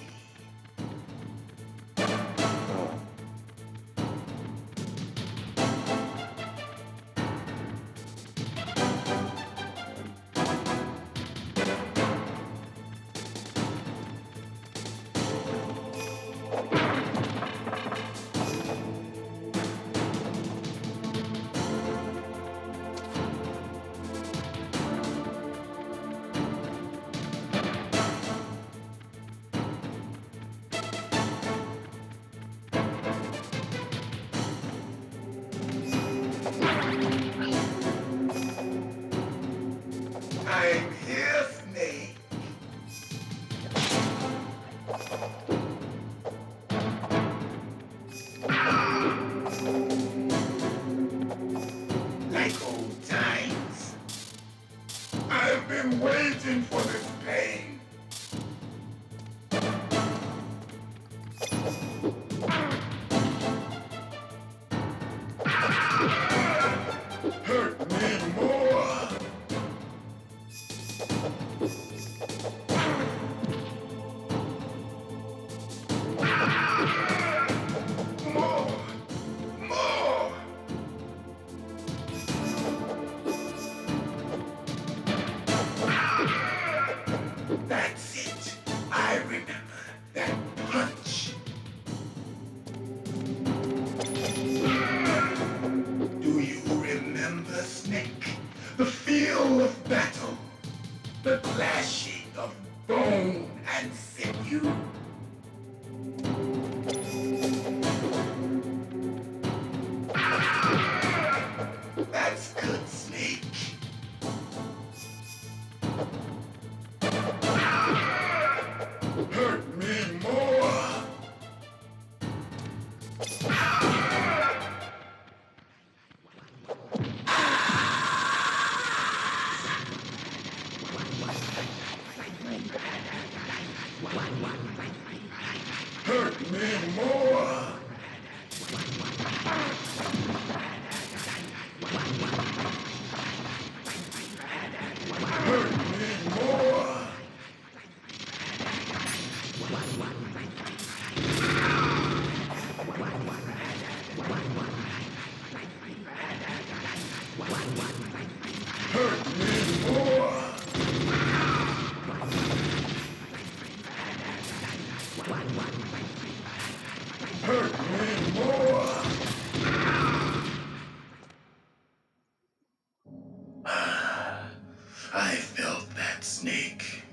I'm here, Snake. Like old times. I've been waiting for this pain. Hurt me more. More. More. That's it. I remember that punch. Do you remember, Snake? The feel of battle. The clashing of bone and sinew. That's good, Snake. Hurt me more. Hurt me more. Hurt me more. Hurt me more. Hurt me more. I felt that, Snake.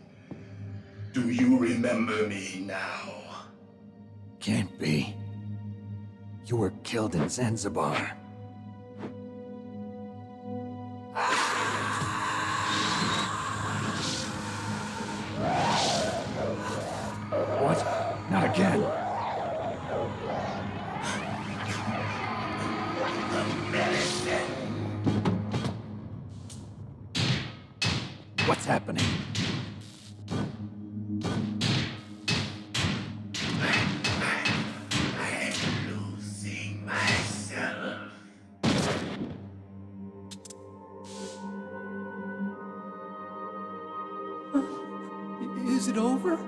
Do you remember me now? Can't be. You were killed in Zanzibar. What? Not again. What's happening? I'm losing myself. Is it over?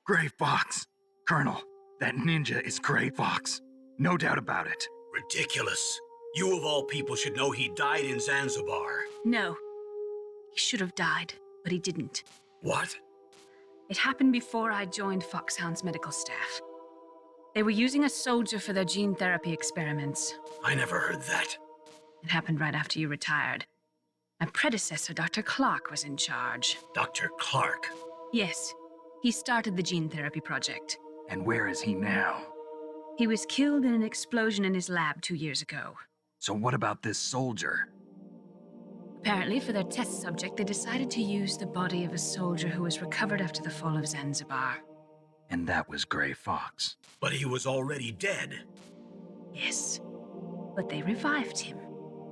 Gray Fox! Colonel, that ninja is Gray Fox. No doubt about it. Ridiculous. You of all people should know he died in Zanzibar. No. He should have died, but he didn't. What? It happened before I joined Foxhound's medical staff. They were using a soldier for their gene therapy experiments. I never heard that. It happened right after you retired. My predecessor, Dr. Clark, was in charge. Dr. Clark? Yes. He started the gene therapy project. And where is he now? He was killed in an explosion in his lab 2 years ago. So what about this soldier? Apparently, for their test subject, they decided to use the body of a soldier who was recovered after the fall of Zanzibar. And that was Gray Fox. But he was already dead. Yes. But they revived him.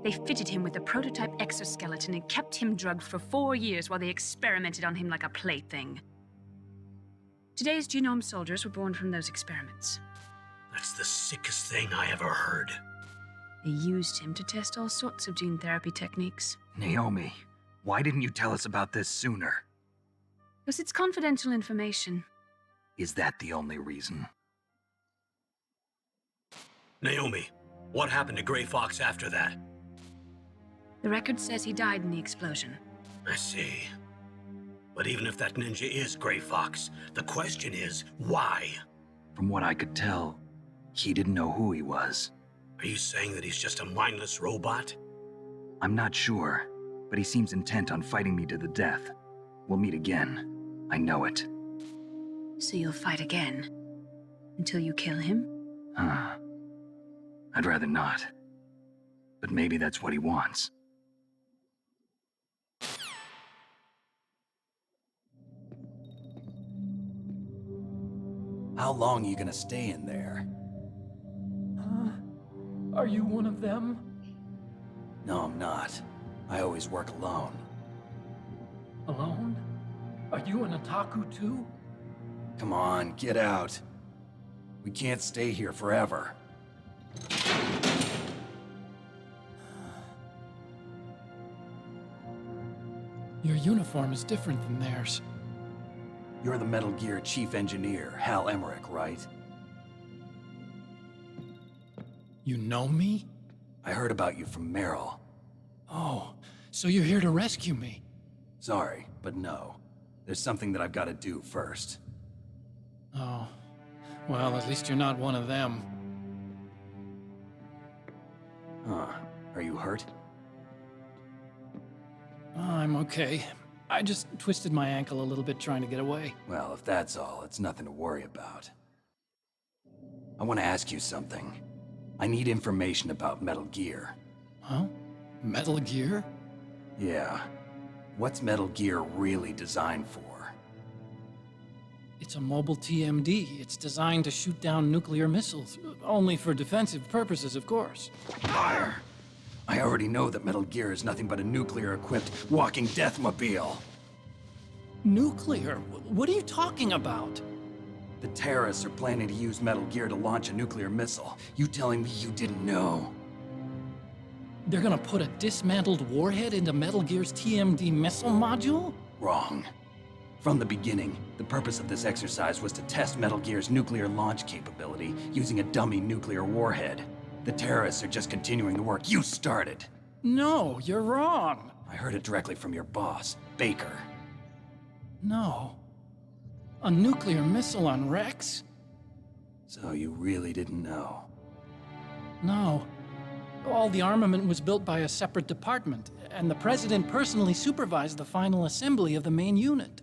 They fitted him with a prototype exoskeleton and kept him drugged for 4 years while they experimented on him like a plaything. Today's genome soldiers were born from those experiments. That's the sickest thing I ever heard. They used him to test all sorts of gene therapy techniques. Naomi, why didn't you tell us about this sooner? Because it's confidential information. Is that the only reason? Naomi, what happened to Gray Fox after that? The record says he died in the explosion. I see. But even if that ninja is Gray Fox, the question is, why? From what I could tell, he didn't know who he was. Are you saying that he's just a mindless robot? I'm not sure, but he seems intent on fighting me to the death. We'll meet again. I know it. So you'll fight again? Until you kill him? I'd rather not. But maybe that's what he wants. How long are you gonna stay in there? Are you one of them? No, I'm not. I always work alone. Alone? Are you an otaku too? Come on, get out. We can't stay here forever. Your uniform is different than theirs. You're the Metal Gear Chief Engineer, Hal Emmerich, right? You know me? I heard about you from Meryl. Oh, so you're here to rescue me? Sorry, but no. There's something that I've got to do first. Oh. Well, at least you're not one of them. Huh. Are you hurt? I'm okay. I just twisted my ankle a little bit trying to get away. Well, if that's all, it's nothing to worry about. I want to ask you something. I need information about Metal Gear. Huh? Metal Gear? Yeah. What's Metal Gear really designed for? It's a mobile TMD. It's designed to shoot down nuclear missiles. Only for defensive purposes, of course. Fire! I already know that Metal Gear is nothing but a nuclear-equipped walking deathmobile. Nuclear? What are you talking about? The terrorists are planning to use Metal Gear to launch a nuclear missile. You telling me you didn't know? They're gonna put a dismantled warhead into Metal Gear's TMD missile module? Wrong. From the beginning, the purpose of this exercise was to test Metal Gear's nuclear launch capability using a dummy nuclear warhead. The terrorists are just continuing the work you started. No, you're wrong. I heard it directly from your boss. Baker. No. A nuclear missile on Rex? So you really didn't know? No. All the armament was built by a separate department, and the President personally supervised the final assembly of the main unit.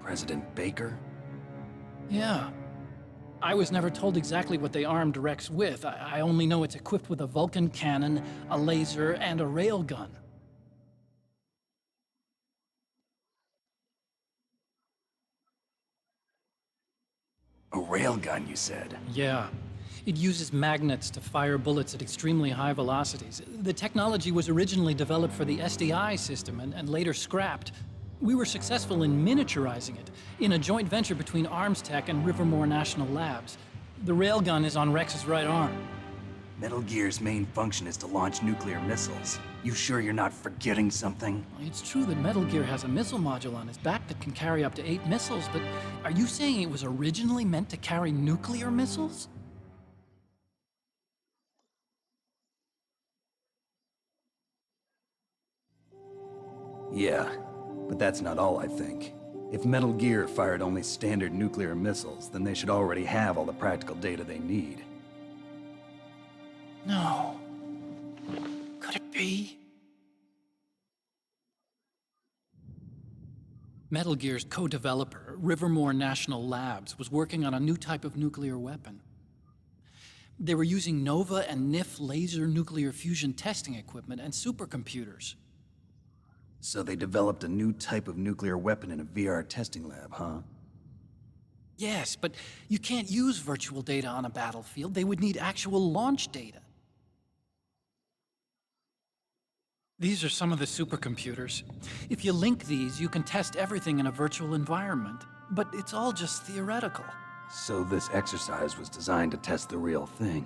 President Baker? Yeah. I was never told exactly what they armed Rex with. I only know it's equipped with a Vulcan cannon, a laser, and a railgun. A railgun, you said? Yeah. It uses magnets to fire bullets at extremely high velocities. The technology was originally developed for the SDI system and later scrapped. We were successful in miniaturizing it, in a joint venture between Arms Tech and Rivermore National Labs. The railgun is on Rex's right arm. Metal Gear's main function is to launch nuclear missiles. You sure you're not forgetting something? It's true that Metal Gear has a missile module on his back that can carry up to 8 missiles, but are you saying it was originally meant to carry nuclear missiles? Yeah, but that's not all I think. If Metal Gear fired only standard nuclear missiles, then they should already have all the practical data they need. No. Could it be? Metal Gear's co-developer, Rivermore National Labs, was working on a new type of nuclear weapon. They were using NOVA and NIF laser nuclear fusion testing equipment and supercomputers. So they developed a new type of nuclear weapon in a VR testing lab, huh? Yes, but you can't use virtual data on a battlefield. They would need actual launch data. These are some of the supercomputers. If you link these, you can test everything in a virtual environment. But it's all just theoretical. So this exercise was designed to test the real thing.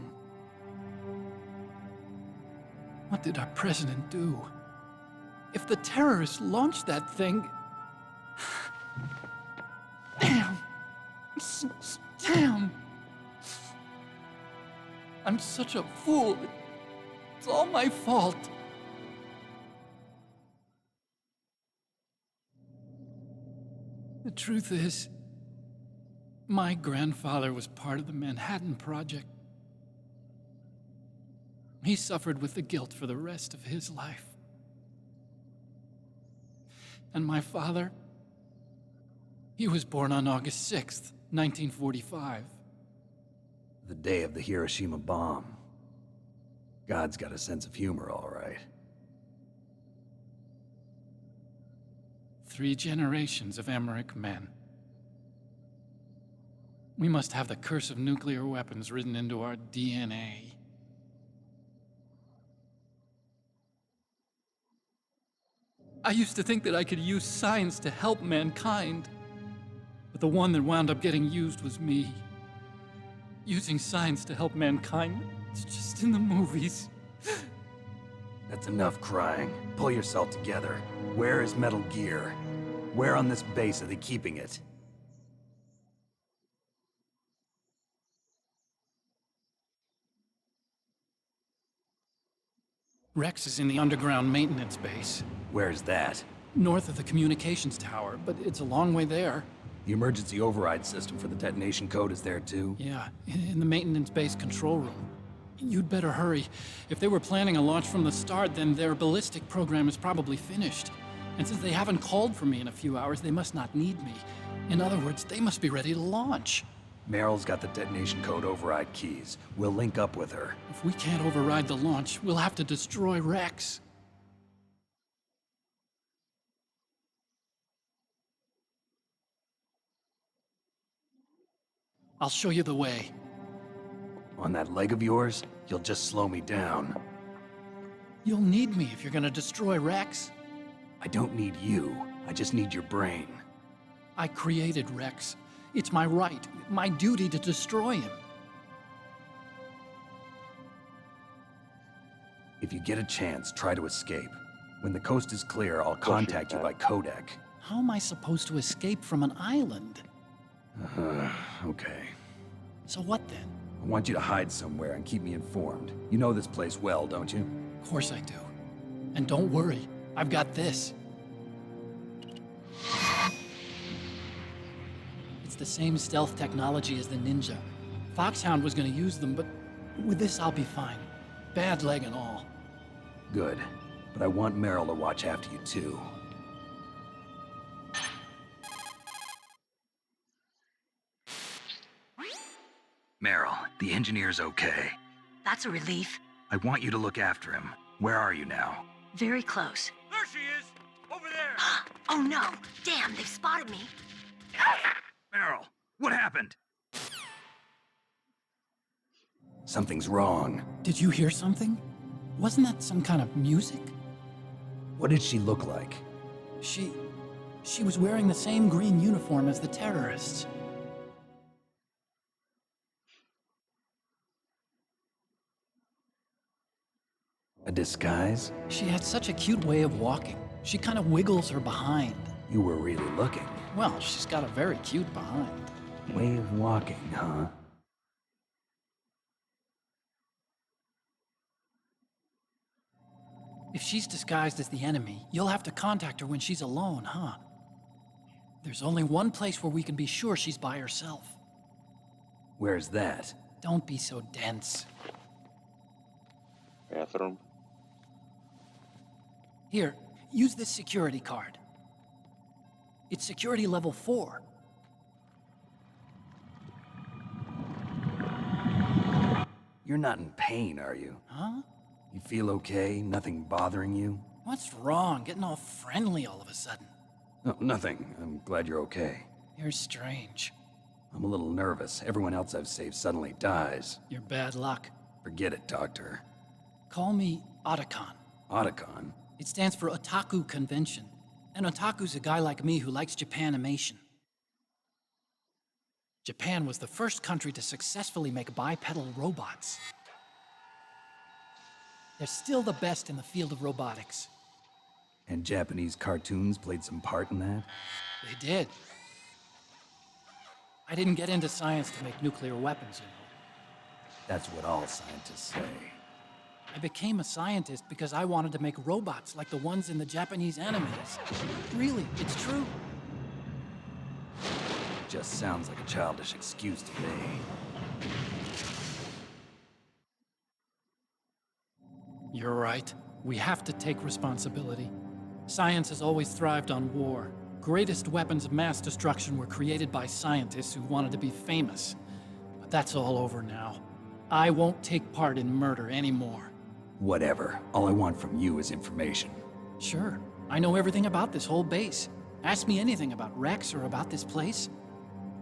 What did our president do? If the terrorists launched that thing... Damn! Damn! I'm such a fool. It's all my fault. The truth is, my grandfather was part of the Manhattan Project. He suffered with the guilt for the rest of his life. And my father, he was born on August 6th, 1945. The day of the Hiroshima bomb. God's got a sense of humor, all right. 3 generations of Emmerich men. We must have the curse of nuclear weapons written into our DNA. I used to think that I could use science to help mankind, but the one that wound up getting used was me. Using science to help mankind, it's just in the movies. That's enough crying. Pull yourself together. Where is Metal Gear? Where on this base are they keeping it? Rex is in the underground maintenance base. Where's that? North of the communications tower, but it's a long way there. The emergency override system for the detonation code is there too? Yeah, in the maintenance base control room. You'd better hurry. If they were planning a launch from the start, then their ballistic program is probably finished. And since they haven't called for me in a few hours, they must not need me. In other words, they must be ready to launch. Meryl's got the detonation code override keys. We'll link up with her. If we can't override the launch, we'll have to destroy Rex. I'll show you the way. On that leg of yours, you'll just slow me down. You'll need me if you're gonna destroy Rex. I don't need you. I just need your brain. I created Rex. It's my right, my duty to destroy him. If you get a chance, try to escape. When the coast is clear, I'll contact you by codec. How am I supposed to escape from an island? Okay. So what then? I want you to hide somewhere and keep me informed. You know this place well, don't you? Of course I do. And don't worry, I've got this. the same stealth technology as the Ninja. Foxhound was gonna use them, but with this I'll be fine. Bad leg and all. Good. But I want Meryl to watch after you too. Meryl, the engineer's okay. That's a relief. I want you to look after him. Where are you now? Very close. There she is! Over there! Oh no! Damn, they've spotted me. Meryl, what happened? Something's wrong. Did you hear something? Wasn't that some kind of music? What did she look like? She was wearing the same green uniform as the terrorists. A disguise? She had such a cute way of walking. She kind of wiggles her behind. You were really looking. Well, she's got a very cute behind. Way of walking, huh? If she's disguised as the enemy, you'll have to contact her when she's alone, huh? There's only one place where we can be sure she's by herself. Where's that? Don't be so dense. Bathroom. Here, use this security card. It's security level 4. You're not in pain, are you? Huh? You feel okay? Nothing bothering you? What's wrong? Getting all friendly all of a sudden. No, nothing. I'm glad you're okay. You're strange. I'm a little nervous. Everyone else I've saved suddenly dies. You're bad luck. Forget it, Doctor. Call me Otacon. Otacon? It stands for Otaku Convention. An otaku's a guy like me who likes Japanimation. Japan was the first country to successfully make bipedal robots. They're still the best in the field of robotics. And Japanese cartoons played some part in that? They did. I didn't get into science to make nuclear weapons, you know. That's what all scientists say. I became a scientist because I wanted to make robots like the ones in the Japanese animes. Really, it's true. Just sounds like a childish excuse to me. You're right. We have to take responsibility. Science has always thrived on war. Greatest weapons of mass destruction were created by scientists who wanted to be famous. But that's all over now. I won't take part in murder anymore. Whatever. All I want from you is information. Sure. I know everything about this whole base. Ask me anything about Rex or about this place.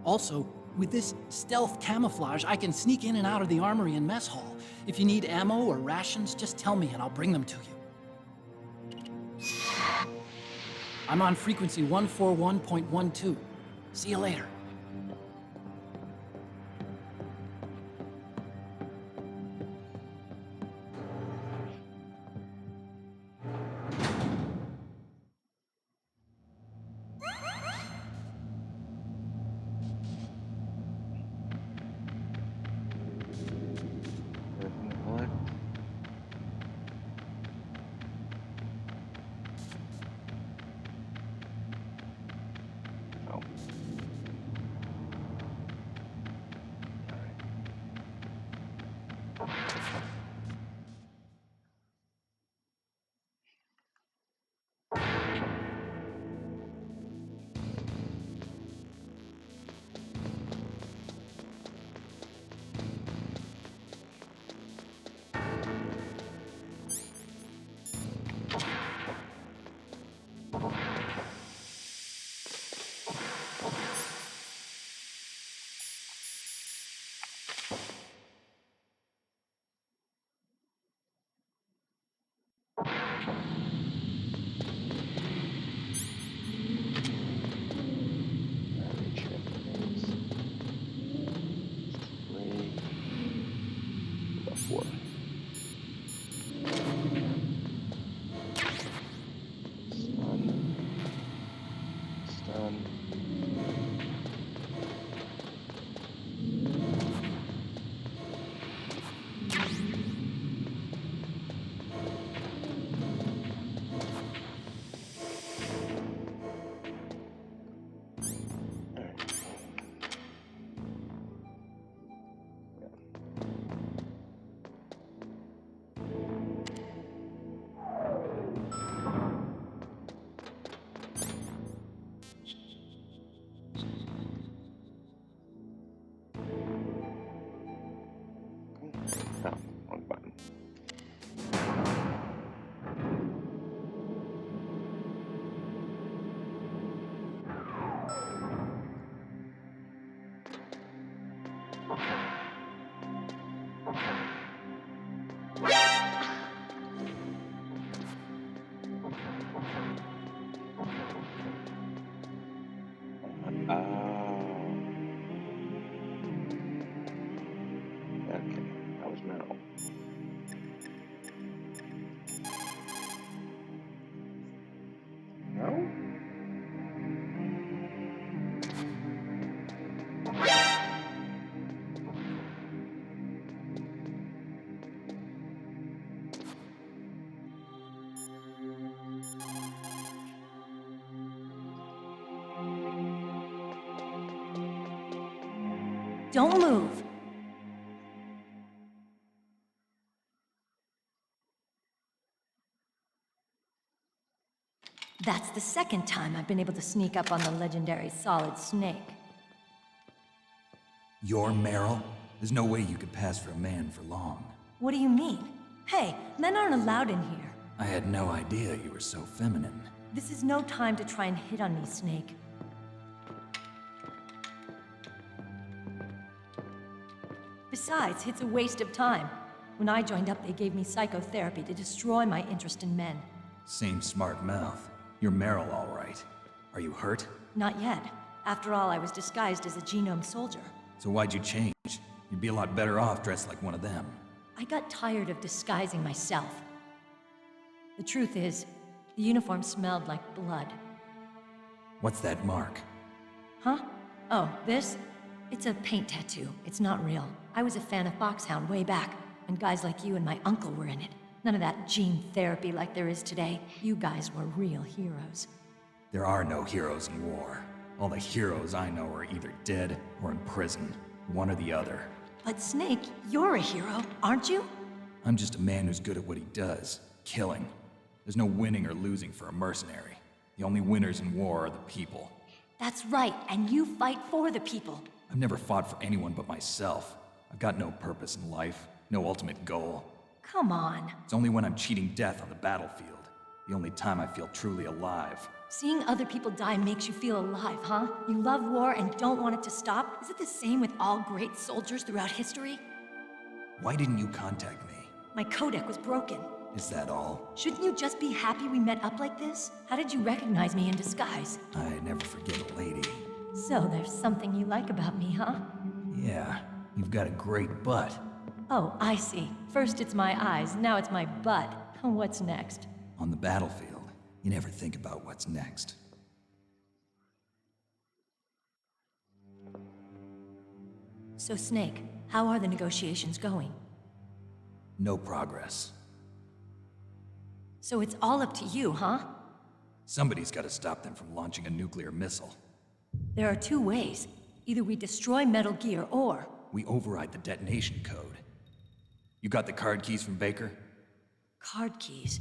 Also, with this stealth camouflage, I can sneak in and out of the armory and mess hall. If you need ammo or rations, just tell me and I'll bring them to you. I'm on frequency 141.12. See you later. What? Oh. Don't move. That's the second time I've been able to sneak up on the legendary Solid Snake. You're Meryl? There's no way you could pass for a man for long. What do you mean? Hey, men aren't allowed in here. I had no idea you were so feminine. This is no time to try and hit on me, Snake. Besides, it's a waste of time. When I joined up, they gave me psychotherapy to destroy my interest in men. Same smart mouth. You're Meryl, all right. Are you hurt? Not yet. After all, I was disguised as a genome soldier. So why'd you change? You'd be a lot better off dressed like one of them. I got tired of disguising myself. The truth is, the uniform smelled like blood. What's that mark? Huh? Oh, this? It's a paint tattoo. It's not real. I was a fan of Foxhound way back, when guys like you and my uncle were in it. None of that gene therapy like there is today. You guys were real heroes. There are no heroes in war. All the heroes I know are either dead or in prison. One or the other. But Snake, you're a hero, aren't you? I'm just a man who's good at what he does. Killing. There's no winning or losing for a mercenary. The only winners in war are the people. That's right, and you fight for the people. I've never fought for anyone but myself. I've got no purpose in life, no ultimate goal. Come on. It's only when I'm cheating death on the battlefield. The only time I feel truly alive. Seeing other people die makes you feel alive, huh? You love war and don't want it to stop? Is it the same with all great soldiers throughout history? Why didn't you contact me? My codec was broken. Is that all? Shouldn't you just be happy we met up like this? How did you recognize me in disguise? I never forget a lady. So there's something you like about me, huh? Yeah, you've got a great butt. Oh, I see. First it's my eyes, now it's my butt. What's next? On the battlefield, you never think about what's next. So Snake, how are the negotiations going? No progress. So it's all up to you, huh? Somebody's got to stop them from launching a nuclear missile. There are two ways. Either we destroy Metal Gear, or... we override the detonation code. You got the card keys from Baker? Card keys?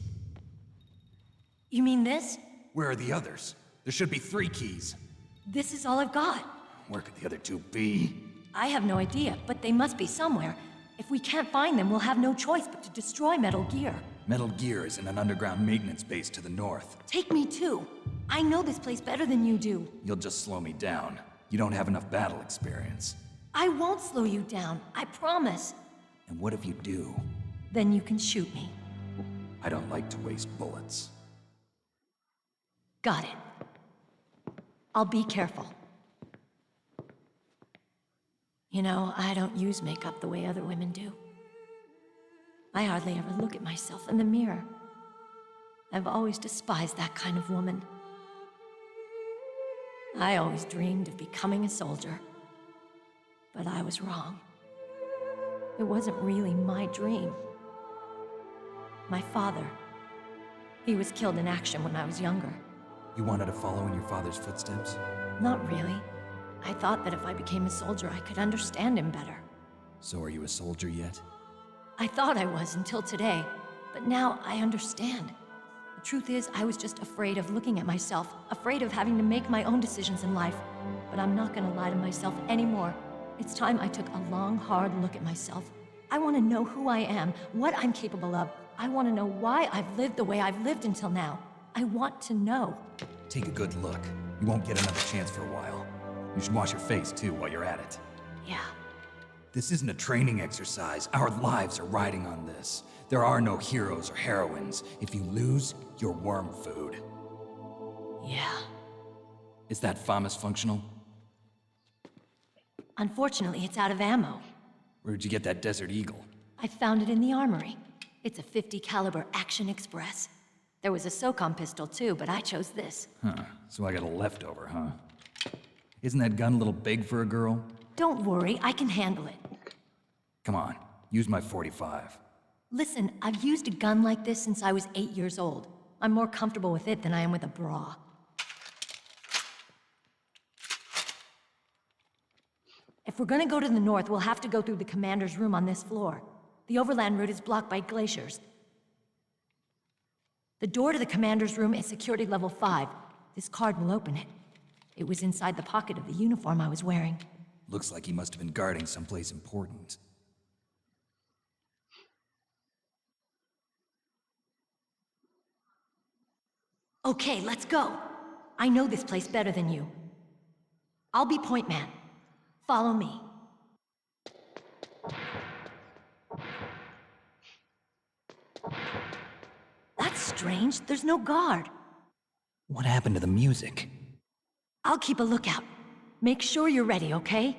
You mean this? Where are the others? There should be 3 keys. This is all I've got. Where could the other 2 be? I have no idea, but they must be somewhere. If we can't find them, we'll have no choice but to destroy Metal Gear. Metal Gear is in an underground maintenance base to the north. Take me too. I know this place better than you do. You'll just slow me down. You don't have enough battle experience. I won't slow you down, I promise. And what if you do? Then you can shoot me. I don't like to waste bullets. Got it. I'll be careful. You know, I don't use makeup the way other women do. I hardly ever look at myself in the mirror. I've always despised that kind of woman. I always dreamed of becoming a soldier. But I was wrong. It wasn't really my dream. My father, he was killed in action when I was younger. You wanted to follow in your father's footsteps? Not really. I thought that if I became a soldier, I could understand him better. So are you a soldier yet? I thought I was until today, but now I understand. The truth is, I was just afraid of looking at myself, afraid of having to make my own decisions in life. But I'm not gonna lie to myself anymore. It's time I took a long, hard look at myself. I want to know who I am, what I'm capable of. I want to know why I've lived the way I've lived until now. I want to know. Take a good look. You won't get another chance for a while. You should wash your face, too, while you're at it. Yeah. This isn't a training exercise. Our lives are riding on this. There are no heroes or heroines. If you lose, you're worm food. Yeah. Is that FAMAS functional? Unfortunately, it's out of ammo. Where'd you get that Desert Eagle? I found it in the armory. It's a .50 caliber Action Express. There was a SOCOM pistol too, but I chose this. Huh, so I got a leftover, huh? Isn't that gun a little big for a girl? Don't worry, I can handle it. Come on, use my .45. Listen, I've used a gun like this since I was 8 years old. I'm more comfortable with it than I am with a bra. If we're gonna go to the north, we'll have to go through the commander's room on this floor. The overland route is blocked by glaciers. The door to the commander's room is security level 5. This card will open it. It was inside the pocket of the uniform I was wearing. Looks like he must have been guarding someplace important. Okay, let's go. I know this place better than you. I'll be point man. Follow me. That's strange. There's no guard. What happened to the music? I'll keep a lookout. Make sure you're ready, okay?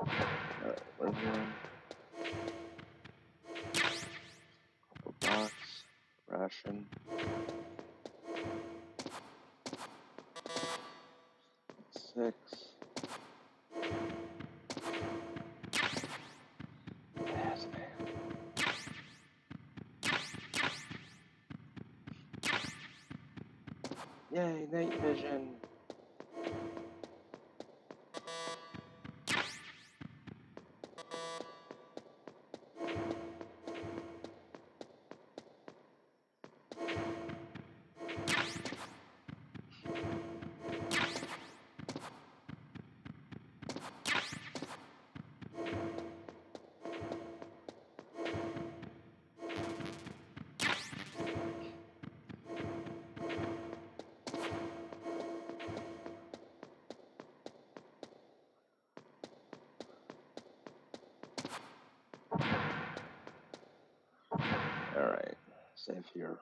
Alright, we're here. Couple box, ration. 6. Yes, man. Yay, night vision. Alright, save here.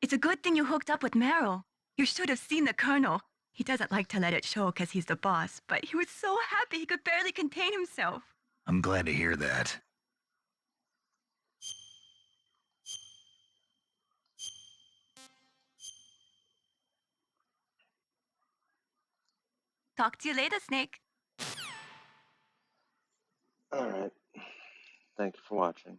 It's a good thing you hooked up with Meryl. You should have seen the Colonel. He doesn't like to let it show because he's the boss, but he was so happy he could barely contain himself. I'm glad to hear that. Talk to you later, Snake. Alright. Thank you for watching.